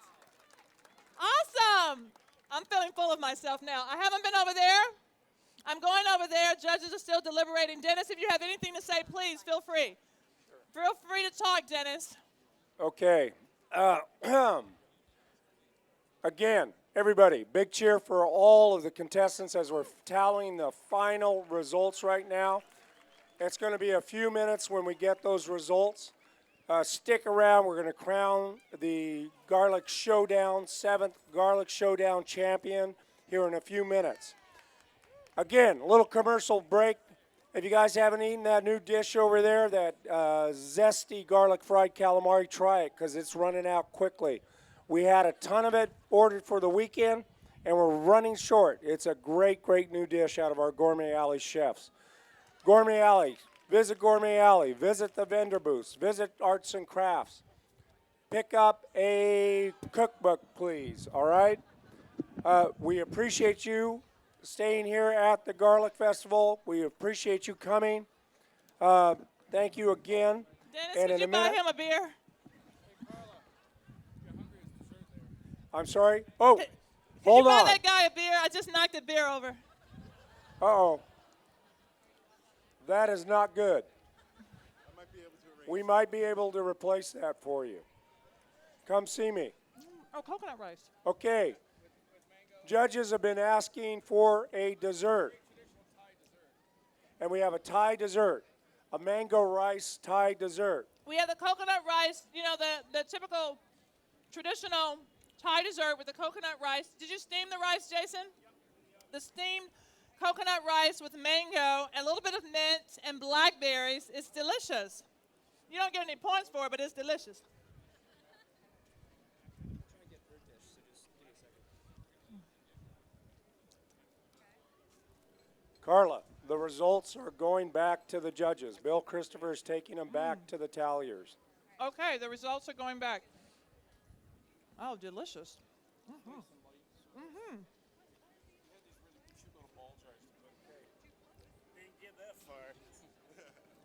Awesome. I'm feeling full of myself now. I haven't been over there. I'm going over there. Judges are still deliberating. Dennis, if you have anything to say, please feel free. Feel free to talk, Dennis. Okay. Again, everybody, big cheer for all of the contestants as we're tallying the final results right now. It's going to be a few minutes when we get those results. Stick around. We're going to crown the Garlic Showdown, 7th Garlic Showdown champion here in a few minutes. Again, a little commercial break. If you guys haven't eaten that new dish over there, that zesty garlic fried calamari, try it because it's running out quickly. We had a ton of it ordered for the weekend, and we're running short. It's a great, great new dish out of our Gourmet Alley chefs. Gourmet Alley. Visit Gourmet Alley. Visit the vendor booths. Visit Arts and Crafts. Pick up a cookbook, please, all right? We appreciate you staying here at the Garlic Festival. We appreciate you coming. Thank you again. Dennis, And could in you a buy minute, him a beer? I'm sorry? Oh, Can hold you buy on. that guy a beer? I just knocked the beer over. Uh-oh. That is not good. We might be able to replace that for you. Come see me. Oh, coconut rice. Okay. Judges have been asking for a dessert. And we have a Thai dessert, a mango rice Thai dessert. We have the coconut rice, you know, the typical traditional Thai dessert with the coconut rice. Did you steam the rice, Jason? The steamed coconut rice with mango and a little bit of mint and blackberries. It's delicious. You don't get any points for it, but it's delicious. Carla, the results are going back to the judges. Bill Christopher is taking them back to the talliers. Okay, the results are going back. Oh, delicious. Mm-hmm. Mm-hmm.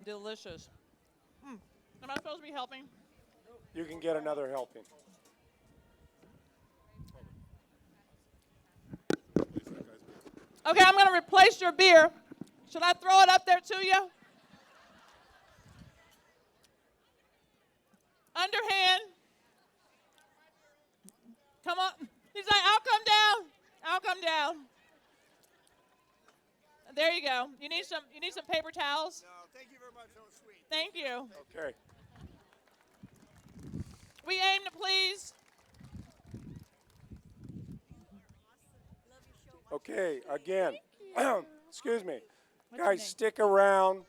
Delicious. Am I supposed to be helping? You can get another helping. Okay, I'm going to replace your beer. Should I throw it up there to you? underhand. Come on. He's like, I'll come down. I'll come down. There you go. You need some paper towels? No, thank you very much. That was sweet. Thank you. Okay. We aim to please. Okay, again, excuse me. What's your Guys, name? stick around.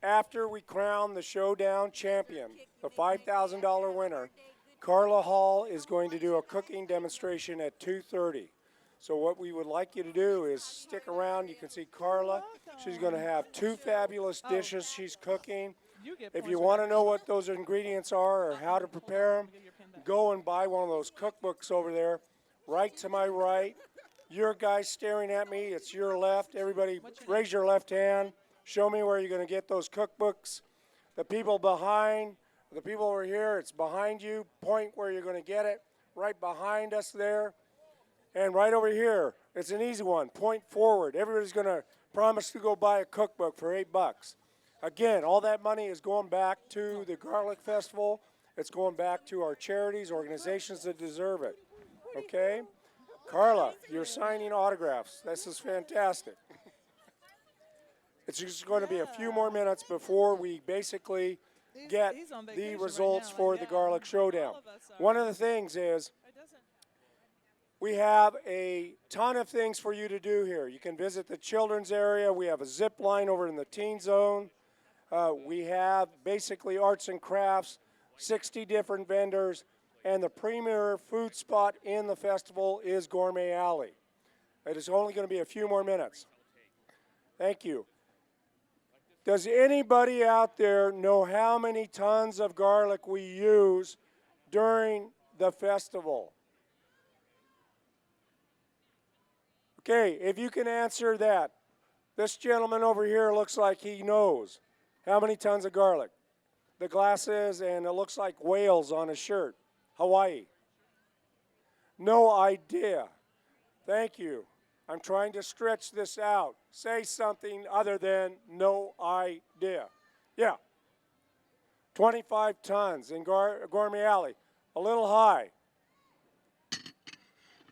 After we crown the Showdown champion, the $5,000 winner, Carla Hall is going to do a cooking demonstration at 2:30. So what we would like you to do is stick around. You can see Carla. She's going to have two fabulous dishes she's cooking. If you want to know what those ingredients are or how to prepare them, go and buy one of those cookbooks over there. Right to my right. Your guys staring at me, it's your left. Everybody raise your left hand. Show me where you're going to get those cookbooks. The people behind, the people over here, it's behind you. Point where you're going to get it. Right behind us there. And right over here, it's an easy one. Point forward. Everybody's going to promise to go buy a cookbook for $8. Again, all that money is going back to the Garlic Festival. It's going back to our charities, organizations that deserve it. Okay? Carla, you're signing autographs. This is fantastic. It's just going to be a few more minutes before we basically get the results for the Garlic Showdown. One of the things is we have a ton of things for you to do here. You can visit the children's area. We have a zip line over in the teen zone. We have basically arts and crafts, 60 different vendors. And the premier food spot in the festival is Gourmet Alley. It is only going to be a few more minutes. Thank you. Does anybody out there know how many tons of garlic we use during the festival? Okay, if you can answer that. This gentleman over here looks like he knows how many tons of garlic. The glasses, and it looks like whales on his shirt. Hawaii. No idea. Thank you. I'm trying to stretch this out. Say something other than no idea. Yeah. 25 tons in Gourmet Alley. A little high.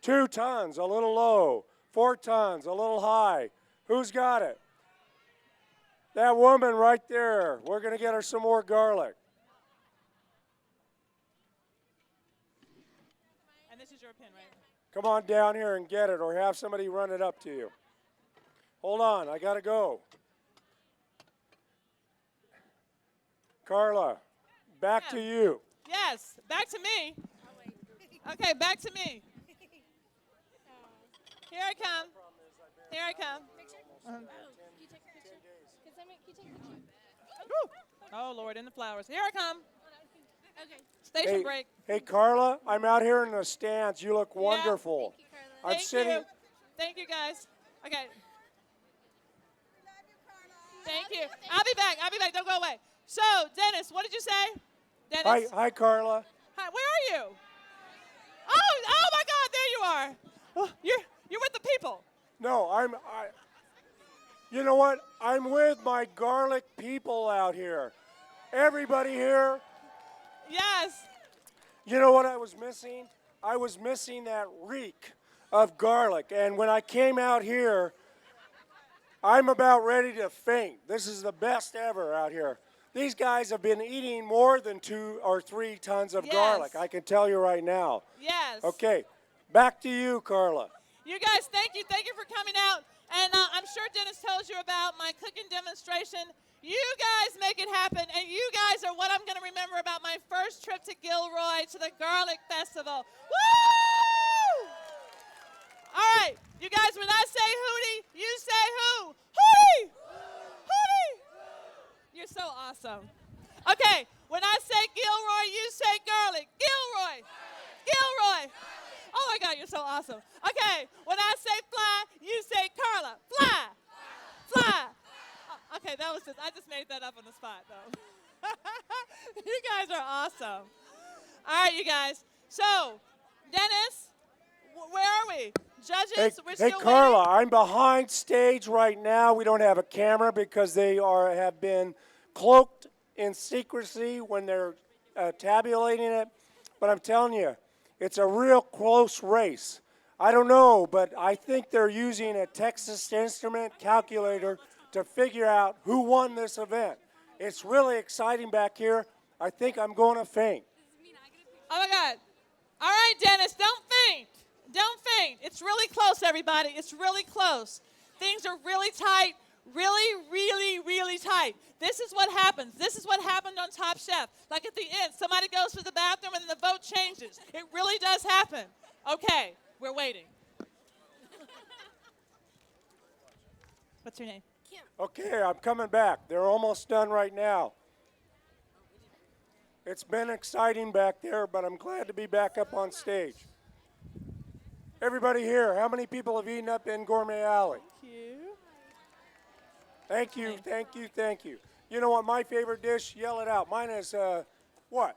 2 tons, a little low. 4 tons, a little high. Who's got it? That woman right there. We're going to get her some more garlic. This is your pin, right? Come on down here and get it, or have somebody run it up to you. Hold on, I gotta go. Carla, back to you. Yes, back to me. Okay, back to me. Here I come. Here I come. Oh, Lord, in the flowers. Here I come. Okay. Station break. Hey, Carla, I'm out here in the stands. You look wonderful. Thank you, Carla. I'm sitting. Thank you, guys. Okay. Thank you. I'll be back. I'll be back. Don't go away. So, Dennis, what did you say? Dennis. Hi, Carla. Hi. Where are you? Oh my God! There you are. Oh, you're with the people. No, you know what? I'm with my garlic people out here. Everybody here. Yes. You know what I was missing? I was missing that reek of garlic. And when I came out here, I'm about ready to faint. This is the best ever out here. These guys have been eating more than 2 or 3 tons of garlic. I can tell you right now. Yes. Okay, back to you, Carla. You guys, thank you. Thank you for coming out. And I'm sure Dennis tells you about my cooking demonstration. You guys make it happen, and you guys are what I'm going to remember about my first trip to Gilroy to the Garlic Festival. Woo! All right, you guys, when I say hootie, you say who? Hootie! Hootie! You're so awesome. Okay, when I say Gilroy, you say garlic. Gilroy! Gilroy! Oh my God, you're so awesome. Okay, when I say fly, you say Carla. Fly! Fly! Okay, I just made that up on the spot, though. You guys are awesome. All right, you guys. So, Dennis, where are we? Judges, we're still Carla, waiting? I'm behind stage right now. We don't have a camera because they have been cloaked in secrecy when they're tabulating it, but I'm telling you, it's a real close race. I don't know, but I think they're using a Texas Instrument calculator to figure out who won this event. It's really exciting back here. I think I'm going to faint. Oh my God. All right, Dennis, don't faint. Don't faint. It's really close, everybody. It's really close. Things are really tight, really, really, really tight. This is what happens. This is what happened on Top Chef. Like at the end, somebody goes to the bathroom and the vote changes. It really does happen. Okay, we're waiting. What's your name? Okay, I'm coming back. They're almost done right now. It's been exciting back there, but I'm glad to be back up on stage. Everybody here, how many people have eaten up in Gourmet Alley? Thank you, thank you, thank you. You know what my favorite dish? Yell it out. Mine is, what?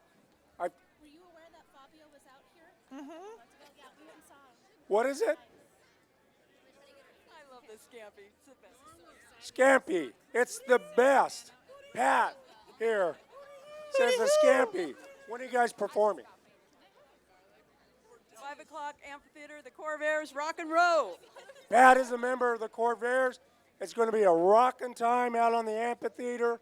Were you aware that Fabio was out here? Mm-hmm. Yeah, we went and saw him. What is it? I love this scampi. It's the best. Scampi. It's the best. Pat here says the scampi. When are you guys performing? 5 o'clock amphitheater, the Corvairs Rock and Roll. Pat is a member of the Corvairs. It's going to be a rockin' time out on the amphitheater.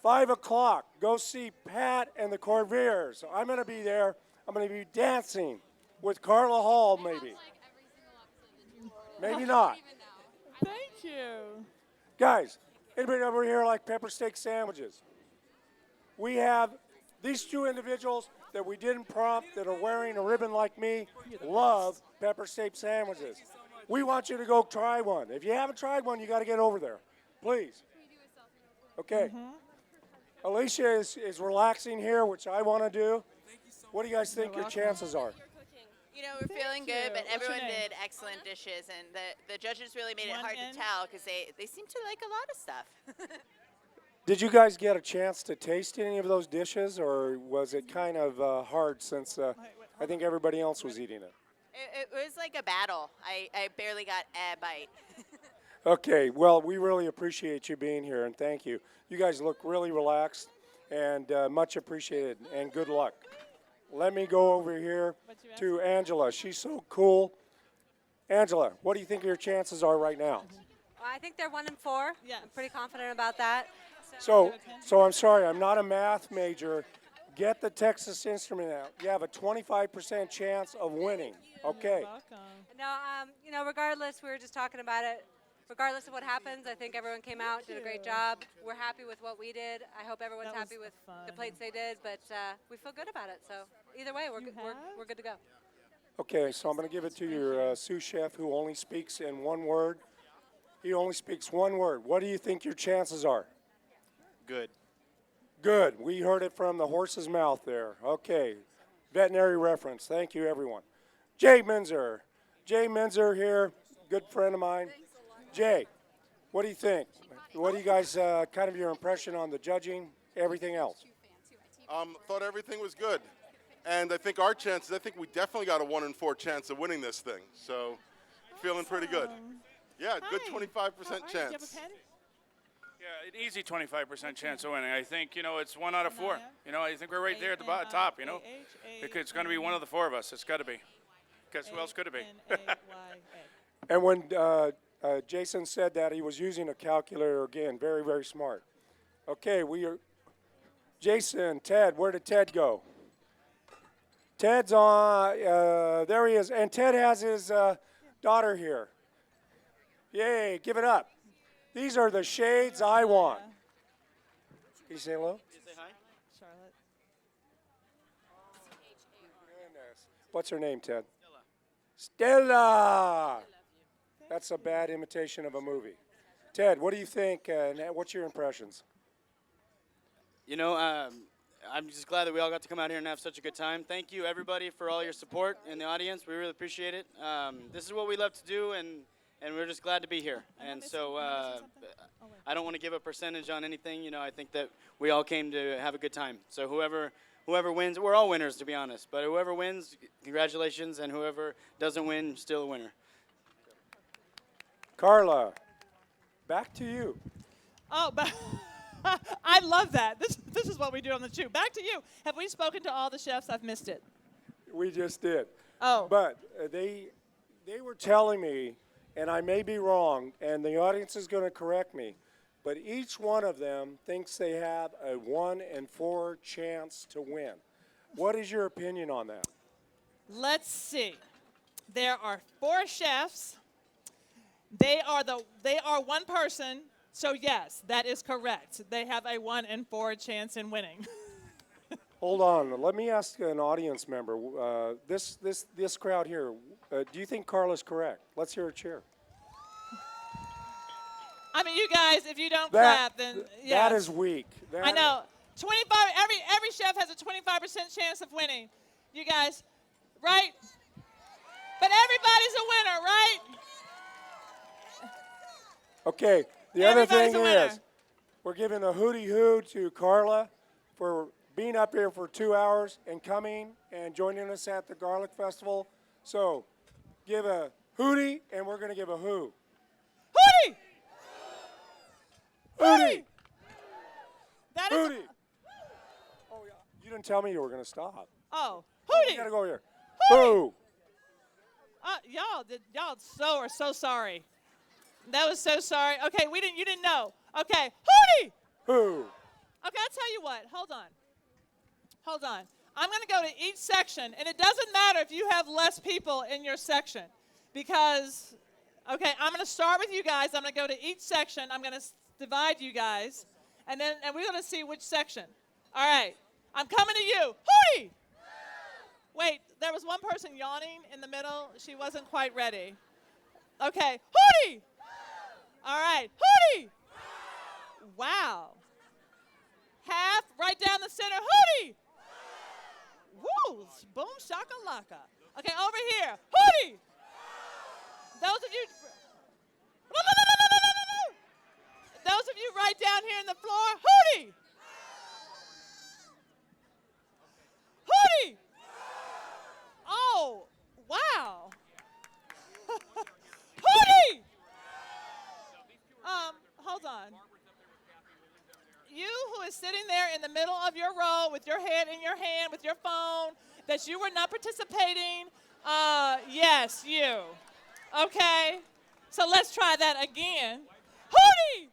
5 o'clock. Go see Pat and the Corvairs. I'm going to be there. I'm going to be dancing with Carla Hall, maybe. Maybe not. Thank you. Guys, anybody over here like pepper steak sandwiches? We have these two individuals that we didn't prompt that are wearing a ribbon like me love pepper steak sandwiches. We want you to go try one. If you haven't tried one, you got to get over there. Please. Okay. Alicia is relaxing here, which I want to do. What do you guys think your chances are? You know, we're feeling good, but everyone did excellent dishes, and the judges really made it hard to tell because they seem to like a lot of stuff. Did you guys get a chance to taste any of those dishes, or was it kind of hard since I think everybody else was eating it? It was like a battle. I barely got a bite. Okay, well, we really appreciate you being here, and thank you. You guys look really relaxed, and much appreciated, and good luck. Let me go over here to Angela. She's so cool. Angela, what do you think your chances are right now? Well, I think they're 1 and 4. Yeah. I'm pretty confident about that. So I'm sorry, I'm not a math major. Get the Texas Instrument out. You have a 25% chance of winning. Okay. No, regardless, we were just talking about it. Regardless of what happens, I think everyone came out, did a great job. We're happy with what we did. I hope everyone's happy with the plates they did, but we feel good about it. So either way, we're good to go. Okay, so I'm going to give it to your sous chef who only speaks in one word. He only speaks one word. What do you think your chances are? Good. Good. We heard it from the horse's mouth there. Okay. Veterinary reference. Thank you, everyone. Jay Minzer. Jay Minzer here, good friend of mine. Jay, what do you think? What do you guys, kind of your impression on the judging, everything else? Thought everything was good. And I think our chances, I think we definitely got a 1 in 4 chance of winning this thing. So, feeling pretty good. Yeah, good 25% chance. Yeah, an easy 25% chance of winning. I think, it's 1 out of 4. I think we're right there at the top, It's going to be one of the 4 of us. It's got to be. Because who else could it be? And when Jason said that, he was using a calculator again. Very, very smart. Okay, Jason, Ted, where did Ted go? Ted's on, there he is. And Ted has his daughter here. Yay, give it up. These are the shades I want. Can you say hello? Can you say hi? Charlotte. What's her name, Ted? Stella. That's a bad imitation of a movie. Ted, what do you think, and what's your impressions? You know, I'm just glad that we all got to come out here and have such a good time. Thank you, everybody, for all your support in the audience. We really appreciate it. This is what we love to do, and we're just glad to be here. And so I don't want to give a percentage on anything. I think that we all came to have a good time. So whoever wins, we're all winners, to be honest. But whoever wins, congratulations, and whoever doesn't win, still a winner. Carla, back to you. Oh, but I love that. This is is what we do on the shoot. Back to you. Have we spoken to all the chefs? I've missed it. We just did. Oh. But they were telling me, and I may be wrong, and the audience is going to correct me, but each one of them thinks they have a 1 in 4 chance to win. What is your opinion on that? Let's see. There are 4 chefs. They are one person. So yes, that is correct. They have a 1 in 4 chance in winning. Hold on. Let me ask an audience member. This crowd here, do you think Carla's correct? Let's hear a cheer. I mean, you guys, if you don't clap, then yes. That is weak. I know. 25. Every chef has a 25% chance of winning. You guys, right? But everybody's a winner, right? Okay. The other thing is, we're giving a hooty-hoo to Carla for being up here for 2 hours and coming and joining us at the Garlic Festival. So give a hooty, and we're going to give a who. Hooty! Hooty! That is. Hooty! Oh, yeah. You didn't tell me you were going to stop. Oh, We hooty! got to go here. Hooty! Who? Y'all are so sorry. That was so sorry. Okay, you didn't know. Okay, hooty! Who? Okay, I'll tell you what. Hold on. I'm going to go to each section, and it doesn't matter if you have less people in your section because, okay, I'm going to start with you guys. I'm going to go to each section. I'm going to divide you guys, and we're going to see which section. All right, I'm coming to you. Hooty! Wait, there was one person yawning in the middle. She wasn't quite ready. Okay, hooty! All right, hooty! Wow. Half, right down the center, hooty! Woo, boom shakalaka. Okay, over here, hooty! Those of you right down here on the floor, hooty! Hooty! Oh, wow. Hooty! Hold on. You who is sitting there in the middle of your row with your head in your hand, with your phone, that you were not participating, yes, you. Okay? So let's try that again. Hooty!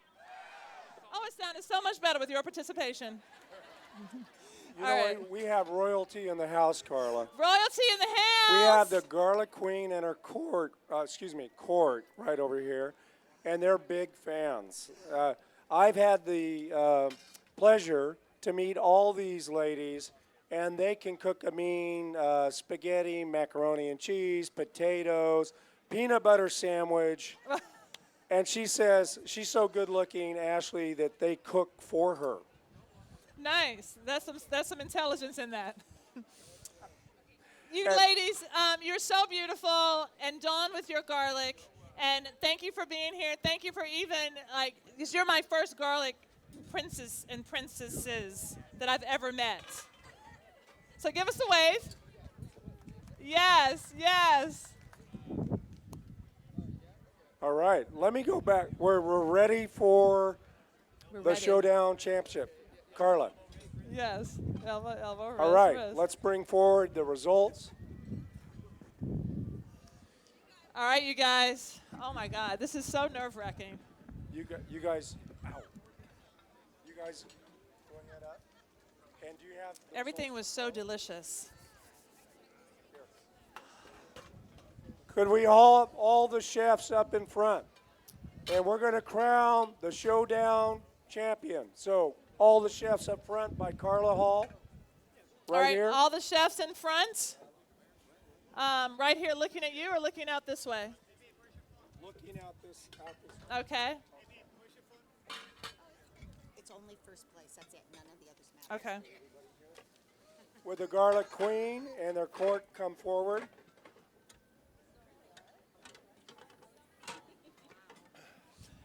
Oh, it sounded so much better with your participation. You know, we have royalty in the house, Carla. Royalty in the house. We have the Garlic Queen and her court right over here, and they're big fans. I've had the pleasure to meet all these ladies, and they can cook a mean spaghetti, macaroni and cheese, potatoes, peanut butter sandwich. And she says she's so good looking, Ashley, that they cook for her. Nice. That's some intelligence in that. You ladies, you're so beautiful, and Dawn with your garlic. And thank you for being here. Thank you for because you're my first garlic princess and princesses that I've ever met. So give us a wave. Yes, yes. All right, let me go back. We're ready for the Showdown Championship. Carla. Yes. Elbow, wrist, All right, wrist. let's bring forward the results. All right, you guys. Oh, my God. This is so nerve-wracking. You guys, ow. You guys going that up? And do you have the Everything was so delicious. Could we all the chefs up in front? And we're going to crown the Showdown champion. So all the chefs up front by Carla Hall. All right, here. all the chefs in front. Right here looking at you or looking out this way? Looking out this way. Okay. It's only first place. That's it. None of the others matter. Okay. Would the Garlic Queen and their court come forward?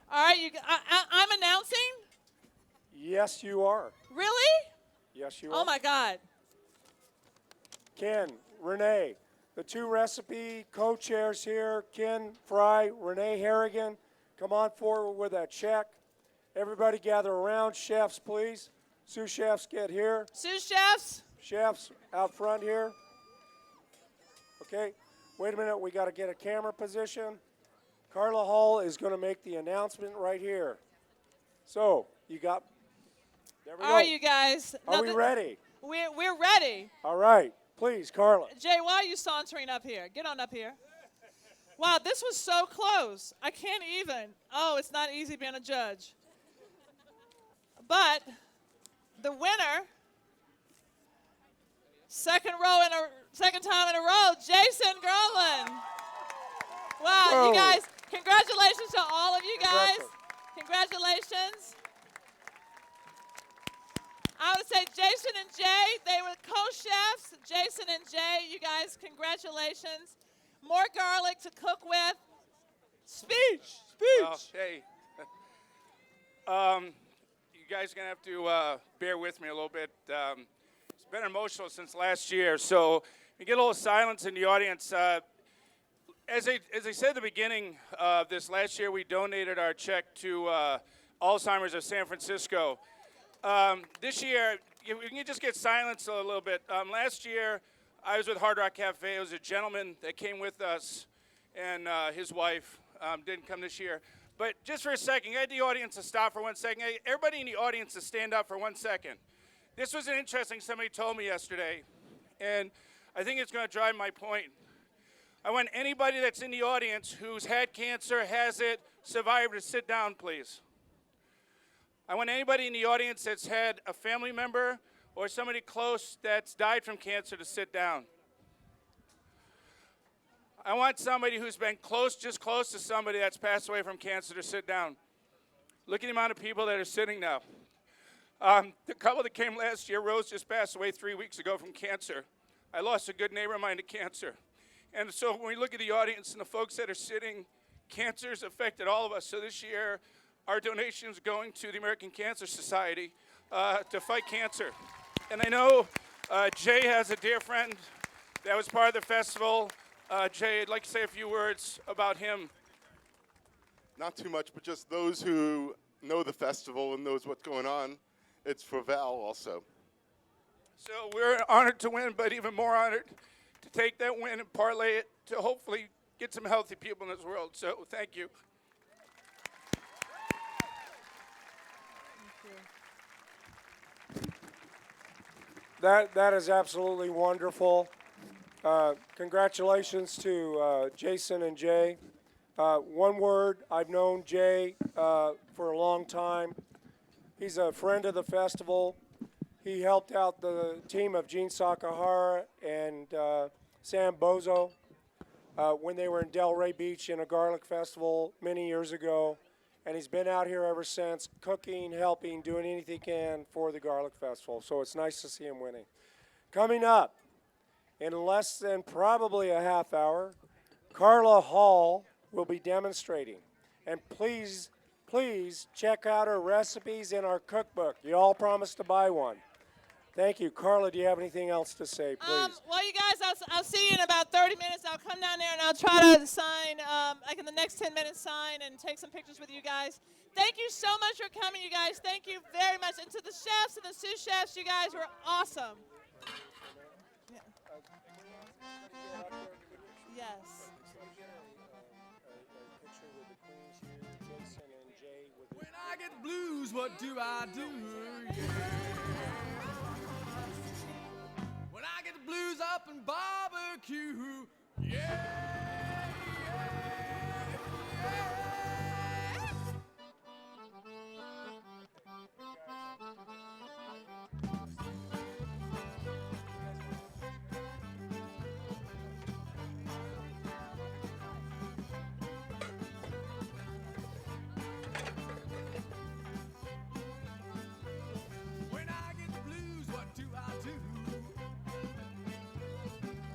All right, I'm announcing? Yes, you are. Really? Yes, you are. Oh, my God. Ken, Renee, the two recipe co-chairs here, Ken Fry, Renee Harrigan, come on forward with a check. Everybody gather around. Chefs, please. Sous chefs get here. Sous chefs. Chefs out front here. Okay, wait a minute, we got to get a camera position. Carla Hall is going to make the announcement right here. So, you got, there we go. All right, you guys. Are we ready? We're ready. All right, please, Carla. Jay, why are you sauntering up here? Get on up here. Wow, this was so close. I can't even. Oh, it's not easy being a judge. But the winner, second time in a row, Jason Groland. Wow, Whoa. you guys, congratulations to all of you guys. Impressive. Congratulations. I would say Jason and Jay, they were co-chefs. Jason and Jay, you guys, congratulations. More garlic to cook with. Speech. Well, hey, you guys are going to have to bear with me a little bit. It's been emotional since last year, so we get a little silence in the audience. As I said at the beginning of this last year, we donated our check to Alzheimer's of San Francisco. This year, we can just get silence a little bit. Last year, I was with Hard Rock Cafe. It was a gentleman that came with us, and his wife didn't come this year. But just for a second, I had the audience to stop for 1 second. Hey, everybody in the audience to stand up for 1 second. This was an interesting somebody told me yesterday, and I think it's going to drive my point. I want anybody that's in the audience who's had cancer, has it, survived, to sit down, please. I want anybody in the audience that's had a family member or somebody close that's died from cancer to sit down. I want somebody who's been just close to somebody that's passed away from cancer to sit down. Look at the amount of people that are sitting now. The couple that came last year, Rose just passed away 3 weeks ago from cancer. I lost a good neighbor of mine to cancer. And so when we look at the audience and the folks that are sitting, cancer's affected all of us. So this year, our donation is going to the American Cancer Society to fight cancer. And I know Jay has a dear friend that was part of the festival. Jay, I'd like to say a few words about him. Not too much, but just those who know the festival and knows what's going on. It's for Val also. So we're honored to win, but even more honored to take that win and parlay it to hopefully get some healthy people in this world. So thank you. That is absolutely wonderful. Congratulations to Jason and Jay. One word, I've known Jay for a long time. He's a friend of the festival. He helped out the team of Gene Sakahara and Sam Bozo when they were in Delray Beach in a garlic festival many years ago. And he's been out here ever since, cooking, helping, doing anything he can for the garlic festival. So it's nice to see him winning. Coming up in less than probably a half hour, Carla Hall will be demonstrating. And please check out her recipes in our cookbook. You all promised to buy one. Thank you. Carla, do you have anything else to say, please? Well, you guys, I'll see you in about 30 minutes. I'll come down there and I'll try to sign, like in the next 10 minutes, sign and take some pictures with you guys. Thank you so much for coming, you guys. Thank you very much. And to the chefs and the sous chefs, you guys were awesome. Yeah. Yes. When I get the blues, what do I do? Yeah. When I get the blues up and barbecue, yeah, When I get the blues, what do I do?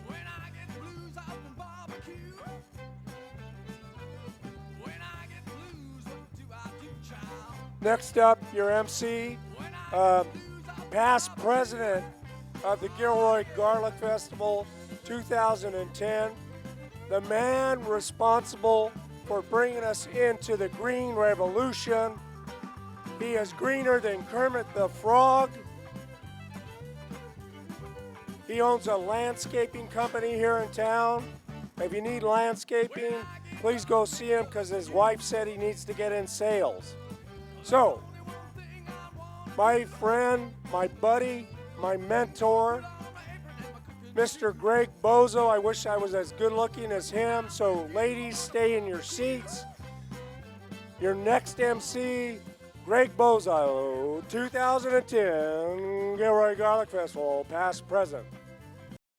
When I get the blues up and barbecue. When I get the blues, what do I do, child? Next up, your MC, past president of the Gilroy Garlic Festival 2010, the man responsible for bringing us into the green revolution. He is greener than Kermit the Frog. He owns a landscaping company here in town. If you need landscaping, please go see him because his wife said he needs to get in sales. So, my friend, my buddy, my mentor, Mr. Greg Bozo, I wish I was as good looking as him. So, ladies, stay in your seats. Your next MC, Greg Bozo, 2010 Gilroy Garlic Festival, past, present.